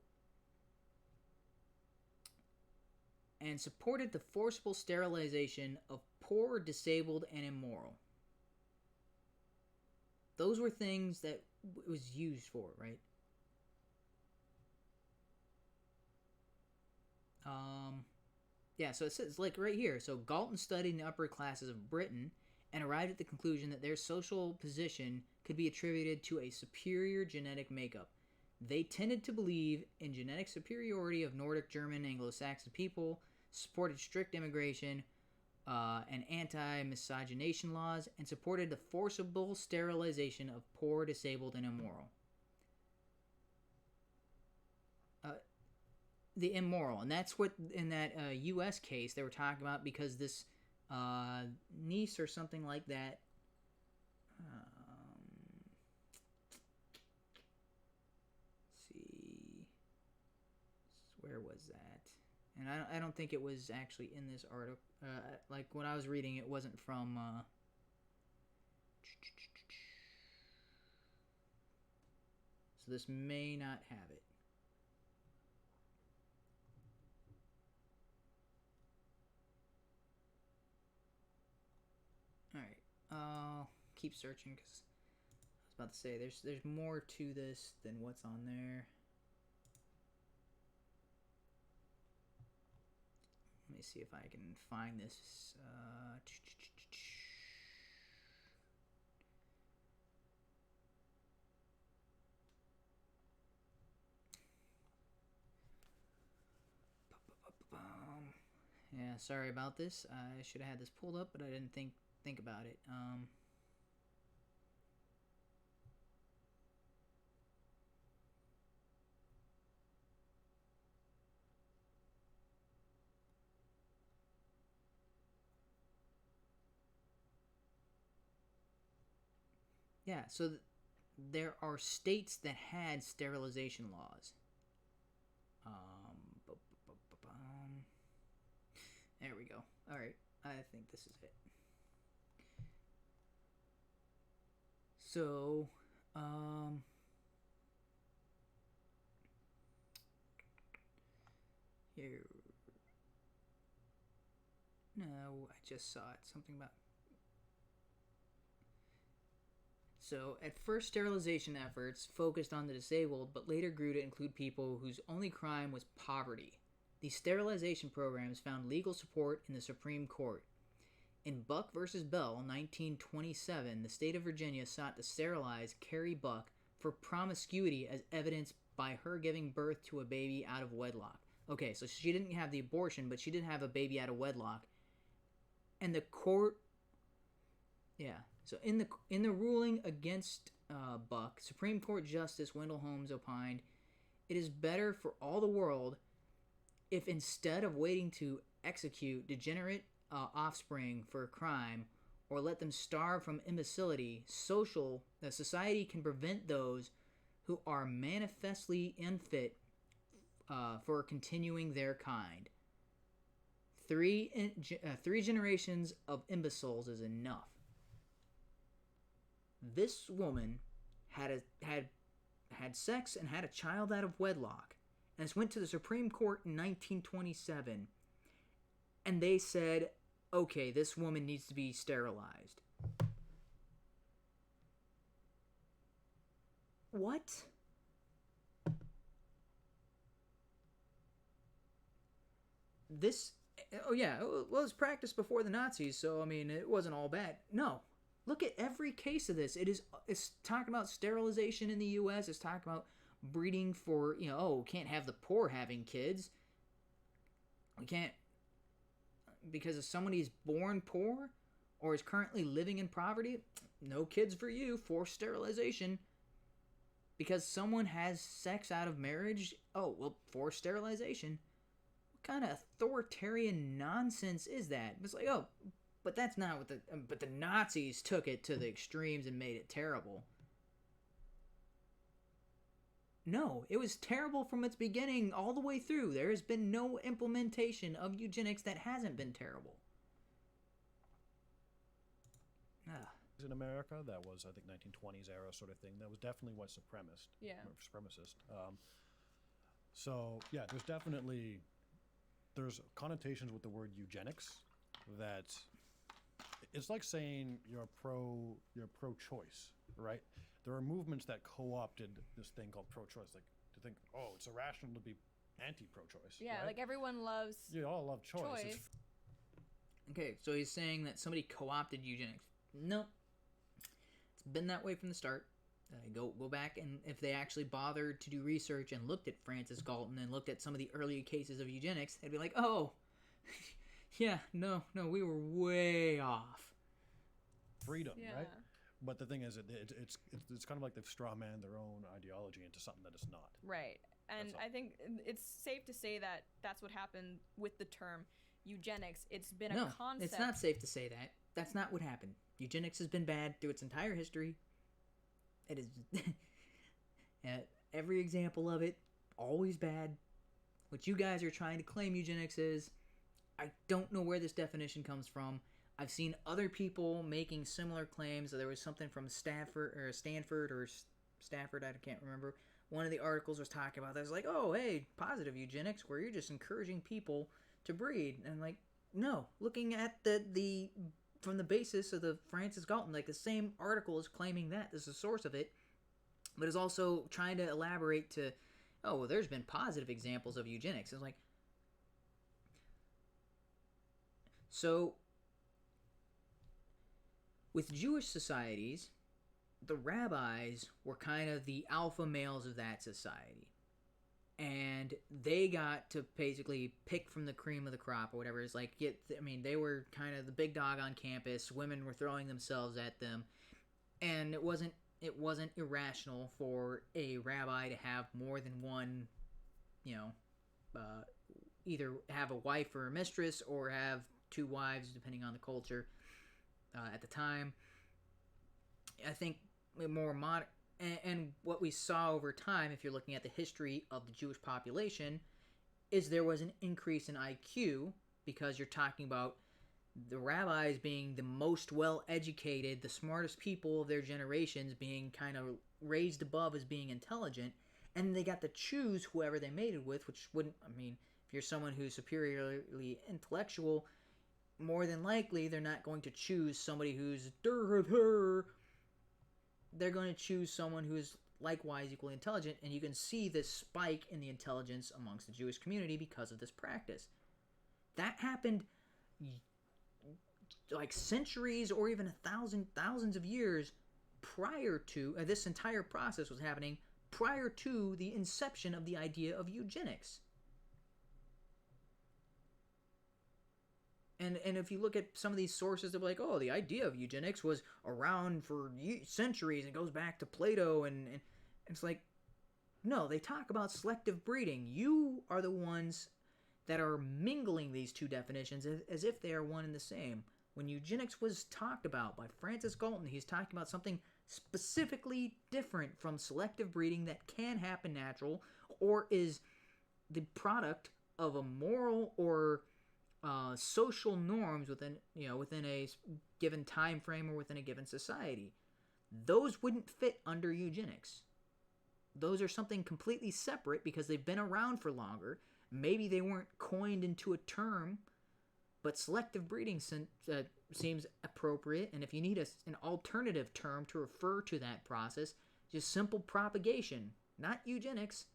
and supported the forcible sterilization of poor, disabled, and immoral. Those were things that it was used for, right? Yeah, so it says, like, right here. So, Galton studied in the upper classes of Britain and arrived at the conclusion that their social position could be attributed to a superior genetic makeup. They tended to believe in genetic superiority of Nordic, German, Anglo-Saxon people, supported strict immigration and anti-miscegenation laws, and supported the forcible sterilization of poor, disabled, and immoral. The immoral, and that's what in that U.S. case they were talking about, because this niece or something like that. Let's see, where was that? And I don't think it was actually in this article. Like when I was reading, it wasn't from. So this may not have it. Alright, I'll keep searching because I was about to say there's more to this than what's on there. Let me see if I can find this. Yeah, sorry about this. I should have had this pulled up, but I didn't think about it. Yeah, so there are states that had sterilization laws. There we go. All right, I think this is it. So, here. No, I just saw it. Something about. So, at first, sterilization efforts focused on the disabled, but later grew to include people whose only crime was poverty. These sterilization programs found legal support in the Supreme Court. In Buck v. Bell, 1927, the state of Virginia sought to sterilize Carrie Buck for promiscuity as evidenced by her giving birth to a baby out of wedlock. Okay, so she didn't have the abortion, but she did have a baby out of wedlock. And the court, yeah. So in the ruling against Buck, Supreme Court Justice Wendell Holmes opined, it is better for all the world if instead of waiting to execute degenerate offspring for a crime or let them starve from imbecility, society can prevent those who are manifestly unfit for continuing their kind. Three generations of imbeciles is enough. This woman had sex and had a child out of wedlock, and this went to the Supreme Court in 1927, and they said, okay, this woman needs to be sterilized. What? This, oh yeah, well, it was practiced before the Nazis, so I mean, it wasn't all bad. No. Look at every case of this. It's talking about sterilization in the U.S. It's talking about breeding for, can't have the poor having kids. We can't, because if somebody is born poor or is currently living in poverty, no kids for you, forced sterilization. Because someone has sex out of marriage, forced sterilization. What kind of authoritarian nonsense is that? It's like, but that's not what but the Nazis took it to the extremes and made it terrible. No, it was terrible from its beginning all the way through. There has been no implementation of eugenics that hasn't been terrible. In America, that was, I think, 1920s era sort of thing. That was definitely white supremacist. Yeah. Supremacist. There's connotations with the word eugenics that it's like saying you're pro-choice, right? There are movements that co-opted this thing called pro-choice, like to think, it's irrational to be anti-pro-choice. Yeah, right? like everyone loves. You all love choice. Okay, so he's saying that somebody co-opted eugenics. Nope. It's been that way from the start. Go back, and if they actually bothered to do research and looked at Francis Galton and looked at some of the earlier cases of eugenics, they'd be like, yeah, no, we were way off. Freedom, Yeah. right? But the thing is, it's kind of like they've straw-manned their own ideology into something that it's not. Right. And I think it's safe to say that that's what happened with the term eugenics. It's been a concept. It's not safe to say that. That's not what happened. Eugenics has been bad through its entire history. It is every example of it, always bad. What you guys are trying to claim eugenics is, I don't know where this definition comes from. I've seen other people making similar claims. There was something from Stanford, I can't remember. One of the articles was talking about that. It was like, hey, positive eugenics, where you're just encouraging people to breed. And I'm like, no, looking at the from the basis of the Francis Galton, like the same article is claiming that this is the source of it, but is also trying to elaborate to, there's been positive examples of eugenics. It's like, so with Jewish societies, the rabbis were kind of the alpha males of that society. And they got to basically pick from the cream of the crop or whatever. It's like, they were kind of the big dog on campus. Women were throwing themselves at them. And it wasn't irrational for a rabbi to have more than one, either have a wife or a mistress or have two wives, depending on the culture at the time. I think more modern, and what we saw over time, if you're looking at the history of the Jewish population, is there was an increase in IQ because you're talking about the rabbis being the most well-educated, the smartest people of their generations, being kind of raised above as being intelligent, and they got to choose whoever they mated with, which wouldn't, if you're someone who's superiorly intellectual, more than likely they're not going to choose somebody who's they're going to choose someone who is likewise equally intelligent, and you can see this spike in the intelligence amongst the Jewish community because of this practice. That happened like centuries or even thousands of years prior to, this entire process was happening prior to the inception of the idea of eugenics. And if you look at some of these sources, they're like, oh, the idea of eugenics was around for centuries and goes back to Plato. And it's like, no, they talk about selective breeding. You are the ones that are mingling these two definitions as if they are one and the same. When eugenics was talked about by Francis Galton, he's talking about something specifically different from selective breeding that can happen natural or is the product of a moral or social norms within a given time frame or within a given society. Those wouldn't fit under eugenics. Those are something completely separate because they've been around for longer. Maybe they weren't coined into a term, but selective breeding seems appropriate. And if you need an alternative term to refer to that process, just simple propagation, not eugenics.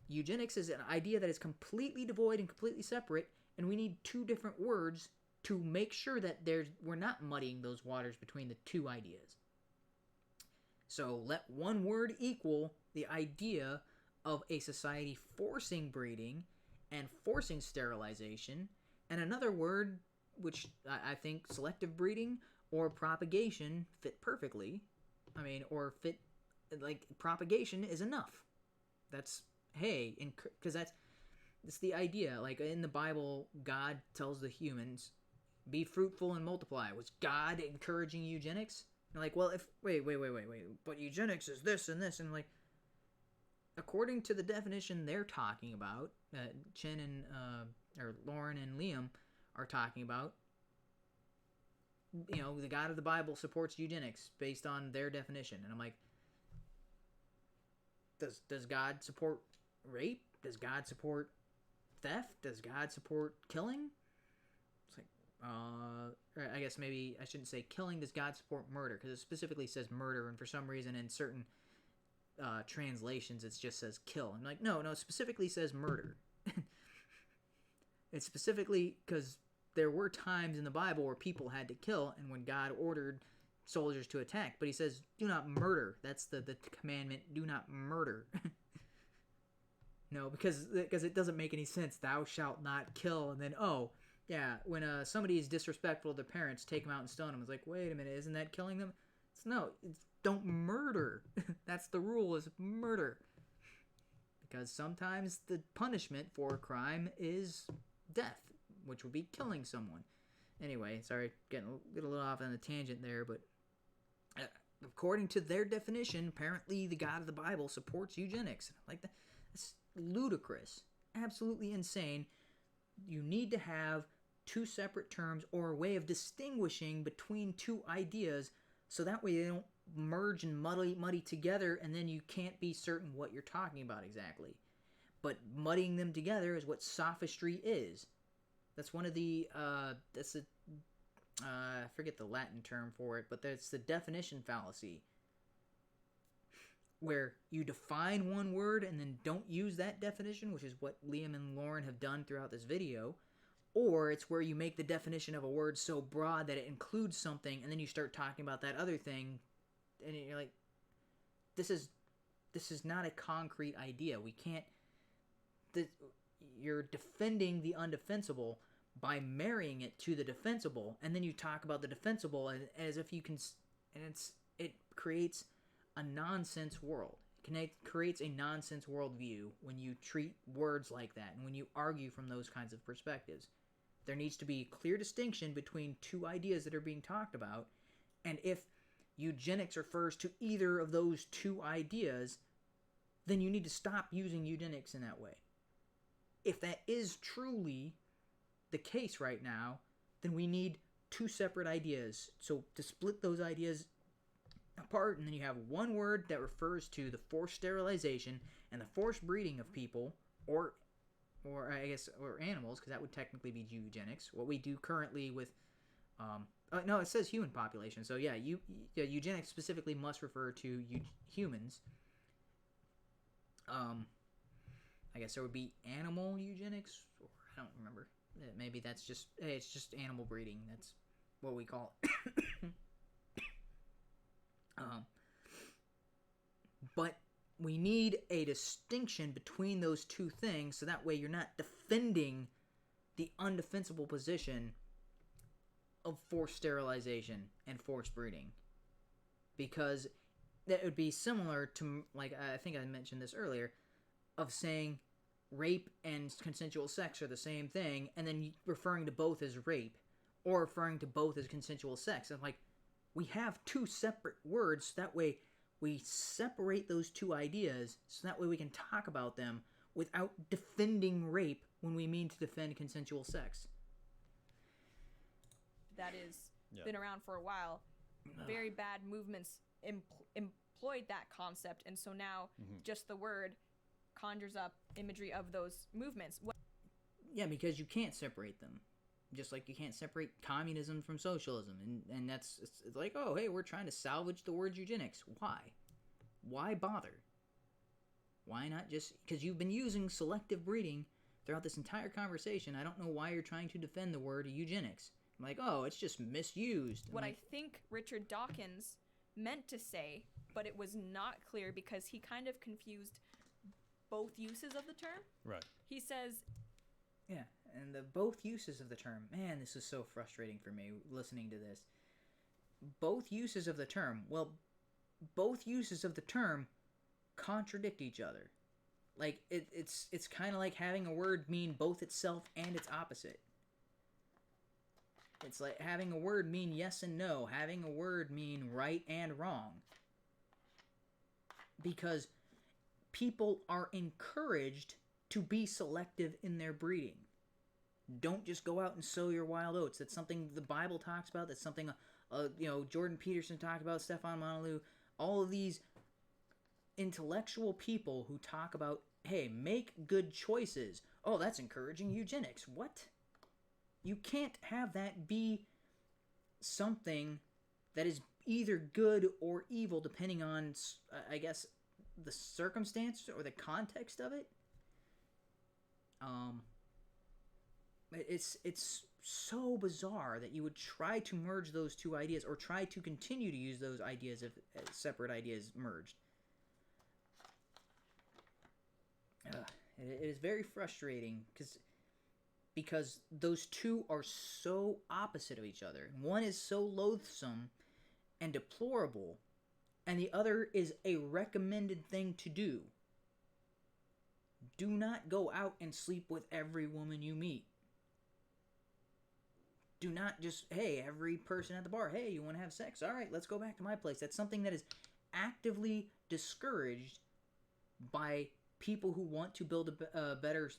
Eugenics is an idea that is completely devoid and completely separate, and we need two different words to make sure that we're not muddying those waters between the two ideas. So let one word equal the idea of a society forcing breeding and forcing sterilization, and another word, which I think selective breeding or propagation fit perfectly. I mean, or fit, like, propagation is enough. That's, hey, because it's the idea. Like, in the Bible, God tells the humans, be fruitful and multiply. Was God encouraging eugenics? And like, well, wait, but eugenics is this and this, and like, according to the definition they're talking about, Chen and, or Lauren and Liam are talking about, the God of the Bible supports eugenics based on their definition. And I'm like, does God support rape? Does God support theft? Does God support killing? It's like, I guess maybe I shouldn't say killing. Does God support murder? Because it specifically says murder, and for some reason in certain translations it just says kill. I'm like, no, it specifically says murder. It's specifically because there were times in the Bible where people had to kill, and when God ordered soldiers to attack, but he says, do not murder. That's the commandment, do not murder. No, because it doesn't make any sense. Thou shalt not kill, and then, oh, yeah, when somebody is disrespectful to their parents, take them out and stone them. It's like, wait a minute, isn't that killing them? Don't murder. That's the rule, is murder. Because sometimes the punishment for a crime is death, which would be killing someone. Anyway, sorry, get a little off on a tangent there, but according to their definition, apparently the God of the Bible supports eugenics. Like, that's ludicrous. Absolutely insane. You need to have two separate terms or a way of distinguishing between two ideas so that way they don't merge and muddy together, and then you can't be certain what you're talking about exactly. But muddying them together is what sophistry is. That's one of the I forget the Latin term for it, but that's the definition fallacy, where you define one word and then don't use that definition, which is what Liam and Lauren have done throughout this video, or it's where you make the definition of a word so broad that it includes something, and then you start talking about that other thing, and you're like, this is not a concrete idea. We can't... You're defending the undefensible by marrying it to the defensible, and then you talk about the defensible as if you can... And it creates a nonsense world. It creates a nonsense worldview when you treat words like that, and when you argue from those kinds of perspectives. There needs to be a clear distinction between two ideas that are being talked about, and if eugenics refers to either of those two ideas, then you need to stop using eugenics in that way. If that is truly the case right now, then we need two separate ideas. So to split those ideas apart, and then you have one word that refers to the forced sterilization and the forced breeding of people, or animals, because that would technically be eugenics. What we do currently with, no, it says human population. So yeah, eugenics specifically must refer to humans. I guess there would be animal eugenics, or I don't remember. Maybe that's just, hey, it's just animal breeding. That's what we call it. But we need a distinction between those two things, so that way you're not defending the undefensible position of forced sterilization and forced breeding. Because that would be similar to, like, I think I mentioned this earlier, of saying rape and consensual sex are the same thing, and then referring to both as rape, or referring to both as consensual sex. And, like, we have two separate words, that way we separate those two ideas, so that way we can talk about them without defending rape when we mean to defend consensual sex. That is been around for a while. Very bad movements employed that concept, and so now just the word conjures up imagery of those movements. Yeah, because you can't separate them. Just like you can't separate communism from socialism. And that's it's like, oh, hey, we're trying to salvage the word eugenics. Why? Why bother? Why not just... Because you've been using selective breeding throughout this entire conversation. I don't know why you're trying to defend the word eugenics. I'm like, oh, it's just misused. What I think Richard Dawkins meant to say, but it was not clear because he kind of confused both uses of the term. Right. He says... Yeah, and the both uses of the term. Man, this is so frustrating for me listening to this. Both uses of the term. Well, both uses of the term contradict each other. Like, it's kind of like having a word mean both itself and its opposite. It's like having a word mean yes and no, having a word mean right and wrong. Because people are encouraged to be selective in their breeding. Don't just go out and sow your wild oats. That's something the Bible talks about. That's something, Jordan Peterson talked about, Stefan Monalou. All of these intellectual people who talk about, hey, make good choices. Oh, that's encouraging eugenics. What? You can't have that be something that is either good or evil depending on, I guess, the circumstance or the context of it. It's so bizarre that you would try to merge those two ideas or try to continue to use those ideas as separate ideas merged. It is very frustrating because those two are so opposite of each other. One is so loathsome and deplorable, and the other is a recommended thing to do. Do not go out and sleep with every woman you meet. Do not just, hey, every person at the bar, hey, you want to have sex? All right, let's go back to my place. That's something that is actively discouraged by people who want to build a better,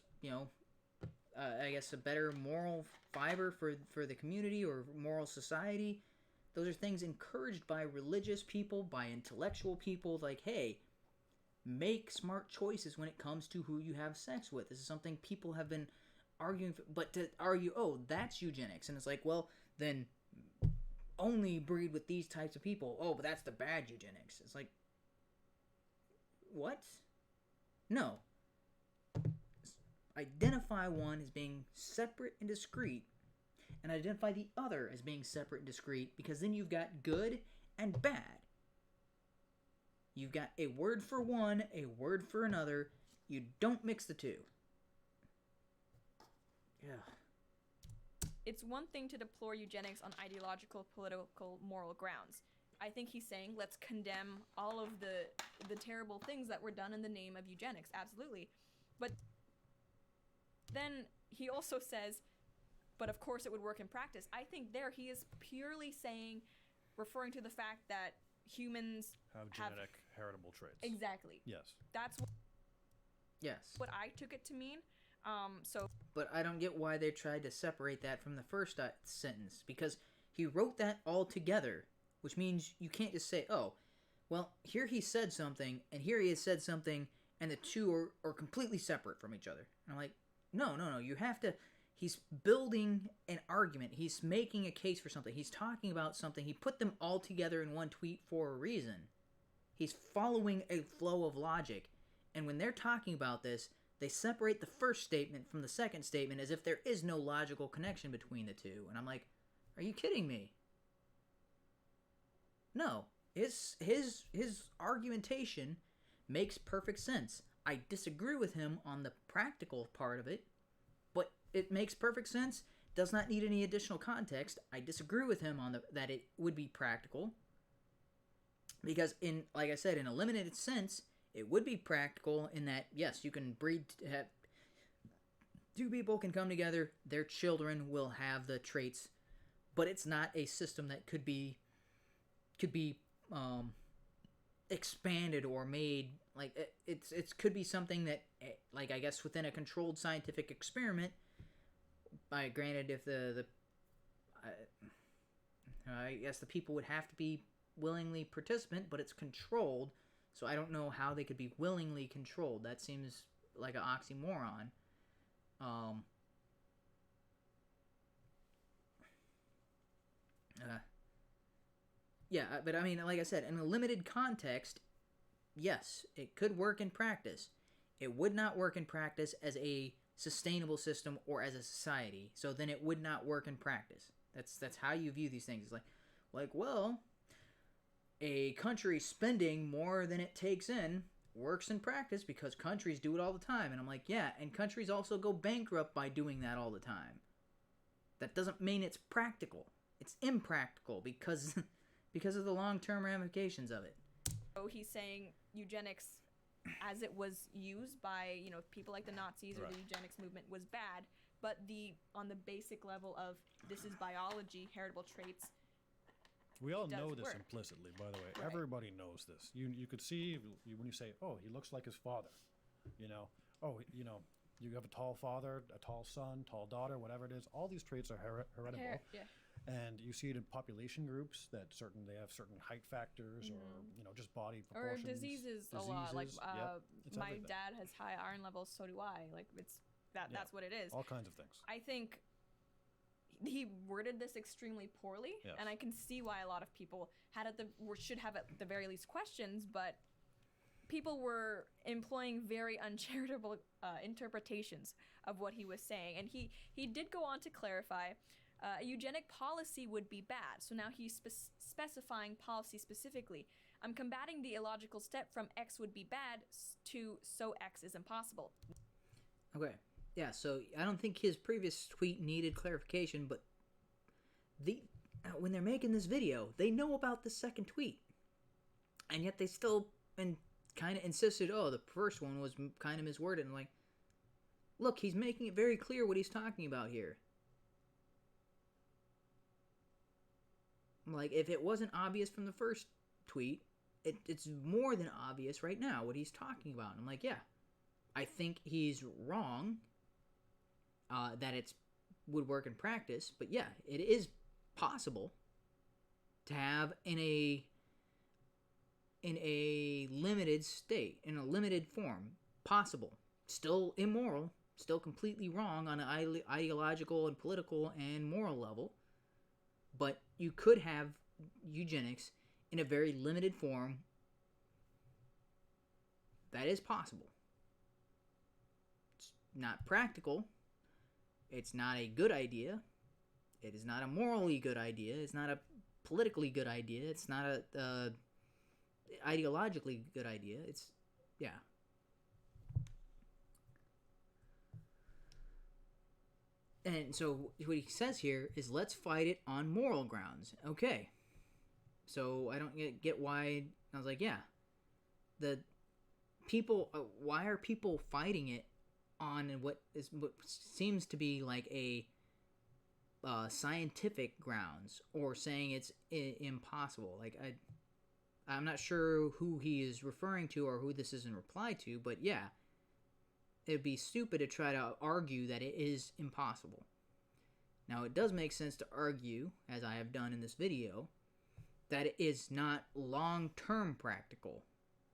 a better moral fiber for the community or moral society. Those are things encouraged by religious people, by intellectual people, like, hey, make smart choices when it comes to who you have sex with. This is something people have been arguing for, but to argue, oh, that's eugenics, and it's like, well, then only breed with these types of people. Oh, but that's the bad eugenics. It's like, what? No. Identify one as being separate and discrete, and identify the other as being separate and discrete, because then you've got good and bad. You've got a word for one, a word for another. You don't mix the two. Yeah. It's one thing to deplore eugenics on ideological, political, moral grounds. I think he's saying let's condemn all of the terrible things that were done in the name of eugenics. Absolutely. But then he also says, but of course it would work in practice. I think there he is purely saying, referring to the fact that humans have genetic heritable traits. Exactly. Yes. That's what I took it to mean. But I don't get why they tried to separate that from the first sentence, because he wrote that all together, which means you can't just say, oh, well, here he said something, and here he has said something, and the two are completely separate from each other. And I'm like, no, you have to... He's building an argument. He's making a case for something. He's talking about something. He put them all together in one tweet for a reason. He's following a flow of logic. And when they're talking about this, they separate the first statement from the second statement as if there is no logical connection between the two. And I'm like, are you kidding me? No. His argumentation makes perfect sense. I disagree with him on the practical part of it, but it makes perfect sense. does not need any additional context. I disagree with him on that it would be practical. Because like I said, in a limited sense, it would be practical in that, yes, you can breed, two people can come together, their children will have the traits, but it's not a system that could be expanded or made. Like, it could be something that, like, I guess within a controlled scientific experiment, granted, if I guess the people would have to be willingly participant, but it's controlled, so I don't know how they could be willingly controlled. That seems like an oxymoron. Yeah, but I mean, like I said, in a limited context, yes, it could work in practice. It would not work in practice as a sustainable system or as a society. So then it would not work in practice. That's how you view these things. It's like, well, a country spending more than it takes in works in practice because countries do it all the time. And I'm like, yeah, and countries also go bankrupt by doing that all the time. That doesn't mean it's practical. It's impractical because of the long-term ramifications of it. So he's saying eugenics, as it was used by, people like the Nazis or the eugenics movement, was bad, but on the basic level of this is biology, heritable traits. We all know this implicitly, by the way. Right. Everybody knows this. You could see when you say, "Oh, he looks like his father," Oh, you have a tall father, a tall son, tall daughter, whatever it is. All these traits are heritable. Yeah. And you see it in population groups that they have certain height factors or just body proportions. Or diseases a lot. Like my everything. dad has high iron levels, so do I. Like that's what it is. All kinds of things. I think he worded this extremely poorly, and I can see why a lot of people should have at the very least questions, but people were employing very uncharitable interpretations of what he was saying, and he did go on to clarify a eugenic policy would be bad. So now he's specifying policy specifically. I'm combating the illogical step from X would be bad to so X is impossible. Okay. Yeah, so I don't think his previous tweet needed clarification, but when they're making this video, they know about the second tweet. And yet they still kind of insisted, the first one was kind of misworded. And like, look, he's making it very clear what he's talking about here. Like, if it wasn't obvious from the first tweet, it's more than obvious right now what he's talking about. And I'm like, yeah, I think he's wrong that it would work in practice. But yeah, it is possible to have in a limited state, in a limited form, possible. Still immoral, still completely wrong on an ideological and political and moral level. But you could have eugenics in a very limited form. That is possible. It's not practical. It's not a good idea. It is not a morally good idea. It's not a politically good idea. It's not a ideologically good idea. Yeah. And so what he says here is, let's fight it on moral grounds. Okay. So I don't get why. I was like, yeah. The people, why are people fighting it on what seems to be like a scientific grounds, or saying it's impossible? Like, I'm not sure who he is referring to or who this is in reply to, but yeah. It'd be stupid to try to argue that it is impossible. Now, it does make sense to argue, as I have done in this video, that it is not long-term practical,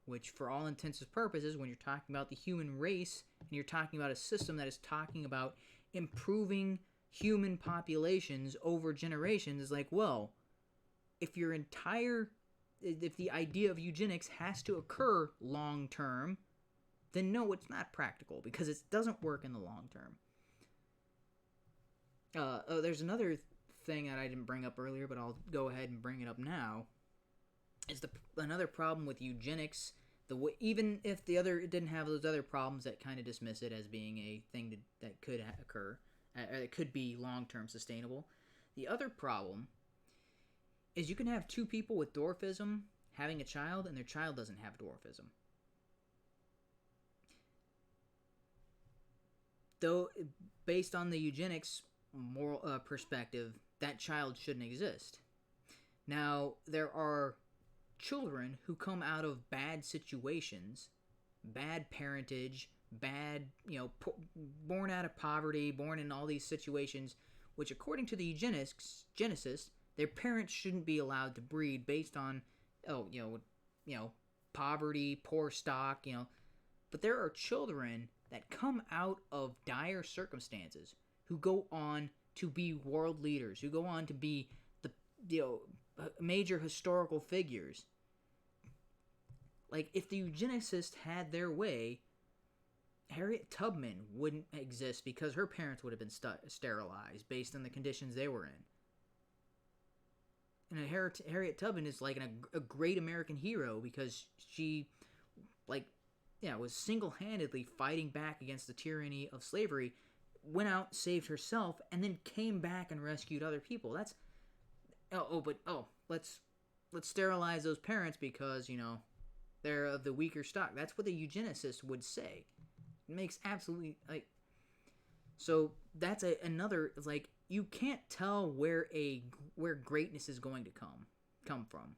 which for all intents and purposes, when you're talking about the human race, and you're talking about a system that is talking about improving human populations over generations, is like, well, if the idea of eugenics has to occur long-term, then no, it's not practical, because it doesn't work in the long term. There's another thing that I didn't bring up earlier, but I'll go ahead and bring it up now. Is another problem with eugenics, even if it didn't have those other problems that kind of dismiss it as being a thing that could occur, or it could be long-term sustainable. The other problem is you can have two people with dwarfism having a child, and their child doesn't have dwarfism. Though, based on the eugenics moral perspective, that child shouldn't exist. Now, there are children who come out of bad situations, bad parentage, bad, born out of poverty, born in all these situations, which according to the eugenicists, their parents shouldn't be allowed to breed based on, poverty, poor stock, But there are children that come out of dire circumstances who go on to be world leaders, who go on to be the, major historical figures. Like, if the eugenicists had their way, Harriet Tubman wouldn't exist because her parents would have been sterilized based on the conditions they were in. And Harriet Tubman is like a great American hero because she, was single-handedly fighting back against the tyranny of slavery, went out, saved herself, and then came back and rescued other people. That's let's sterilize those parents because they're of the weaker stock. That's what the eugenicists would say. It makes absolutely so that's another you can't tell where greatness is going to come from.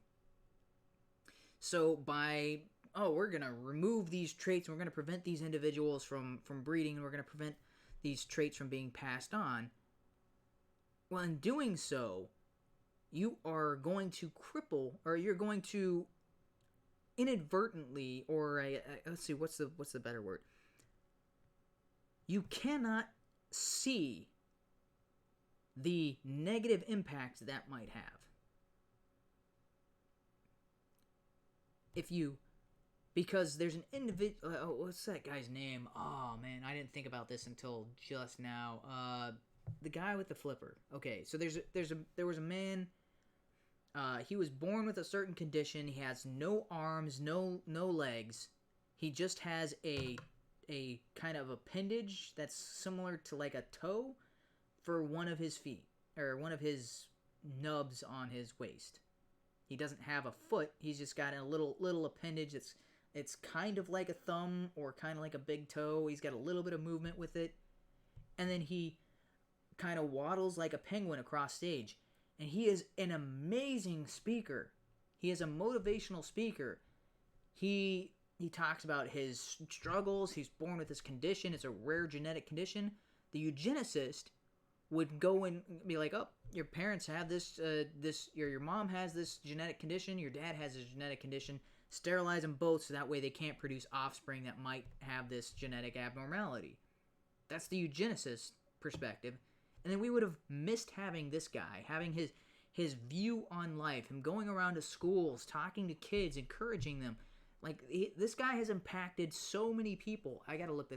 So by we're gonna remove these traits and we're gonna prevent these individuals from breeding and we're gonna prevent these traits from being passed on. Well, in doing so, you are going to cripple, or you're going to inadvertently, or let's see, what's the better word? You cannot see the negative impact that might have. Because there's an individual, what's that guy's name? Oh man, I didn't think about this until just now. The guy with the flipper. Okay, so there was a man. He was born with a certain condition. He has no arms, no legs. He just has a kind of appendage that's similar to like a toe for one of his feet, or one of his nubs on his waist. He doesn't have a foot. He's just got a little appendage it's kind of like a thumb or kind of like a big toe. He's got a little bit of movement with it. And then he kind of waddles like a penguin across stage. And he is an amazing speaker. He is a motivational speaker. He talks about his struggles. He's born with this condition. It's a rare genetic condition. The eugenicist would go and be like, oh, your parents have your mom has this genetic condition, your dad has this genetic condition. Sterilize them both so that way they can't produce offspring that might have this genetic abnormality. That's the eugenicist perspective. And then we would have missed having this guy, having his view on life, him going around to schools, talking to kids, encouraging them. This guy has impacted so many people. I gotta look the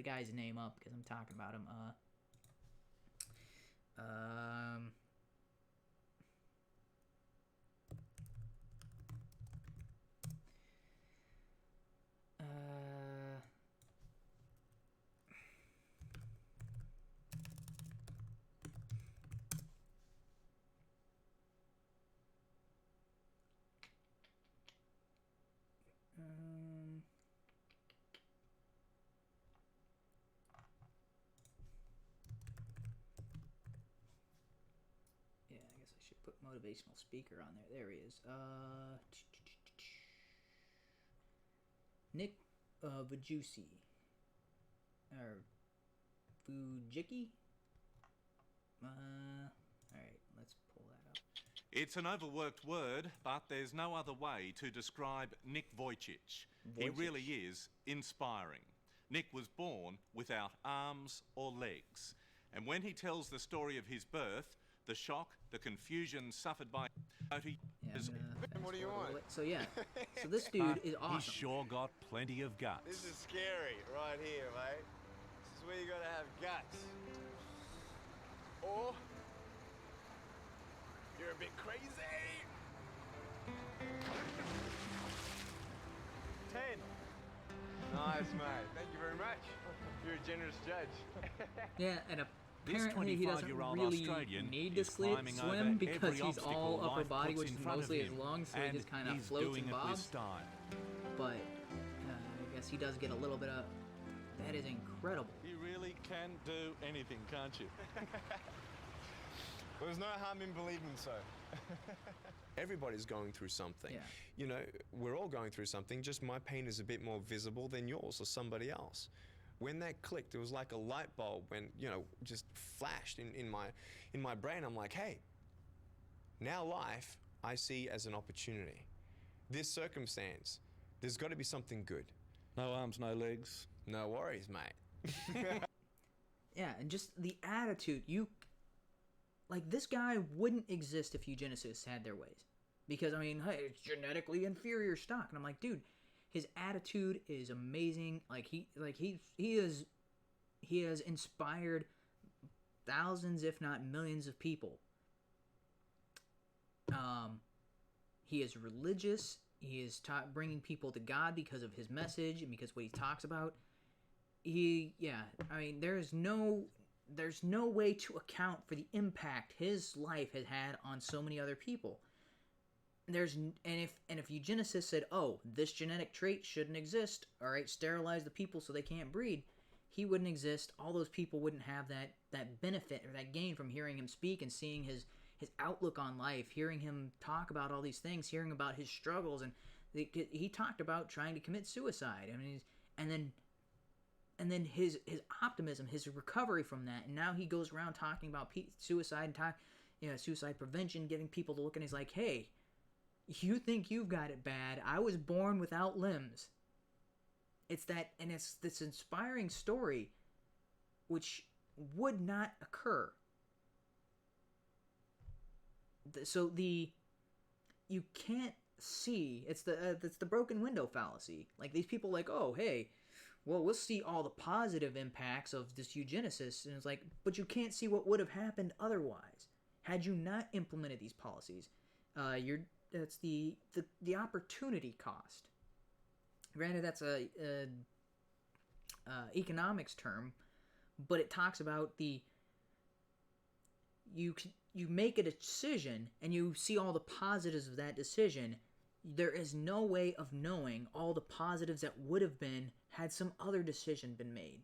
guy's name up because I'm talking about him. Yeah, I guess I should put motivational speaker on there. There he is. Nick Vujicki. Or Vujicki? Alright, let's pull that up. It's an overworked word, but there's no other way to describe Nick Vujicic. He really is inspiring. Nick was born without arms or legs. And when he tells the story of his birth, the shock, the confusion suffered by... What do you want? So this dude is awesome. He's sure got plenty of guts. This is scary right here, mate. This is where you gotta have guts. Or you're a bit crazy. 10. Nice, mate. Thank you very much. You're a generous judge. Yeah, and apparently he doesn't 25-year-old really Australian need to is climbing swim over because every he's obstacle all upper life body, puts which in is front of mostly his him, lungs, so he and just kind of he's floats doing and it with bobs. style. But I guess he does get a little bit of. That is incredible. You really can do anything, can't you? Well, there's no harm in believing so. Everybody's going through something. Yeah. You know, we're all going through something, just my pain is a bit more visible than yours or somebody else. When that clicked, it was like a light bulb when, you know, just flashed in my brain. I'm like, hey, now life I see as an opportunity. This circumstance, there's got to be something good. No arms, no legs. No worries, mate. Yeah, and just the attitude. Like, this guy wouldn't exist if eugenicists had their ways. Because, I mean, hey, it's genetically inferior stock. And I'm like, dude, his attitude is amazing. He has inspired thousands, if not millions of people. He is religious. He is bringing people to God because of his message and because what he talks about. There's no way to account for the impact his life has had on so many other people. If eugenicists said, "Oh, this genetic trait shouldn't exist. All right, sterilize the people so they can't breed," he wouldn't exist. All those people wouldn't have that benefit or that gain from hearing him speak and seeing his outlook on life, hearing him talk about all these things, hearing about his struggles, and he talked about trying to commit suicide. I mean, and then his optimism, his recovery from that, and now he goes around talking about suicide and suicide prevention, getting people to look, and he's like, "Hey, you think you've got it bad? I was born without limbs." It's this inspiring story, which would not occur. So you can't see. It's the broken window fallacy. Like, these people like, "Oh, hey, well, we'll see all the positive impacts of this eugenicist," and it's like, but you can't see what would have happened otherwise had you not implemented these policies. That's the opportunity cost. Granted, that's a economics term, but it talks about you make a decision and you see all the positives of that decision. There is no way of knowing all the positives that would have been had some other decision been made.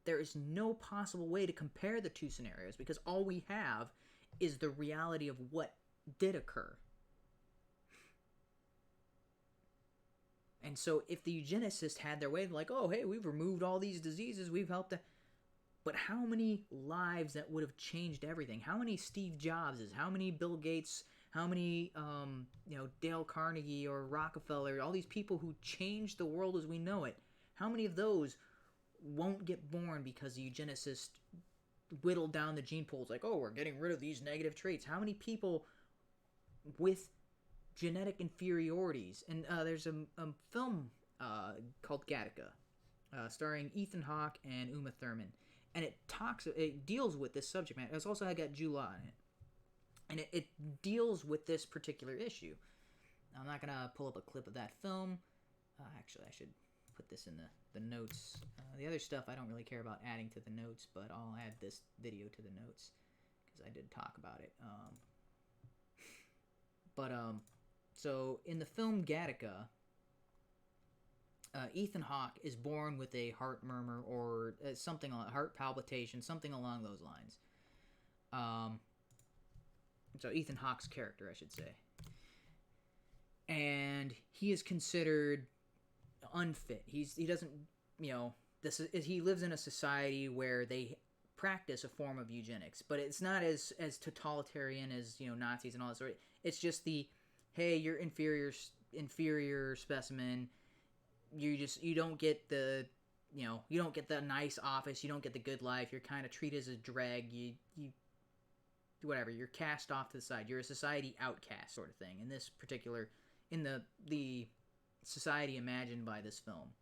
There is no possible way to compare the two scenarios because all we have is the reality of what did occur. And so if the eugenicists had their way, like, "Oh, hey, we've removed all these diseases, we've helped but how many lives that would have changed everything? How many Steve Jobses? How many Bill Gates? How many, Dale Carnegie or Rockefeller? All these people who changed the world as we know it. How many of those won't get born because the eugenicists whittled down the gene pools? Like, "Oh, we're getting rid of these negative traits." How many people with genetic inferiorities? And there's a film called Gattaca, starring Ethan Hawke and Uma Thurman. And it deals with this subject matter. It's also got Jula in it. And it deals with this particular issue. I'm not going to pull up a clip of that film. Actually, I should put this in the notes. The other stuff I don't really care about adding to the notes, but I'll add this video to the notes because I did talk about it. So in the film Gattaca, Ethan Hawke is born with a heart murmur or something, heart palpitation, something along those lines. So Ethan Hawke's character, I should say. And he is considered unfit. He doesn't, he lives in a society where they practice a form of eugenics, but it's not as totalitarian as, Nazis and all that sort. It's just hey, you're inferior specimen. You don't get the nice office, you don't get the good life, you're kind of treated as a drag, you whatever, you're cast off to the side, you're a society outcast sort of thing, in the society imagined by this film.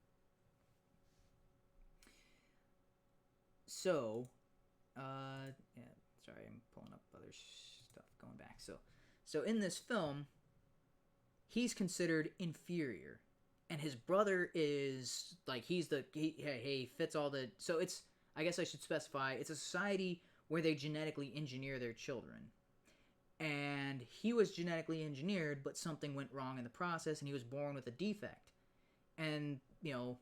So, sorry, I'm pulling up other stuff, going back. So in this film, he's considered inferior. And his brother is, like, he fits all the... So it's I guess I should specify, it's a society where they genetically engineer their children. And he was genetically engineered, but something went wrong in the process, and he was born with a defect. And, you know,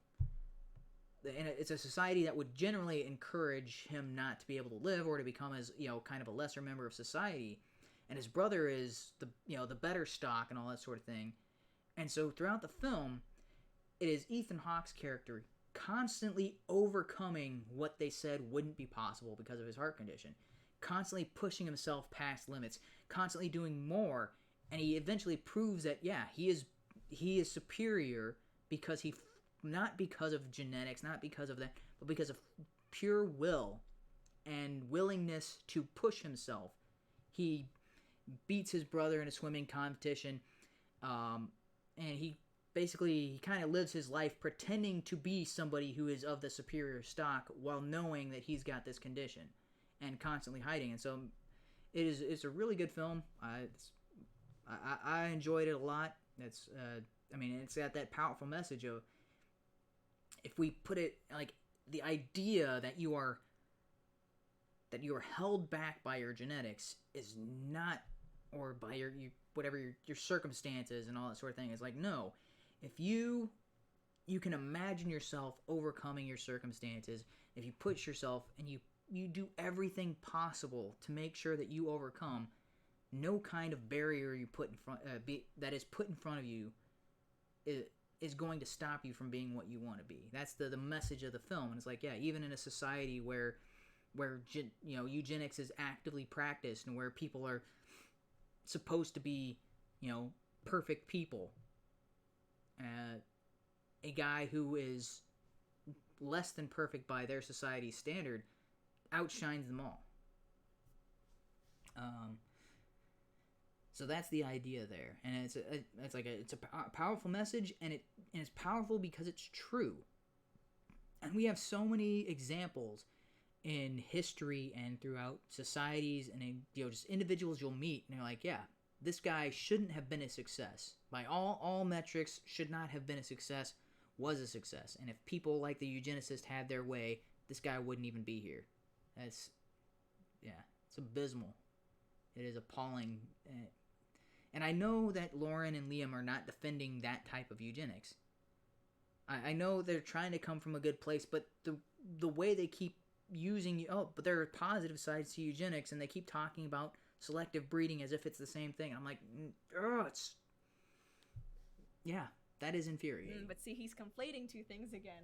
and it's a society that would generally encourage him not to be able to live or to become as, you know, kind of a lesser member of society. And his brother is the, you know, the better stock and all that sort of thing. And so throughout the film, it is Ethan Hawke's character constantly overcoming what they said wouldn't be possible because of his heart condition, constantly pushing himself past limits, constantly doing more, and he eventually proves that, yeah, he is superior because not because of genetics, not because of that, but because of pure will and willingness to push himself. He beats his brother in a swimming competition, and he kind of lives his life pretending to be somebody who is of the superior stock while knowing that he's got this condition and constantly hiding. And so it's a really good film. I enjoyed it a lot. It's got that powerful message of, if we put it like, the idea that you are held back by your genetics is not, or by your circumstances and all that sort of thing. It's like, no, if you can imagine yourself overcoming your circumstances, if you put yourself and you do everything possible to make sure that you overcome, no kind of barrier you put in front that is put in front of you is going to stop you from being what you want to be. That's the message of the film. And it's like, yeah, even in a society where eugenics is actively practiced and where people are supposed to be, perfect people, a guy who is less than perfect by their society's standard outshines them all. So that's the idea there, and it's a powerful message, and it's powerful because it's true. And we have so many examples in history and throughout societies, and just individuals you'll meet, and they're like, yeah, this guy shouldn't have been a success. By all metrics, should not have been a success, was a success. And if people like the eugenicists had their way, this guy wouldn't even be here. It's abysmal. It is appalling. And I know that Lauren and Liam are not defending that type of eugenics. I know they're trying to come from a good place, but the way they keep using, but there are positive sides to eugenics, and they keep talking about selective breeding as if it's the same thing. I'm like, that is infuriating. But see, he's conflating two things again.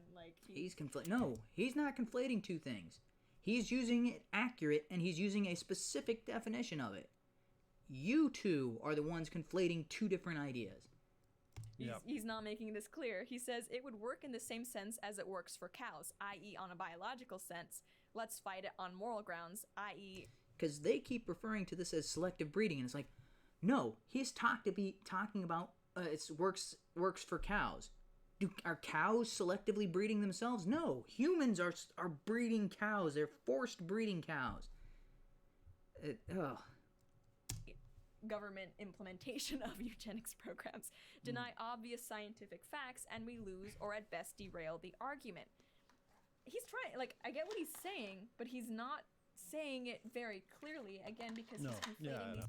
No, he's not conflating two things. He's using it accurate, and he's using a specific definition of it. You two are the ones conflating two different ideas. He's not making this clear. He says it would work in the same sense as it works for cows, i.e. on a biological sense. Let's fight it on moral grounds, i.e. Because they keep referring to this as selective breeding, and it's like, no, he's talking about it works for cows. Are cows selectively breeding themselves? No, humans are breeding cows. They're forced breeding cows. Government implementation of eugenics programs deny obvious scientific facts, and we lose or at best derail the argument. He's trying, I get what he's saying, but he's not saying it very clearly, again, because he's conflating these.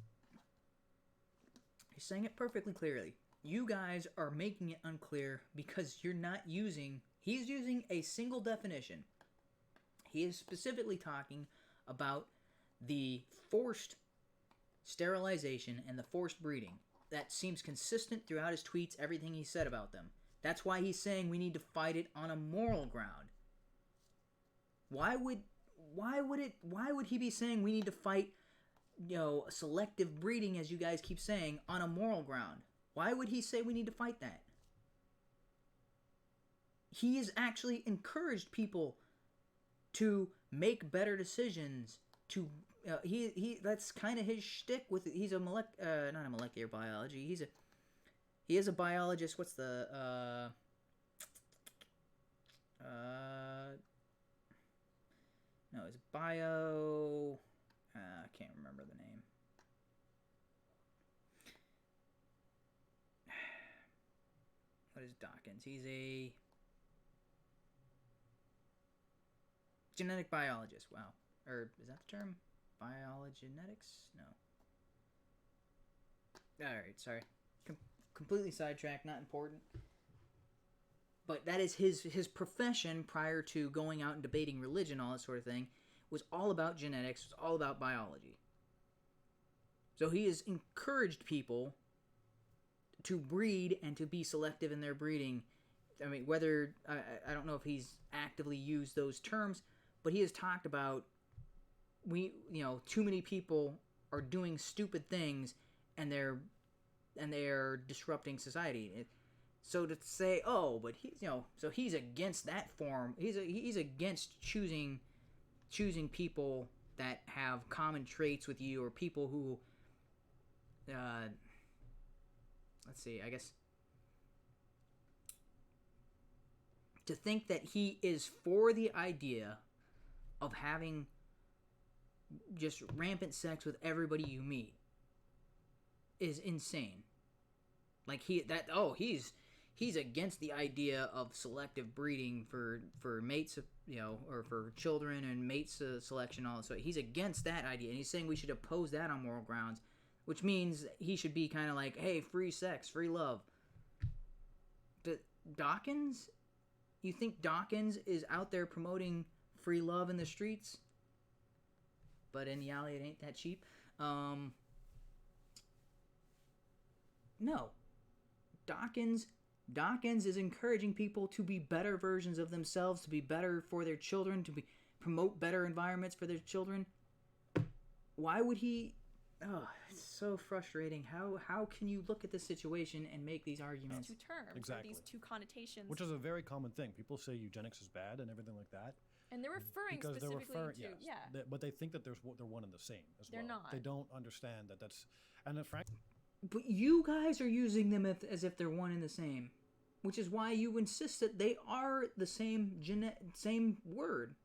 He's saying it perfectly clearly. You guys are making it unclear because you're not using... He's using a single definition. He is specifically talking about the forced sterilization and the forced breeding. That seems consistent throughout his tweets, everything he said about them. That's why he's saying we need to fight it on a moral ground. Why would he be saying we need to fight, selective breeding, as you guys keep saying, on a moral ground? Why would he say we need to fight that? He has actually encouraged people to make better decisions, to he that's kind of his shtick with it. He's a not a molecular biology. He is a biologist. What's the no, it's bio. I can't remember the name. What is Dawkins? He's a genetic biologist. Wow. Or is that the term? Biogenetics? No. Alright, sorry. Completely sidetracked, not important. But that is his profession prior to going out and debating religion, all that sort of thing, was all about genetics, was all about biology. So he has encouraged people to breed and to be selective in their breeding. I mean, whether, I don't know if he's actively used those terms, but he has talked about, too many people are doing stupid things and they're disrupting society. So to say, oh, but so he's against that form. He's against choosing people that have common traits with you, or people who, let's see, I guess, to think that he is for the idea of having just rampant sex with everybody you meet is insane. Like he's against the idea of selective breeding for mates, or for children and mates selection, all so he's against that idea, and he's saying we should oppose that on moral grounds, which means he should be kind of like, hey, free sex, free love. Dawkins? You think Dawkins is out there promoting free love in the streets? But in the alley, it ain't that cheap. No. Dawkins is encouraging people to be better versions of themselves, to be better for their children, promote better environments for their children. Why would he... Oh, it's so frustrating. How can you look at this situation and make these arguments? These two terms, Exactly. these two connotations. Which is a very common thing. People say eugenics is bad and everything like that. And they're referring because specifically they're referring, to, yes, yeah. but they think that they're one and the same as They're well. not. They don't understand that that's... And then frankly... But you guys are using them as if they're one and the same, which is why you insist that they are the same word.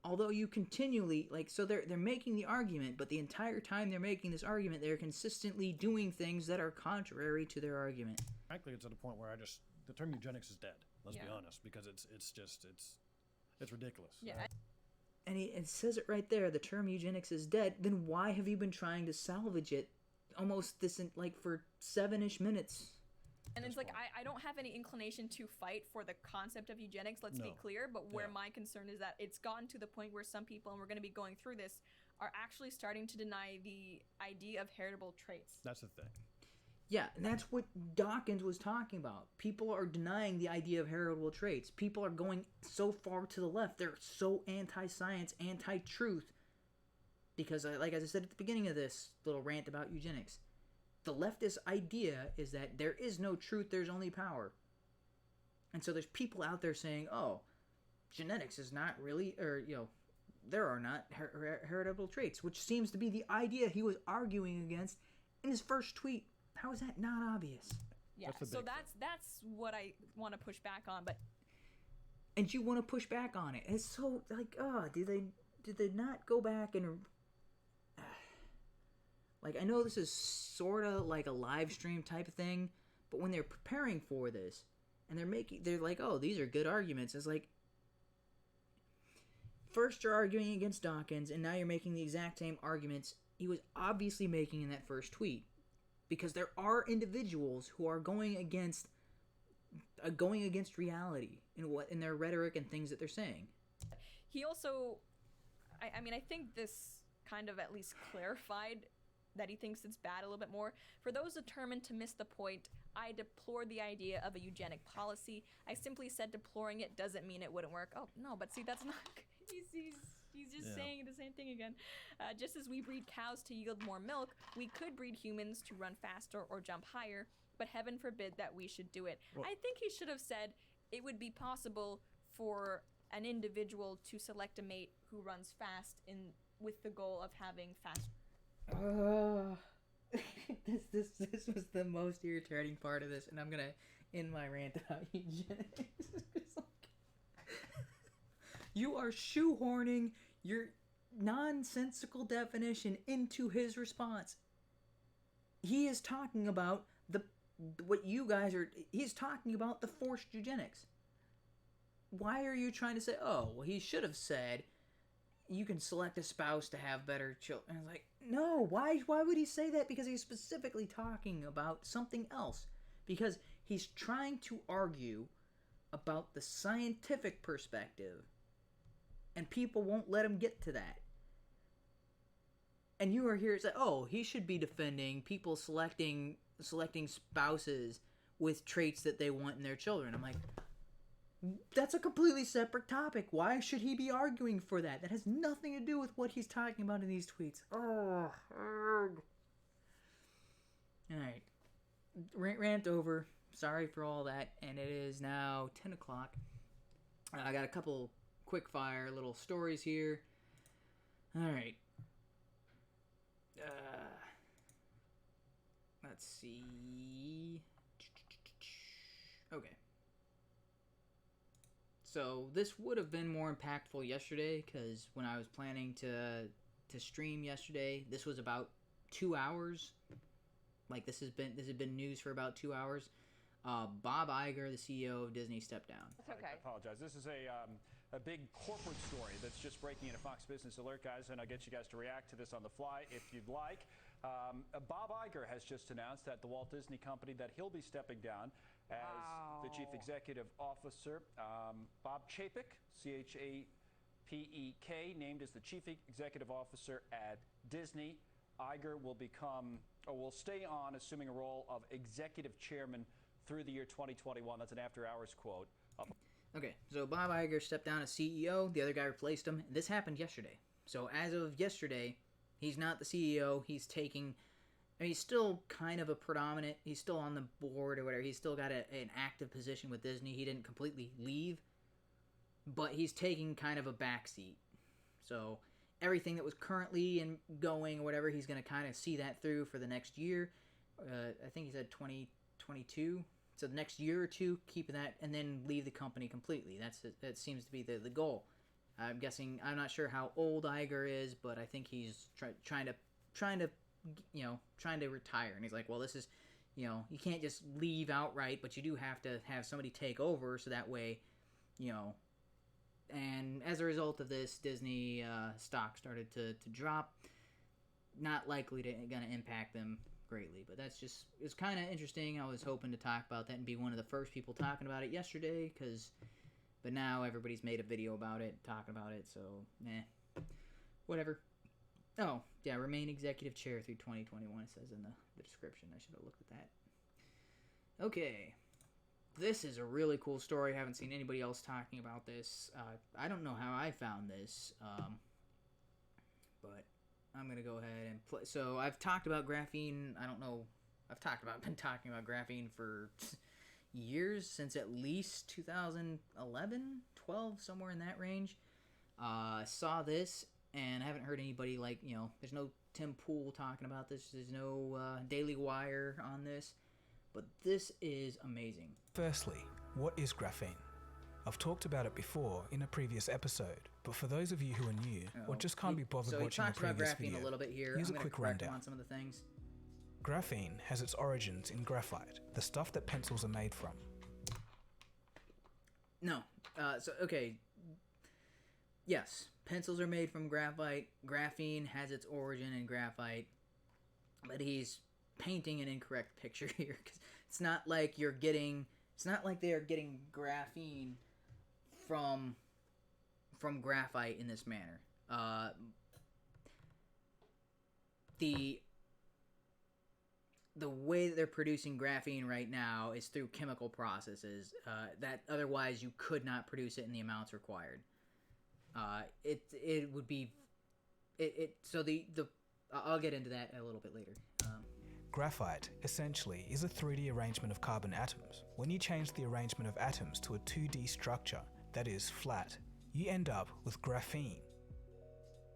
Although you continually, so they're making the argument, but the entire time they're making this argument, they're consistently doing things that are contrary to their argument. Frankly, it's at a point where the term eugenics is dead. Let's be Yeah. honest, because it's ridiculous. Yeah. And it says it right there, the term eugenics is dead. Then why have you been trying to salvage it almost for 7-ish minutes? And it's like, I don't have any inclination to fight for the concept of eugenics, let's be clear, but where my concern is that it's gotten to the point where some people, and we're going to be going through this, are actually starting to deny the idea of heritable traits. That's the thing. Yeah, and that's what Dawkins was talking about. People are denying the idea of heritable traits. People are going so far to the left. They're so anti-science, anti-truth. Because, like as I said at the beginning of this little rant about eugenics, the leftist idea is that there is no truth, there's only power. And so there's people out there saying, oh, genetics is not really, or, there are not heritable traits, which seems to be the idea he was arguing against in his first tweet. How is that not obvious? Yeah, that's what I want to push back on, but... And you want to push back on it. It's so, did they not go back and... I know this is sort of like a live stream type of thing, but when they're preparing for this, and they're like, oh, these are good arguments. It's like, first you're arguing against Dawkins, and now you're making the exact same arguments he was obviously making in that first tweet. Because there are individuals who are going against reality in their rhetoric and things that they're saying. He also, I think this kind of at least clarified that he thinks it's bad a little bit more. For those determined to miss the point, I deplore the idea of a eugenic policy. I simply said deploring it doesn't mean it wouldn't work. Oh, no, but see, that's not... He's just saying the same thing again. Just as we breed cows to yield more milk, we could breed humans to run faster or jump higher, but heaven forbid that we should do it. Well, I think he should have said it would be possible for an individual to select a mate who runs fast with the goal of having fast... This was the most irritating part of this, and I'm gonna end my rant about eugenics. You are shoehorning your nonsensical definition into his response. He is talking about he's talking about the forced eugenics. why are you trying to say, oh, well, he should have said you can select a spouse to have better children? And I was like, no, why would he say that? Because he's specifically talking about something else. Because he's trying to argue about the scientific perspective, and people won't let him get to that. And you are here to say, oh, he should be defending people selecting spouses with traits that they want in their children. I'm like, that's a completely separate topic. Why should he be arguing for that? That has nothing to do with what he's talking about in these tweets. Oh, alright. Rant over. Sorry for all that. And it is now 10 o'clock. I got a couple quick fire little stories here. Alright. Let's see. Okay. So this would have been more impactful yesterday, because when I was planning to stream yesterday, this was about 2 hours. Like this has been news for about 2 hours. Bob Iger, the CEO of Disney, stepped down. That's okay. I apologize. This is a big corporate story that's just breaking into Fox Business Alert, guys, and I'll get you guys to react to this on the fly if you'd like. Bob Iger has just announced at the Walt Disney Company that he'll be stepping down as the chief executive officer. Bob Chapek, C-H-A-P-E-K, named as the chief executive officer at Disney. Iger will stay on, assuming a role of executive chairman through the year 2021. That's an after-hours quote. Okay, so Bob Iger stepped down as CEO. The other guy replaced him. This happened yesterday. So as of yesterday, he's not the CEO. He's still kind of a predominant. He's still on the board or whatever. He's still got an active position with Disney. He didn't completely leave, but he's taking kind of a backseat. So everything that was currently going or whatever, he's going to kind of see that through for the next year. I think he said 2022. So the next year or two, keep that, and then leave the company completely. That seems to be the goal. I'm guessing. I'm not sure how old Iger is, but I think he's trying to retire. And he's like, well, this is, you can't just leave outright, but you do have to have somebody take over, so that way, And as a result of this, Disney stock started to drop. Not likely going to impact them greatly, but it's kind of interesting. I was hoping to talk about that and be one of the first people talking about it yesterday, but now everybody's made a video about it, talking about it, so whatever. Oh yeah, remain executive chair through 2021, it says in the description. I should have looked at that. Okay, this is a really cool story. I haven't seen anybody else talking about this. I don't know how I found this, but I'm going to go ahead and play. So I've talked about graphene. Been talking about graphene for years, since at least 2011, 12, somewhere in that range. Saw this, and I haven't heard anybody there's no Tim Pool talking about this. There's no Daily Wire on this, but this is amazing. Firstly, what is graphene? I've talked about it before in a previous episode, but for those of you who are new or just can't be bothered watching the previous video, a little bit here. Here's a quick rundown on some of the things. Graphene has its origins in graphite, the stuff that pencils are made from. No. Okay. Yes, pencils are made from graphite. Graphene has its origin in graphite, but he's painting an incorrect picture here, because it's not like they are getting graphene from graphite in this manner. The way that they're producing graphene right now is through chemical processes that otherwise you could not produce it in the amounts required. It would be so I'll get into that a little bit later. Graphite, essentially, is a 3D arrangement of carbon atoms. When you change the arrangement of atoms to a 2D structure, that is, flat, you end up with graphene.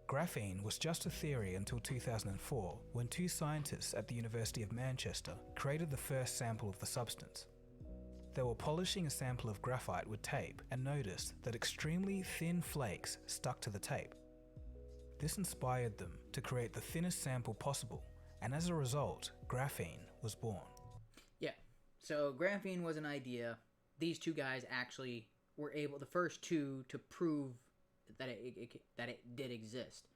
Graphene was just a theory until 2004, when two scientists at the University of Manchester created the first sample of the substance. They were polishing a sample of graphite with tape and noticed that extremely thin flakes stuck to the tape. This inspired them to create the thinnest sample possible, and as a result, graphene was born. Yeah, so graphene was an idea. These two guys actually the first two to prove that it did exist.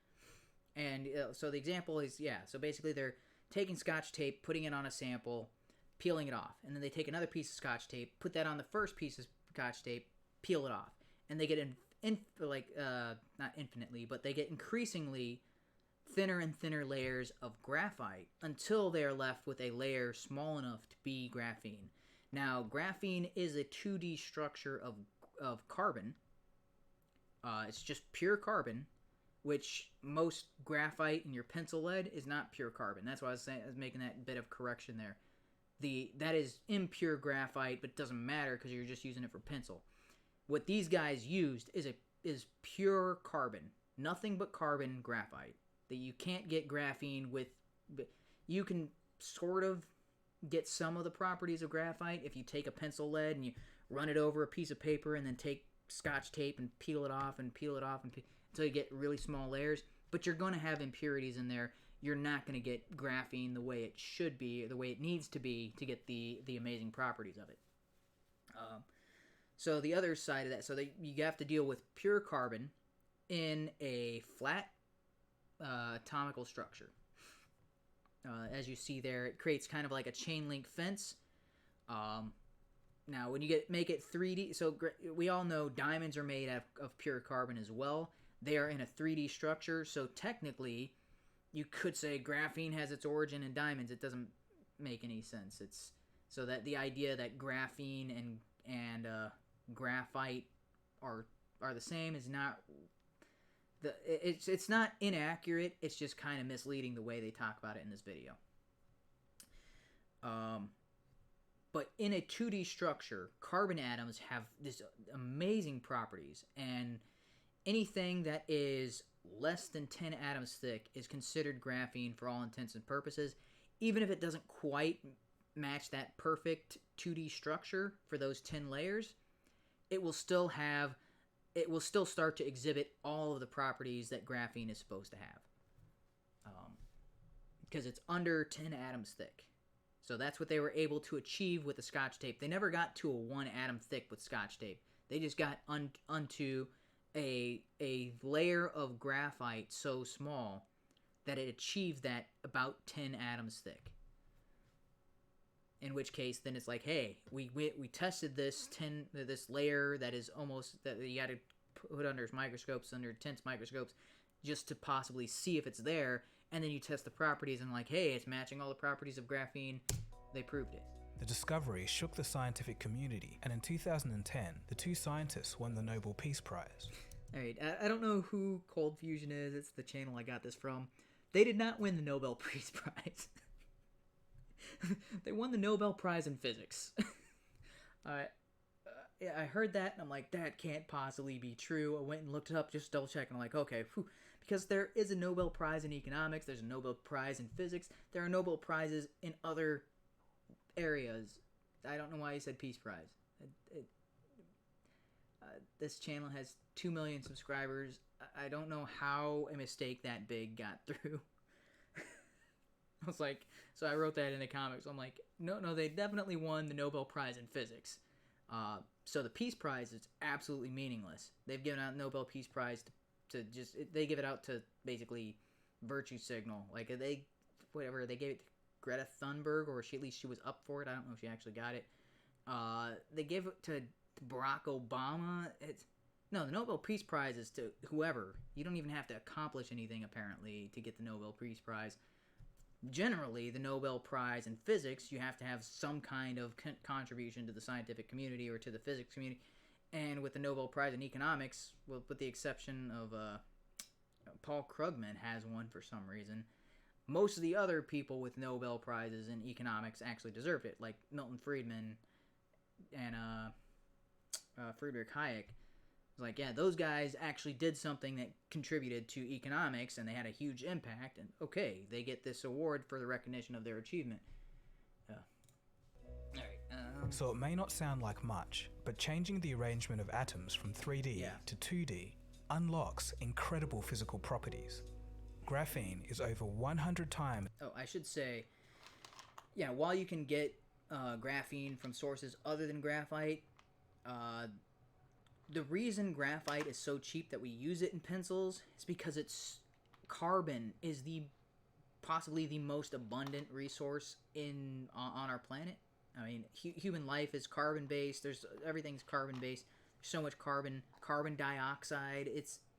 And so the example is, so basically they're taking Scotch tape, putting it on a sample, peeling it off, and then they take another piece of Scotch tape, put that on the first piece of Scotch tape, peel it off, and they get not infinitely, but they get increasingly thinner and thinner layers of graphite until they are left with a layer small enough to be graphene. Now, graphene is a 2D structure of carbon. It's just pure carbon, which most graphite in your pencil lead is not pure carbon. That's why I was making that bit of correction there. That is impure graphite, but it doesn't matter because you're just using it for pencil. What these guys used is pure carbon, nothing but carbon graphite. That you can't get graphene with. You can sort of get some of the properties of graphite if you take a pencil lead and you run it over a piece of paper and then take Scotch tape and peel it off until you get really small layers. But you're going to have impurities in there. You're not going to get graphene the way it should be, or the way it needs to be to get the amazing properties of it. So the other side of that, so you have to deal with pure carbon in a flat atomical structure. As you see there, it creates kind of like a chain link fence. Now, when you make it 3D, so we all know diamonds are made of pure carbon as well. They are in a 3D structure, so technically, you could say graphene has its origin in diamonds. It doesn't make any sense. It's so that the idea that graphene and graphite are the same is not. It's not inaccurate. It's just kind of misleading the way they talk about it in this video. But in a 2D structure, carbon atoms have this amazing properties, and anything that is less than 10 atoms thick is considered graphene for all intents and purposes, even if it doesn't quite match that perfect 2D structure for those 10 layers. It will still start to exhibit all of the properties that graphene is supposed to have. Because it's under 10 atoms thick. So that's what they were able to achieve with the Scotch tape. They never got to a 1 atom thick with Scotch tape. They just got onto a layer of graphite so small that it achieved that about 10 atoms thick. In which case, then it's like, hey, we tested this layer that is almost, that you got to put under microscopes, under intense microscopes, just to possibly see if it's there. And then you test the properties and like, hey, it's matching all the properties of graphene. They proved it. The discovery shook the scientific community, and in 2010, the two scientists won the Nobel Peace Prize. All right, I don't know who Cold Fusion is. It's the channel I got this from. They did not win the Nobel Peace Prize. They won the Nobel Prize in Physics. Yeah, I heard that, and I'm like, that can't possibly be true. I went and looked it up, just double check, and I'm like, okay, because there is a Nobel Prize in economics, there's a Nobel Prize in physics, there are Nobel Prizes in other areas. I don't know why you said Peace Prize. This channel has 2 million subscribers. I don't know how a mistake that big got through. I was like, so I wrote that in the comics. I'm like, no, they definitely won the Nobel Prize in physics. So the Peace Prize is absolutely meaningless. They've given out Nobel Peace Prize they give it out to basically virtue signal. Like they gave it to Greta Thunberg, or at least she was up for it. I don't know if she actually got it. They gave it to Barack Obama. The Nobel Peace Prize is to whoever. You don't even have to accomplish anything apparently to get the Nobel Peace Prize. Generally, the Nobel Prize in physics, you have to have some kind of contribution to the scientific community or to the physics community. And with the Nobel Prize in economics, well, with the exception of Paul Krugman has one for some reason, most of the other people with Nobel Prizes in economics actually deserved it, like Milton Friedman and Friedrich Hayek. It's like, yeah, those guys actually did something that contributed to economics, and they had a huge impact, and okay, they get this award for the recognition of their achievement. So it may not sound like much, but changing the arrangement of atoms from 3D to 2D unlocks incredible physical properties. Graphene is over 100 times... Oh, I should say, yeah, while you can get graphene from sources other than graphite, the reason graphite is so cheap that we use it in pencils is because carbon is possibly the most abundant resource on our planet. I mean, human life is carbon based. Everything's carbon based. There's so much carbon dioxide.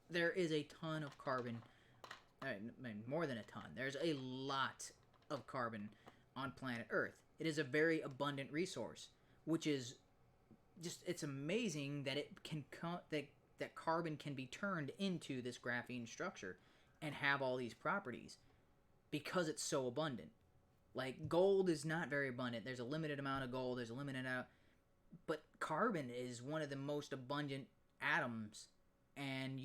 There is a ton of carbon. I mean, more than a ton. There's a lot of carbon on planet Earth. It is a very abundant resource, which is just, it's amazing that it can that carbon can be turned into this graphene structure and have all these properties because it's so abundant. Like, gold is not very abundant. There's a limited amount of gold. There's a limited amount, but carbon is one of the most abundant atoms. And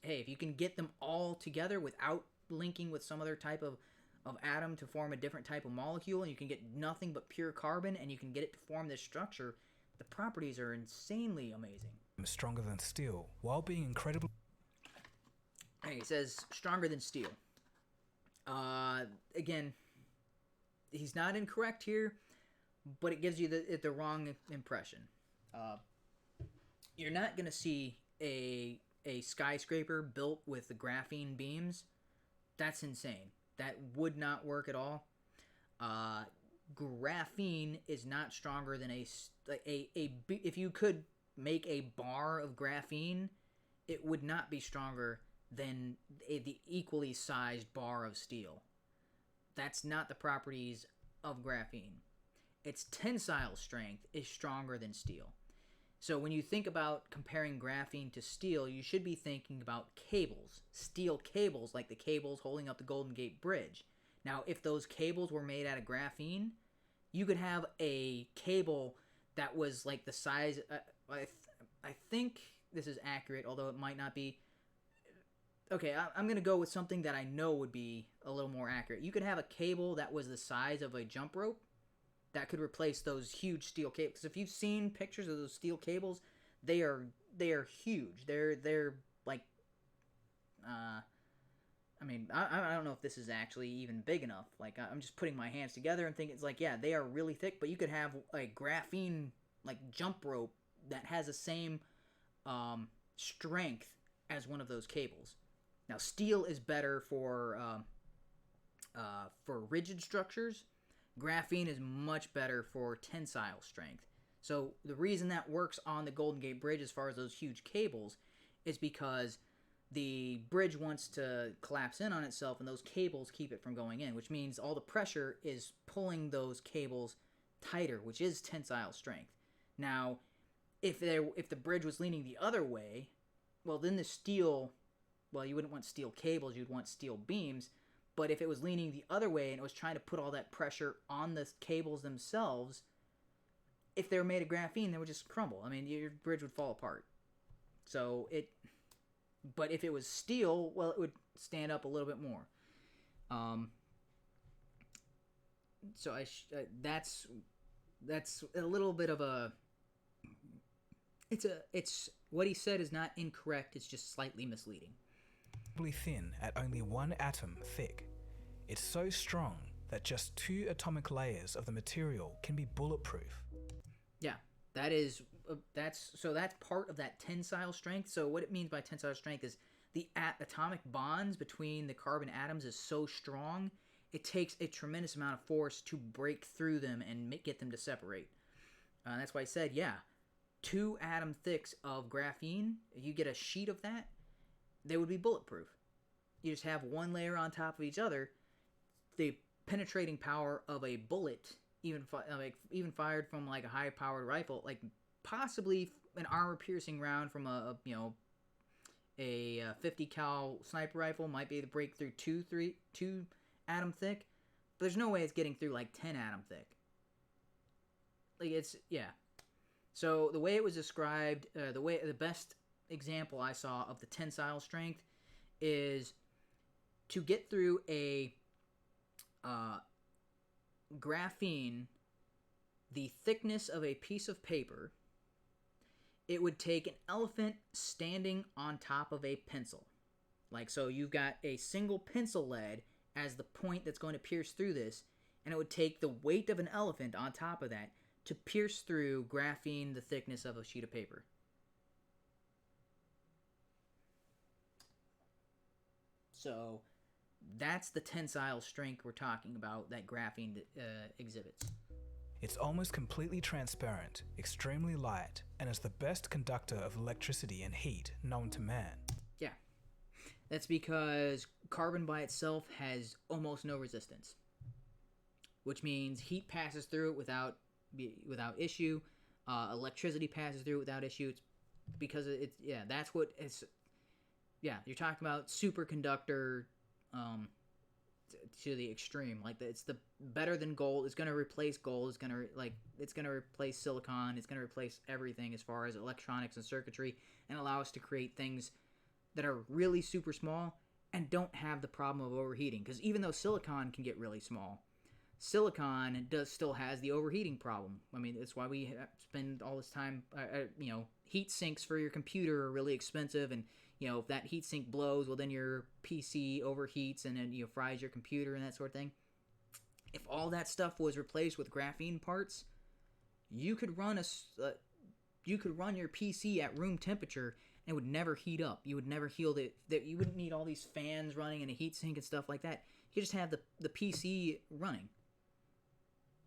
if you can get them all together without linking with some other type of atom to form a different type of molecule, and you can get nothing but pure carbon, and you can get it to form this structure, the properties are insanely amazing. Stronger than steel, while being incredibly... Hey, it says stronger than steel. Again, he's not incorrect here, but it gives you the wrong impression. You're not going to see a skyscraper built with the graphene beams. That's insane. That would not work at all. Graphene is not stronger than if you could make a bar of graphene, it would not be stronger than the equally sized bar of steel. That's not the properties of graphene. Its tensile strength is stronger than steel. So when you think about comparing graphene to steel, you should be thinking about cables. Steel cables, like the cables holding up the Golden Gate Bridge. Now, if those cables were made out of graphene, you could have a cable that was like the size... I think this is accurate, although it might not be. Okay, I'm going to go with something that I know would be a little more accurate. You could have a cable that was the size of a jump rope that could replace those huge steel cables. Because if you've seen pictures of those steel cables, they are huge. They're like, I mean, I don't know if this is actually even big enough. Like, I'm just putting my hands together and thinking it's like, yeah, they are really thick. But you could have a graphene like jump rope that has the same strength as one of those cables. Now, steel is better for rigid structures. Graphene is much better for tensile strength. So the reason that works on the Golden Gate Bridge as far as those huge cables is because the bridge wants to collapse in on itself, and those cables keep it from going in, which means all the pressure is pulling those cables tighter, which is tensile strength. Now, if the bridge was leaning the other way, well, then the steel... Well, you wouldn't want steel cables, you'd want steel beams. But if it was leaning the other way and it was trying to put all that pressure on the cables themselves, if they were made of graphene, they would just crumble. I mean, your bridge would fall apart. But if it was steel, well, it would stand up a little bit more. That's a little bit of a... It's what he said is not incorrect, it's just slightly misleading. Thin at only 1 atom thick. It's so strong that just 2 atomic layers of the material can be bulletproof. Yeah, that's part of that tensile strength. So what it means by tensile strength is the atomic bonds between the carbon atoms is so strong, it takes a tremendous amount of force to break through them and get them to separate. That's why I said, yeah, 2 atom thicks of graphene, if you get a sheet of that, they would be bulletproof. You just have one layer on top of each other. The penetrating power of a bullet, even fired from like a high-powered rifle, like possibly an armor-piercing round from a 50 cal sniper rifle might be able to break through 2 atom thick. But there's no way it's getting through like 10 atom thick. Like So the way it was described, the best example I saw of the tensile strength is to get through a graphene the thickness of a piece of paper. It would take an elephant standing on top of a pencil. Like, so you've got a single pencil lead as the point that's going to pierce through this, and it would take the weight of an elephant on top of that to pierce through graphene the thickness of a sheet of paper. So that's the tensile strength we're talking about that graphene exhibits. It's almost completely transparent, extremely light, and is the best conductor of electricity and heat known to man. Yeah. That's because carbon by itself has almost no resistance, which means heat passes through it without issue. Electricity passes through it without issue. It's because it's that's what it's. Yeah, you're talking about superconductor to the extreme. Like it's the better than gold. It's going to replace gold. It's going to replace silicon. It's going to replace everything as far as electronics and circuitry, and allow us to create things that are really super small and don't have the problem of overheating. Because even though silicon can get really small, silicon still has the overheating problem. I mean, that's why we spend all this time. Heat sinks for your computer are really expensive, and if that heat sink blows, well, then your PC overheats and then fries your computer and that sort of thing. If all that stuff was replaced with graphene parts, you could run your PC at room temperature and it would never heat up. You would never heal it. You wouldn't need all these fans running and a heat sink and stuff like that. You just have the PC running.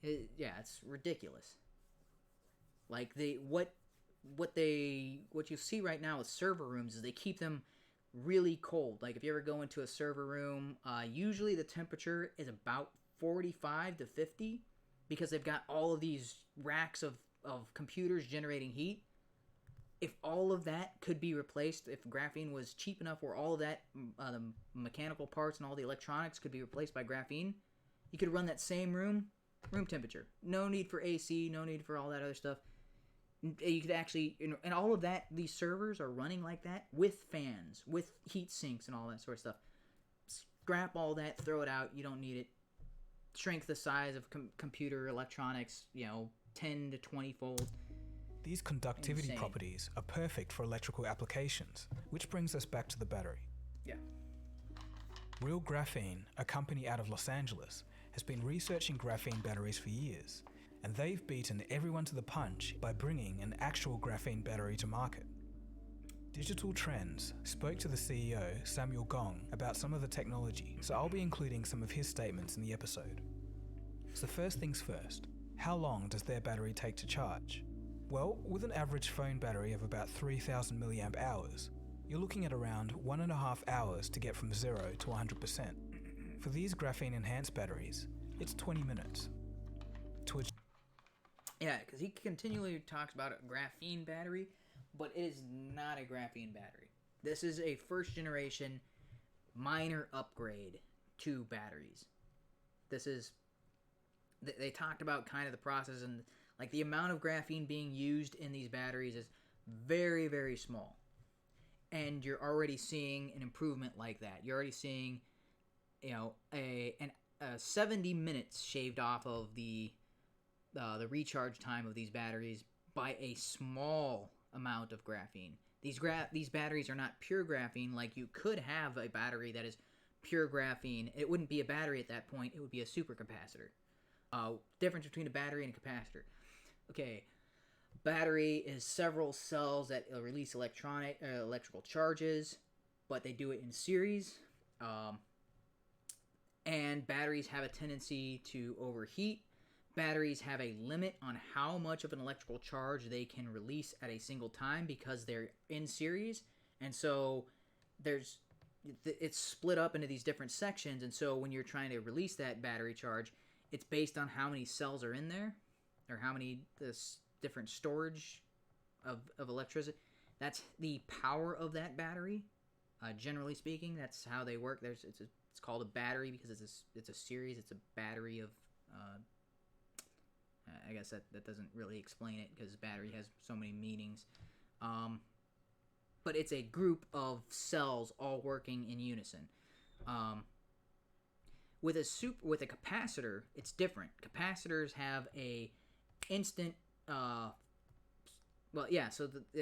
It's ridiculous. Like what you see right now with server rooms is they keep them really cold. Like if you ever go into a server room, usually the temperature is about 45 to 50 because they've got all of these racks of computers generating heat. If all of that could be replaced, if graphene was cheap enough where all of that, the mechanical parts and all the electronics could be replaced by graphene, you could run that same room temperature. No need for AC, no need for all that other stuff. You could actually, and all of that, these servers are running like that with fans, with heat sinks and all that sort of stuff. Scrap all that, throw it out, you don't need it. Shrink the size of computer electronics, 10 to 20 fold. These conductivity Insane. properties are perfect for electrical applications, which brings us back to the battery. Yeah. Real Graphene, a company out of Los Angeles, has been researching graphene batteries for years, and they've beaten everyone to the punch by bringing an actual graphene battery to market. Digital Trends spoke to the CEO, Samuel Gong, about some of the technology, so I'll be including some of his statements in the episode. So first things first, how long does their battery take to charge? Well, with an average phone battery of about 3,000 milliamp hours, you're looking at around 1.5 hours to get from 0 to 100%. For these graphene-enhanced batteries, it's 20 minutes. Yeah, because he continually talks about a graphene battery, but it is not a graphene battery. This is a first-generation minor upgrade to batteries. This is... They talked about kind of the process, and like the amount of graphene being used in these batteries is very, very small. And you're already seeing an improvement like that. You're already seeing, a 70 minutes shaved off of the recharge time of these batteries by a small amount of graphene. These batteries are not pure graphene. Like you could have a battery that is pure graphene. It wouldn't be a battery at that point. It would be a supercapacitor. Difference between a battery and a capacitor. Okay, battery is several cells that release electrical charges, but they do it in series. And batteries have a tendency to overheat. Batteries have a limit on how much of an electrical charge they can release at a single time because they're in series. And so it's split up into these different sections. And so when you're trying to release that battery charge, it's based on how many cells are in there, or how many different storage of electricity. That's the power of that battery. Generally speaking, that's how they work. It's called a battery because it's a series. It's a battery of. I guess that doesn't really explain it because battery has so many meanings. But it's a group of cells all working in unison. With a capacitor, it's different. Capacitors have a instant.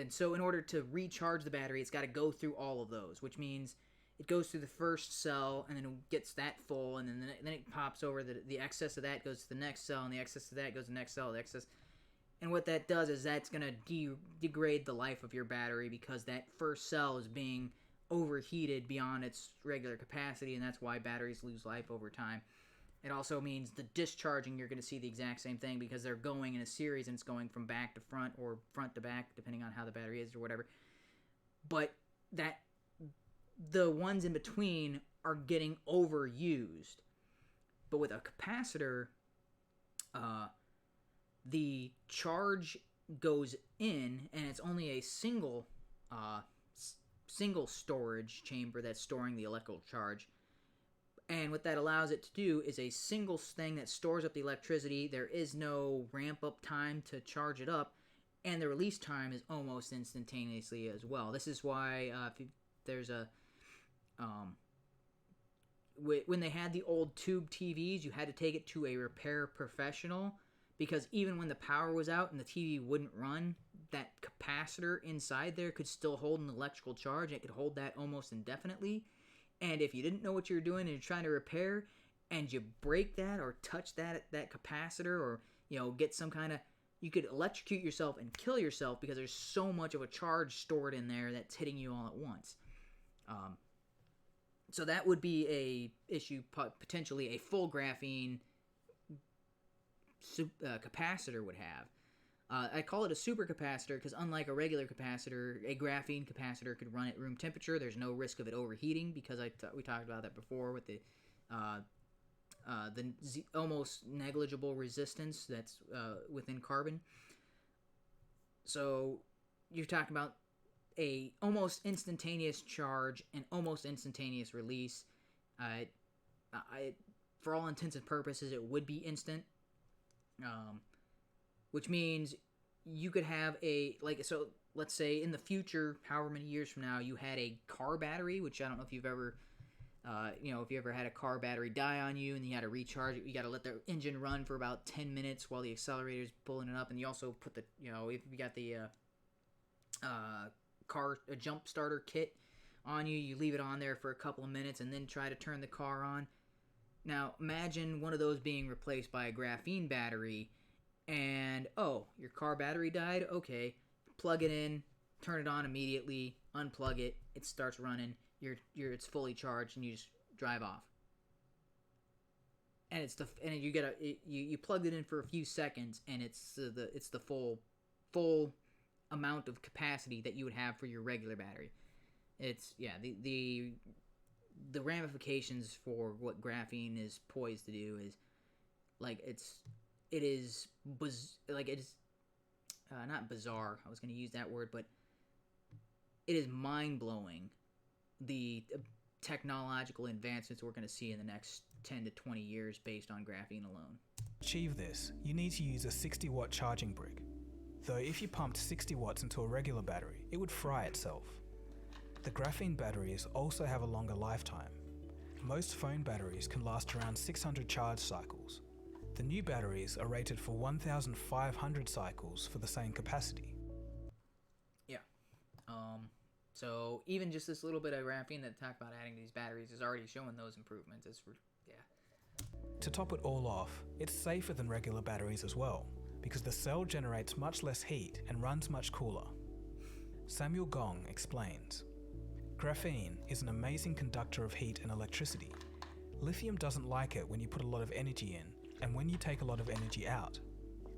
So in order to recharge the battery, it's got to go through all of those, which means it goes through the first cell and then it gets that full, and then it pops over. The excess of that goes to the next cell, and the excess of that goes to the next cell. The excess, and what that does is that's gonna degrade the life of your battery because that first cell is being overheated beyond its regular capacity, and that's why batteries lose life over time. It also means the discharging, you're going to see the exact same thing because they're going in a series and it's going from back to front or front to back, depending on how the battery is or whatever. But the ones in between are getting overused. But with a capacitor, the charge goes in, and it's only a single storage chamber that's storing the electrical charge. And what that allows it to do is a single thing that stores up the electricity. There is no ramp up time to charge it up, and the release time is almost instantaneously as well. This is why there's a when they had the old tube TVs, you had to take it to a repair professional, because even when the power was out and the TV wouldn't run, that capacitor inside there could still hold an electrical charge. It could hold that almost indefinitely. And if you didn't know what you were doing and you're trying to repair, and you break that or touch that capacitor, or get some kind of, you could electrocute yourself and kill yourself because there's so much of a charge stored in there that's hitting you all at once. So that would be a issue, potentially a full graphene capacitor would have. I call it a supercapacitor because unlike a regular capacitor, a graphene capacitor could run at room temperature. There's no risk of it overheating because we talked about that before with the almost negligible resistance that's within carbon. So you're talking about a almost instantaneous charge and almost instantaneous release. For all intents and purposes, it would be instant. Which means you could have so let's say in the future, however many years from now, you had a car battery, which I don't know if you've ever, if you ever had a car battery die on you and you had to recharge it, you got to let the engine run for about 10 minutes while the accelerator's pulling it up, and you also put the, if you got the a jump starter kit on you, you leave it on there for a couple of minutes and then try to turn the car on. Now, imagine one of those being replaced by a graphene battery, and, your car battery died? Okay, plug it in, turn it on immediately, unplug it, it starts running, it's fully charged, and you just drive off. And you plugged it in for a few seconds, and it's the full amount of capacity that you would have for your regular battery. It's, the ramifications for what graphene is poised to do is, not bizarre, I was going to use that word, but it is mind-blowing, the technological advancements we're going to see in the next 10 to 20 years based on graphene alone. To achieve this, you need to use a 60-watt charging brick. Though if you pumped 60 watts into a regular battery, it would fry itself. The graphene batteries also have a longer lifetime. Most phone batteries can last around 600 charge cycles. The new batteries are rated for 1,500 cycles for the same capacity. Yeah. So even just this little bit of graphene that talked about adding these batteries is already showing those improvements. To top it all off, it's safer than regular batteries as well, because the cell generates much less heat and runs much cooler. Samuel Gong explains, graphene is an amazing conductor of heat and electricity. Lithium doesn't like it when you put a lot of energy in, and when you take a lot of energy out.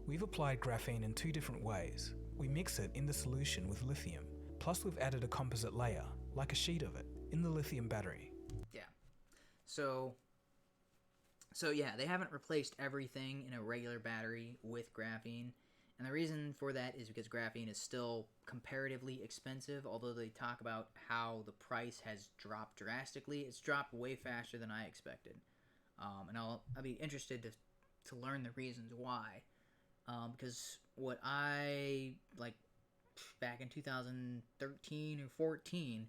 We've applied graphene in two different ways. We mix it in the solution with lithium, plus we've added a composite layer, like a sheet of it, in the lithium battery. Yeah. So yeah, they haven't replaced everything in a regular battery with graphene. And the reason for that is because graphene is still comparatively expensive, although they talk about how the price has dropped drastically. It's dropped way faster than I expected. And I'll be interested to learn the reasons why. Because what I, back in 2013 or 14,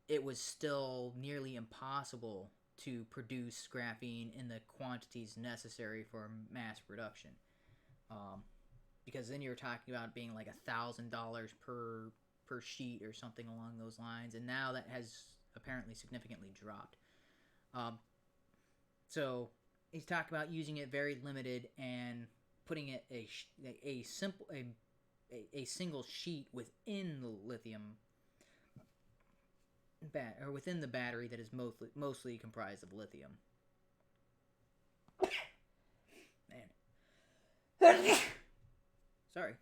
it was still nearly impossible to produce graphene in the quantities necessary for mass production. Because then you're talking about being like $1,000 per sheet or something along those lines, and now that has apparently significantly dropped. So he's talking about using it very limited and putting it a single sheet within the lithium within the battery that is mostly comprised of lithium. Man. Sorry.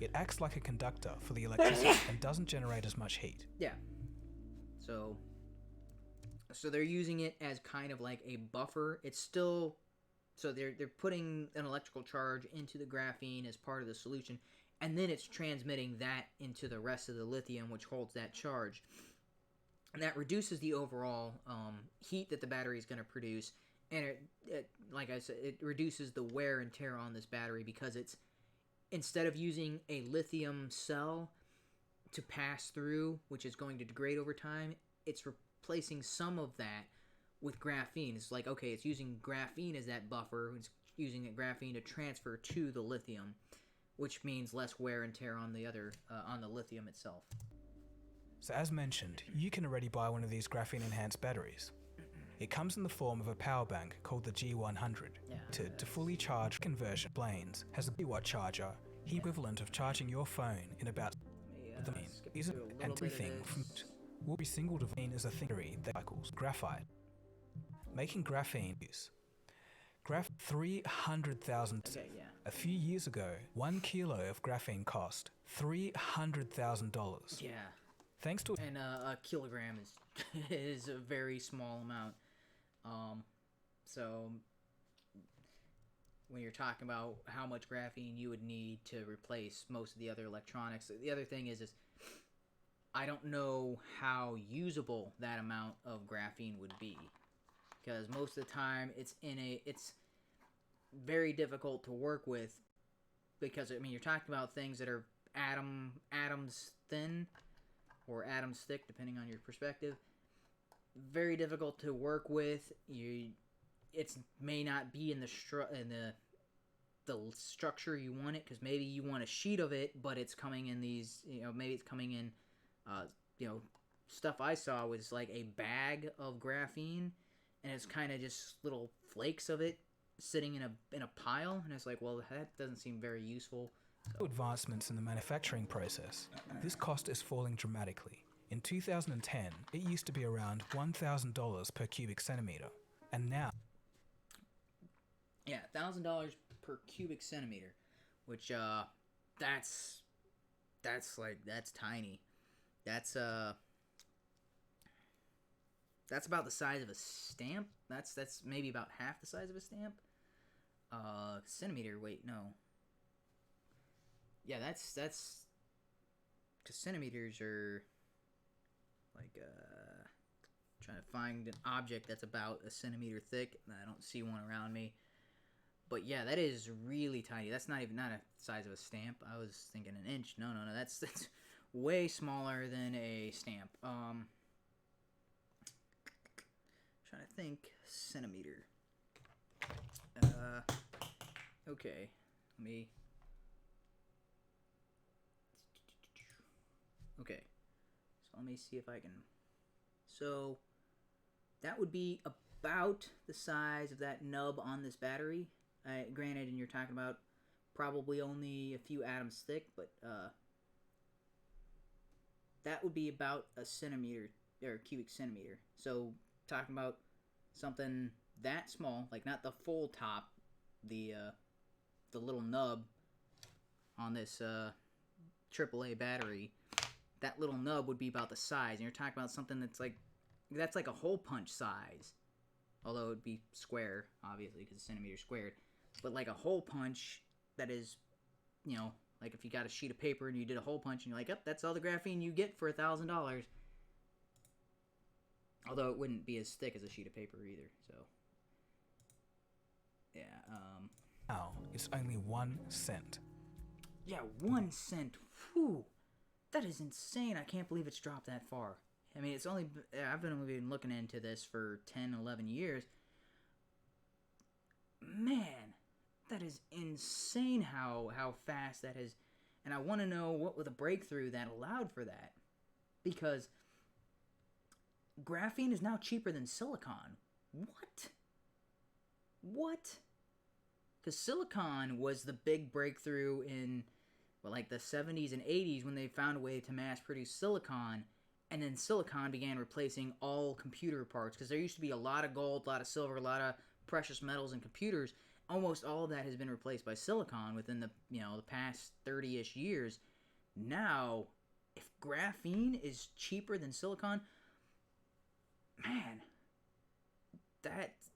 It acts like a conductor for the electricity and doesn't generate as much heat. Yeah. So they're using it as kind of like a buffer. It's still, so they're putting an electrical charge into the graphene as part of the solution, and then it's transmitting that into the rest of the lithium, which holds that charge. And that reduces the overall heat that the battery is going to produce, and it, like I said, it reduces the wear and tear on this battery because it's, instead of using a lithium cell to pass through, which is going to degrade over time, it's replacing some of that with graphene. It's like, okay, it's using graphene as that buffer. It's using that graphene to transfer to the lithium, which means less wear and tear on the on the lithium itself. So as mentioned, you can already buy one of these graphene-enhanced batteries. It comes in the form of a power bank called the G100. To fully charge conversion planes has a kilowatt charger, equivalent of charging your phone in about the mean. And everything from will be single divine as a theory that cycles graphite. Making graphene use. 300,000. Okay, yeah. A few years ago, 1 kilo of graphene cost $300,000. Yeah. Thanks to and a kilogram is a very small amount. So when you're talking about how much graphene you would need to replace most of the other electronics, the other thing is I don't know how usable that amount of graphene would be, because most of the time it's very difficult to work with, because I mean you're talking about things that are atoms thin or atoms thick, depending on your perspective. Very difficult to work with. It may not be in the structure you want it, because maybe you want a sheet of it, but it's coming in these, maybe it's coming in, stuff I saw was like a bag of graphene, and it's kind of just little flakes of it sitting in a pile, and it's like, well, that doesn't seem very useful. Advancements in the manufacturing process, this cost is falling dramatically. In 2010, it used to be around $1,000 per cubic centimeter, and now... Yeah, $1,000 per cubic centimeter, which, that's tiny. That's about the size of a stamp. That's maybe about half the size of a stamp. Centimeter, wait, no. Yeah, that's, because centimeters are, like, trying to find an object that's about a centimeter thick. I don't see one around me. But yeah, that is really tiny. That's not a size of a stamp. I was thinking an inch. No, that's way smaller than a stamp. Trying to think, centimeter. Okay, Okay, so let me see if I can. So that would be about the size of that nub on this battery. Granted, and you're talking about probably only a few atoms thick, but that would be about a centimeter or cubic centimeter. So talking about something that small, like not the full top, the little nub on this AAA battery. That little nub would be about the size, and you're talking about something that's like a hole punch size, although it would be square, obviously, because it's centimeter squared. But like a hole punch that is, like if you got a sheet of paper and you did a hole punch and you're like, yep, that's all the graphene you get for $1,000. Although it wouldn't be as thick as a sheet of paper either. So yeah. Now it's only 1 cent. Yeah, 1 cent. Whew. That is insane. I can't believe it's dropped that far. I mean, I've only been looking into this for 10, 11 years. Man, that is insane how fast that is. And I want to know what was the breakthrough that allowed for that. Because graphene is now cheaper than silicon. What? Because silicon was the big breakthrough in, like the 70s and 80s when they found a way to mass produce silicon. And then silicon began replacing all computer parts, because there used to be a lot of gold, a lot of silver, a lot of precious metals in computers. Almost all of that has been replaced by silicon within the the past 30-ish years. Now, if graphene is cheaper than silicon, man,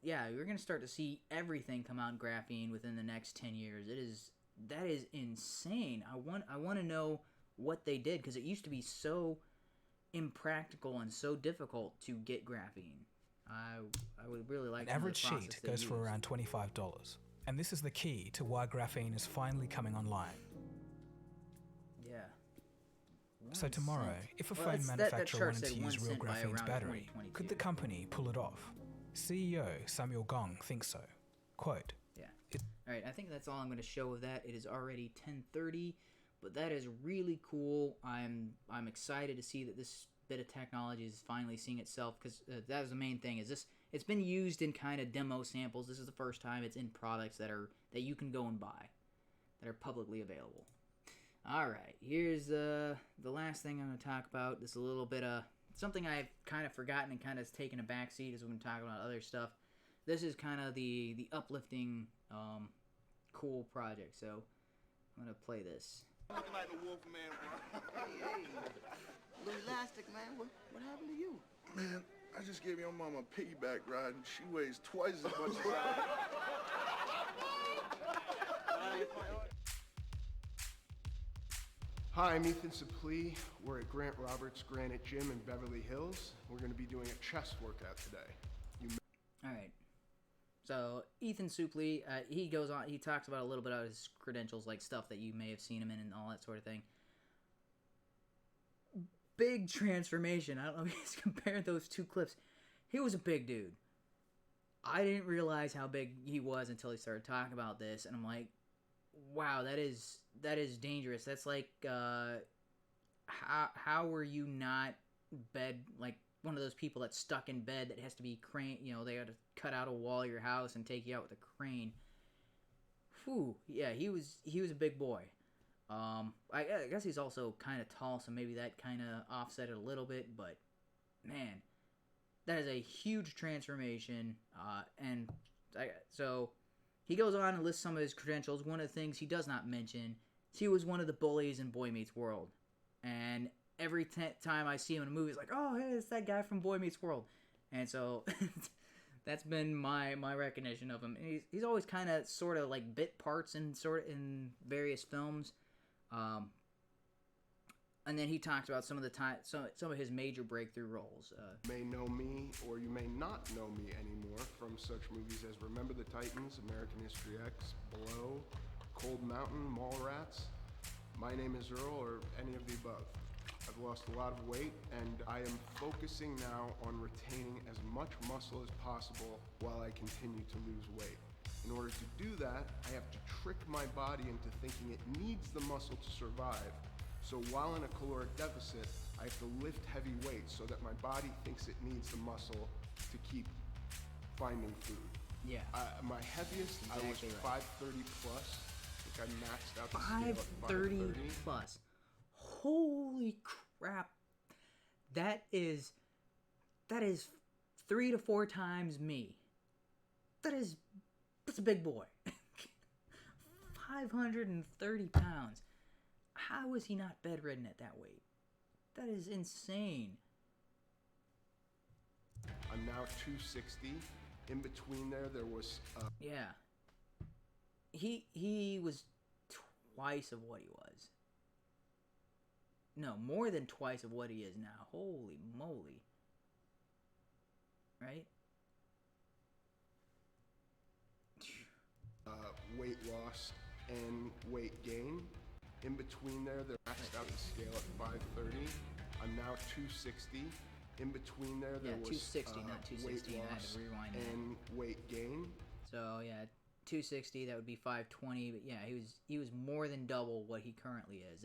you're gonna start to see everything come out in graphene within the next 10 years. That is insane. I want to know what they did, because it used to be so impractical and so difficult to get graphene. I would really like An average sheet goes for around $25, and this is the key to why graphene is finally coming online. Yeah. So tomorrow, if a phone manufacturer wanted to use real graphene's battery, could the company pull it off? CEO Samuel Gong thinks so. Quote, yeah. Alright, I think that's all I'm going to show of that. It is already 10:30, but that is really cool. I'm excited to see that this bit of technology is finally seeing itself, because that was the main thing. Is this? It's been used in kind of demo samples. This is the first time it's in products that you can go and buy, that are publicly available. All right, here's the last thing I'm going to talk about. This is a little bit of something I've kind of forgotten and kind of taken a backseat as we've been talking about other stuff. This is kind of the uplifting, cool project. So I'm going to play this. Looking like the wolf man, bro. Hey, little elastic, man. What happened to you? Man, I just gave your mama a piggyback ride, and she weighs twice as much as I. Hi, I'm Ethan Suplee. We're at Grant Roberts Granite Gym in Beverly Hills. We're going to be doing a chest workout today. All right. So Ethan Suplee, he goes on. He talks about a little bit of his credentials, like stuff that you may have seen him in and all that sort of thing. Big transformation. I don't know if you guys compare those two clips. He was a big dude. I didn't realize how big he was until he started talking about this, and I'm like, wow, that is dangerous. That's like, how were you not like one of those people that's stuck in bed that has to be crane? They got to cut out a wall of your house and take you out with a crane. Whew, yeah, he was a big boy. I guess he's also kind of tall, so maybe that kind of offset it a little bit. But man, that is a huge transformation. So he goes on and lists some of his credentials. One of the things he does not mention, he was one of the bullies in Boy Meets World. And every time I see him in a movie, it's like, oh, hey, it's that guy from Boy Meets World. And so that's been my recognition of him. And he's always kind of sort of like bit parts in various films. And then he talks about some of his major breakthrough roles. You may know me, or you may not know me anymore from such movies as Remember the Titans, American History X, Blow, Cold Mountain, Mallrats, My Name is Earl, or any of the above. I've lost a lot of weight, and I am focusing now on retaining as much muscle as possible while I continue to lose weight. In order to do that, I have to trick my body into thinking it needs the muscle to survive. So while in a caloric deficit, I have to lift heavy weights so that my body thinks it needs the muscle to keep finding food. Yeah. My heaviest, I was 530 plus. I think I maxed out the scale at 530 plus. Holy crap. That is 3 to 4 times me. That's a big boy. 530 pounds. How is he not bedridden at that weight? That is insane. I'm now 260. In between there was... Yeah. He was twice of what he was. No, more than twice of what he is now. Holy moly. Right? Weight loss and weight gain. In between there maxed out the scale at 530. I'm now 260. In between there was 260, not 216. weight I had loss to rewind and weight gain. So yeah, 260. That would be 520. But yeah, he was more than double what he currently is.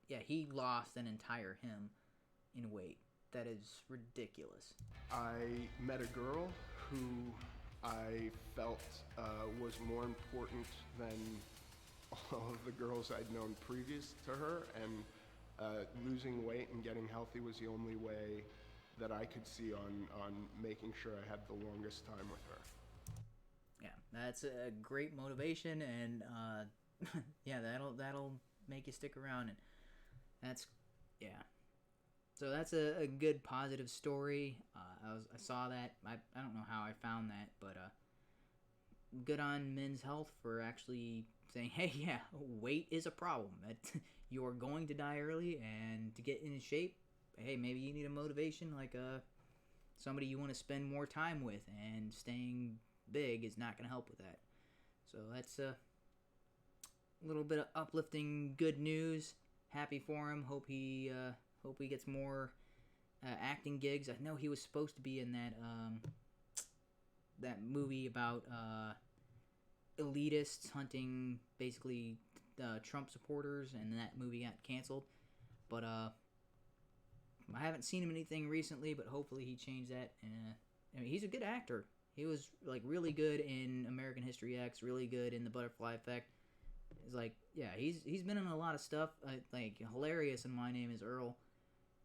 He lost an entire him in weight. That is ridiculous. I met a girl who I felt was more important than all of the girls I'd known previous to her, and Losing weight and getting healthy was the only way that I could see on making sure I had the longest time with her. Yeah, that's a great motivation, and yeah, that'll make you stick around, and that's So that's a good positive story. I saw that. I don't know how I found that, but good on Men's Health for actually saying, hey, yeah, weight is a problem. That you are going to die early, and to get in shape, hey, maybe you need a motivation like somebody you want to spend more time with, and staying big is not going to help with that. So that's a little bit of uplifting good news. Happy for him. Hope he gets more acting gigs. I know he was supposed to be in that movie about elitists hunting basically Trump supporters, and that movie got canceled. But I haven't seen him in anything recently, but hopefully he changed that. And I mean, he's a good actor. He was like really good in American History X, really good in The Butterfly Effect. It's like, yeah, he's been in a lot of stuff. Like hilarious in My Name Is Earl.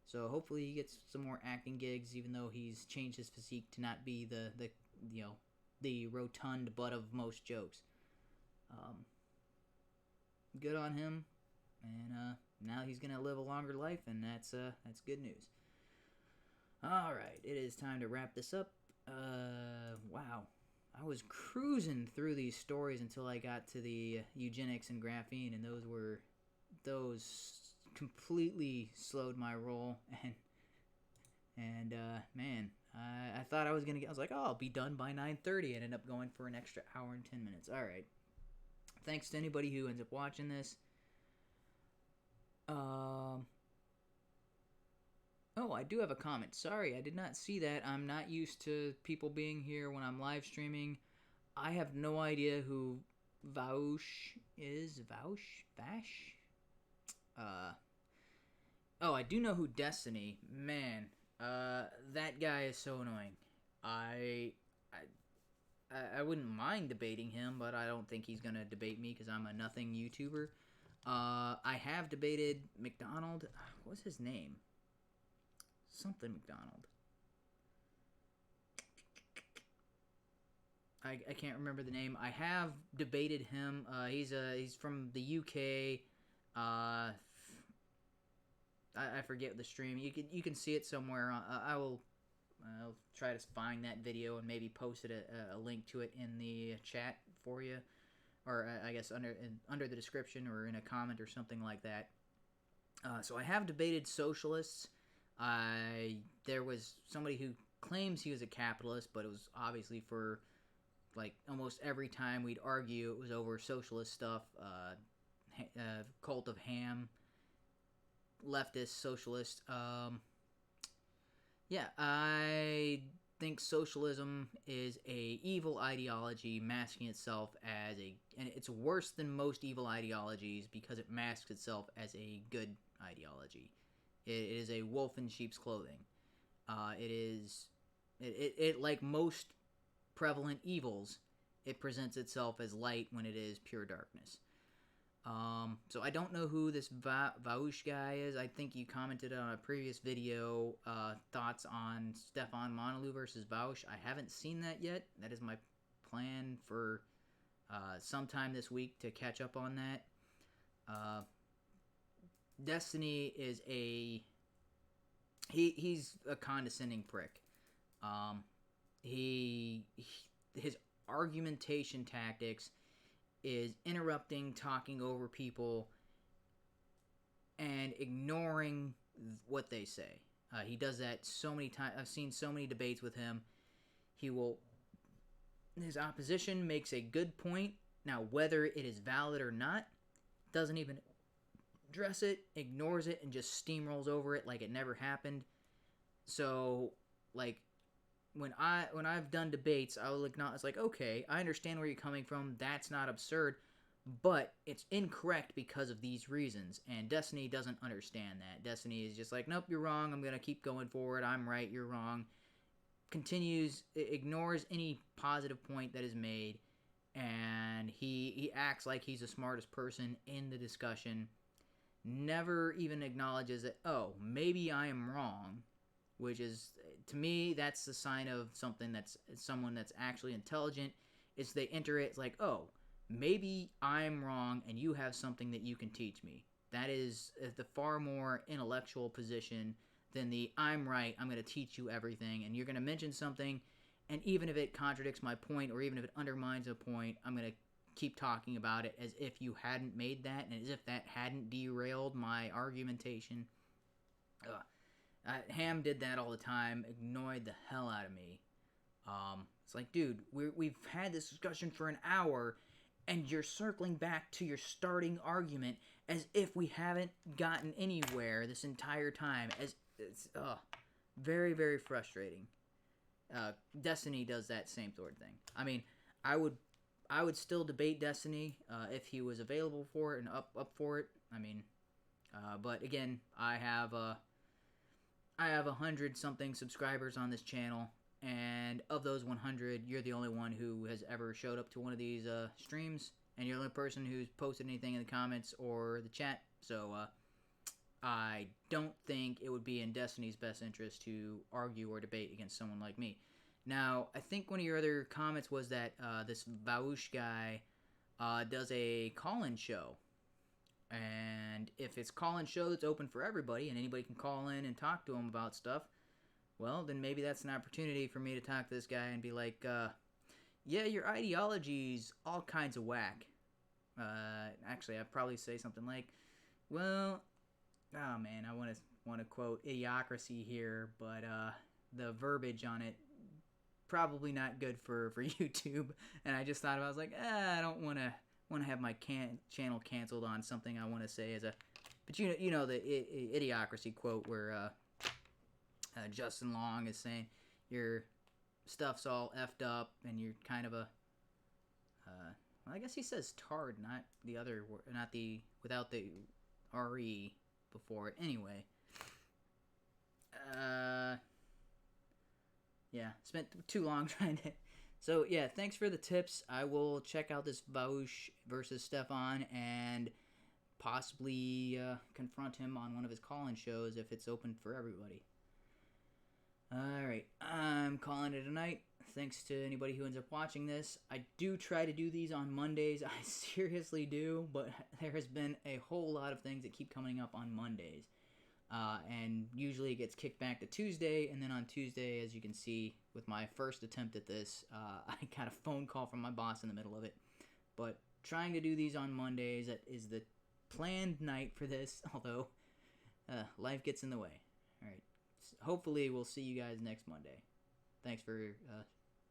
So hopefully he gets some more acting gigs, even though he's changed his physique to not be the rotund butt of most jokes. Good on him, and now he's gonna live a longer life, and that's good news. All right, it is time to wrap this up. Wow, I was cruising through these stories until I got to the eugenics and graphene, and those completely slowed my roll, and man, I thought I was gonna like, oh, I'll be done by 9:30, and ended up going for an extra hour and 10 minutes. All right, thanks to anybody who ends up watching this. Oh, I do have a comment. Sorry, I did not see that. I'm not used to people being here when I'm live streaming. I have no idea who Vaush is. Vash? Oh, I do know who Destiny. Man, that guy is so annoying. I wouldn't mind debating him, but I don't think he's gonna debate me because I'm a nothing YouTuber. I have debated McDonald. What's his name? Something McDonald. I can't remember the name. I have debated him. He's from the UK. I forget the stream. You can see it somewhere. I'll try to find that video and maybe post a link to it in the chat for you, or I guess under the description or in a comment or something like that. So I have debated socialists. There was somebody who claims he was a capitalist, but it was obviously for like almost every time we'd argue, it was over socialist stuff. Cult of Ham, leftist, socialist. Yeah, I think socialism is a evil ideology masking itself as and it's worse than most evil ideologies because it masks itself as a good ideology. It is a wolf in sheep's clothing. It like most prevalent evils, it presents itself as light when it is pure darkness. So I don't know who this Vaush guy is. I think you commented on a previous video, thoughts on Stefan Monalou versus Vaush. I haven't seen that yet. That is my plan for sometime this week to catch up on that. Destiny is he's a condescending prick. His argumentation tactics is interrupting, talking over people, and ignoring what they say. He does that so many times. I've seen so many debates with him. His opposition makes a good point. Now, whether it is valid or not, doesn't even address it, ignores it, and just steamrolls over it like it never happened. So, like, when I've done debates, I will acknowledge, it's like, okay, I understand where you're coming from. That's not absurd, but it's incorrect because of these reasons. And Destiny doesn't understand that. Destiny is just like, nope, you're wrong. I'm gonna keep going forward. I'm right. You're wrong. Continues, ignores any positive point that is made, and he acts like he's the smartest person in the discussion. never even acknowledges that, oh, maybe I am wrong, which is, to me, that's the sign of someone that's actually intelligent. Is they enter it, it's like, oh, maybe I'm wrong and you have something that you can teach me. That is the far more intellectual position than the I'm right, I'm going to teach you everything, and you're going to mention something, and even if it contradicts my point or even if it undermines a point, I'm going to keep talking about it as if you hadn't made that and as if that hadn't derailed my argumentation. Ham did that all the time, annoyed the hell out of me. It's like, dude, we've had this discussion for an hour, and you're circling back to your starting argument as if we haven't gotten anywhere this entire time. It's very, very frustrating. Destiny does that same sort of thing. I mean, I would still debate Destiny if he was available for it and up for it. I mean, but again, I have 100 something subscribers on this channel, and of those 100, you're the only one who has ever showed up to one of these streams, and you're the only person who's posted anything in the comments or the chat. So I don't think it would be in Destiny's best interest to argue or debate against someone like me. Now, I think one of your other comments was that this Vaush guy does a call-in show. And if it's call-in show that's open for everybody and anybody can call in and talk to him about stuff, well, then maybe that's an opportunity for me to talk to this guy and be like, yeah, your ideology's all kinds of whack. Actually, I'd probably say something like, well, oh man, I want to quote Idiocracy here, but the verbiage on it probably not good for YouTube. And I just thought about it, I was like, I don't want to have my channel canceled on something I want to say as a, but you know the Idiocracy quote where Justin Long is saying your stuff's all effed up and you're kind of a well, I guess he says tard, not the other word, not the without the re before it. Anyway, yeah, spent too long trying to. So, yeah, thanks for the tips. I will check out this Vaush versus Stefan and possibly confront him on one of his call-in shows if it's open for everybody. Alright, I'm calling it a night. Thanks to anybody who ends up watching this. I do try to do these on Mondays. I seriously do, but there has been a whole lot of things that keep coming up on Mondays. And usually it gets kicked back to Tuesday, and then on Tuesday, as you can see with my first attempt at this, I got a phone call from my boss in the middle of it. But trying to do these on Mondays, that is the planned night for this, although life gets in the way. Alright, hopefully we'll see you guys next Monday. Thanks for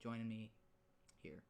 joining me here.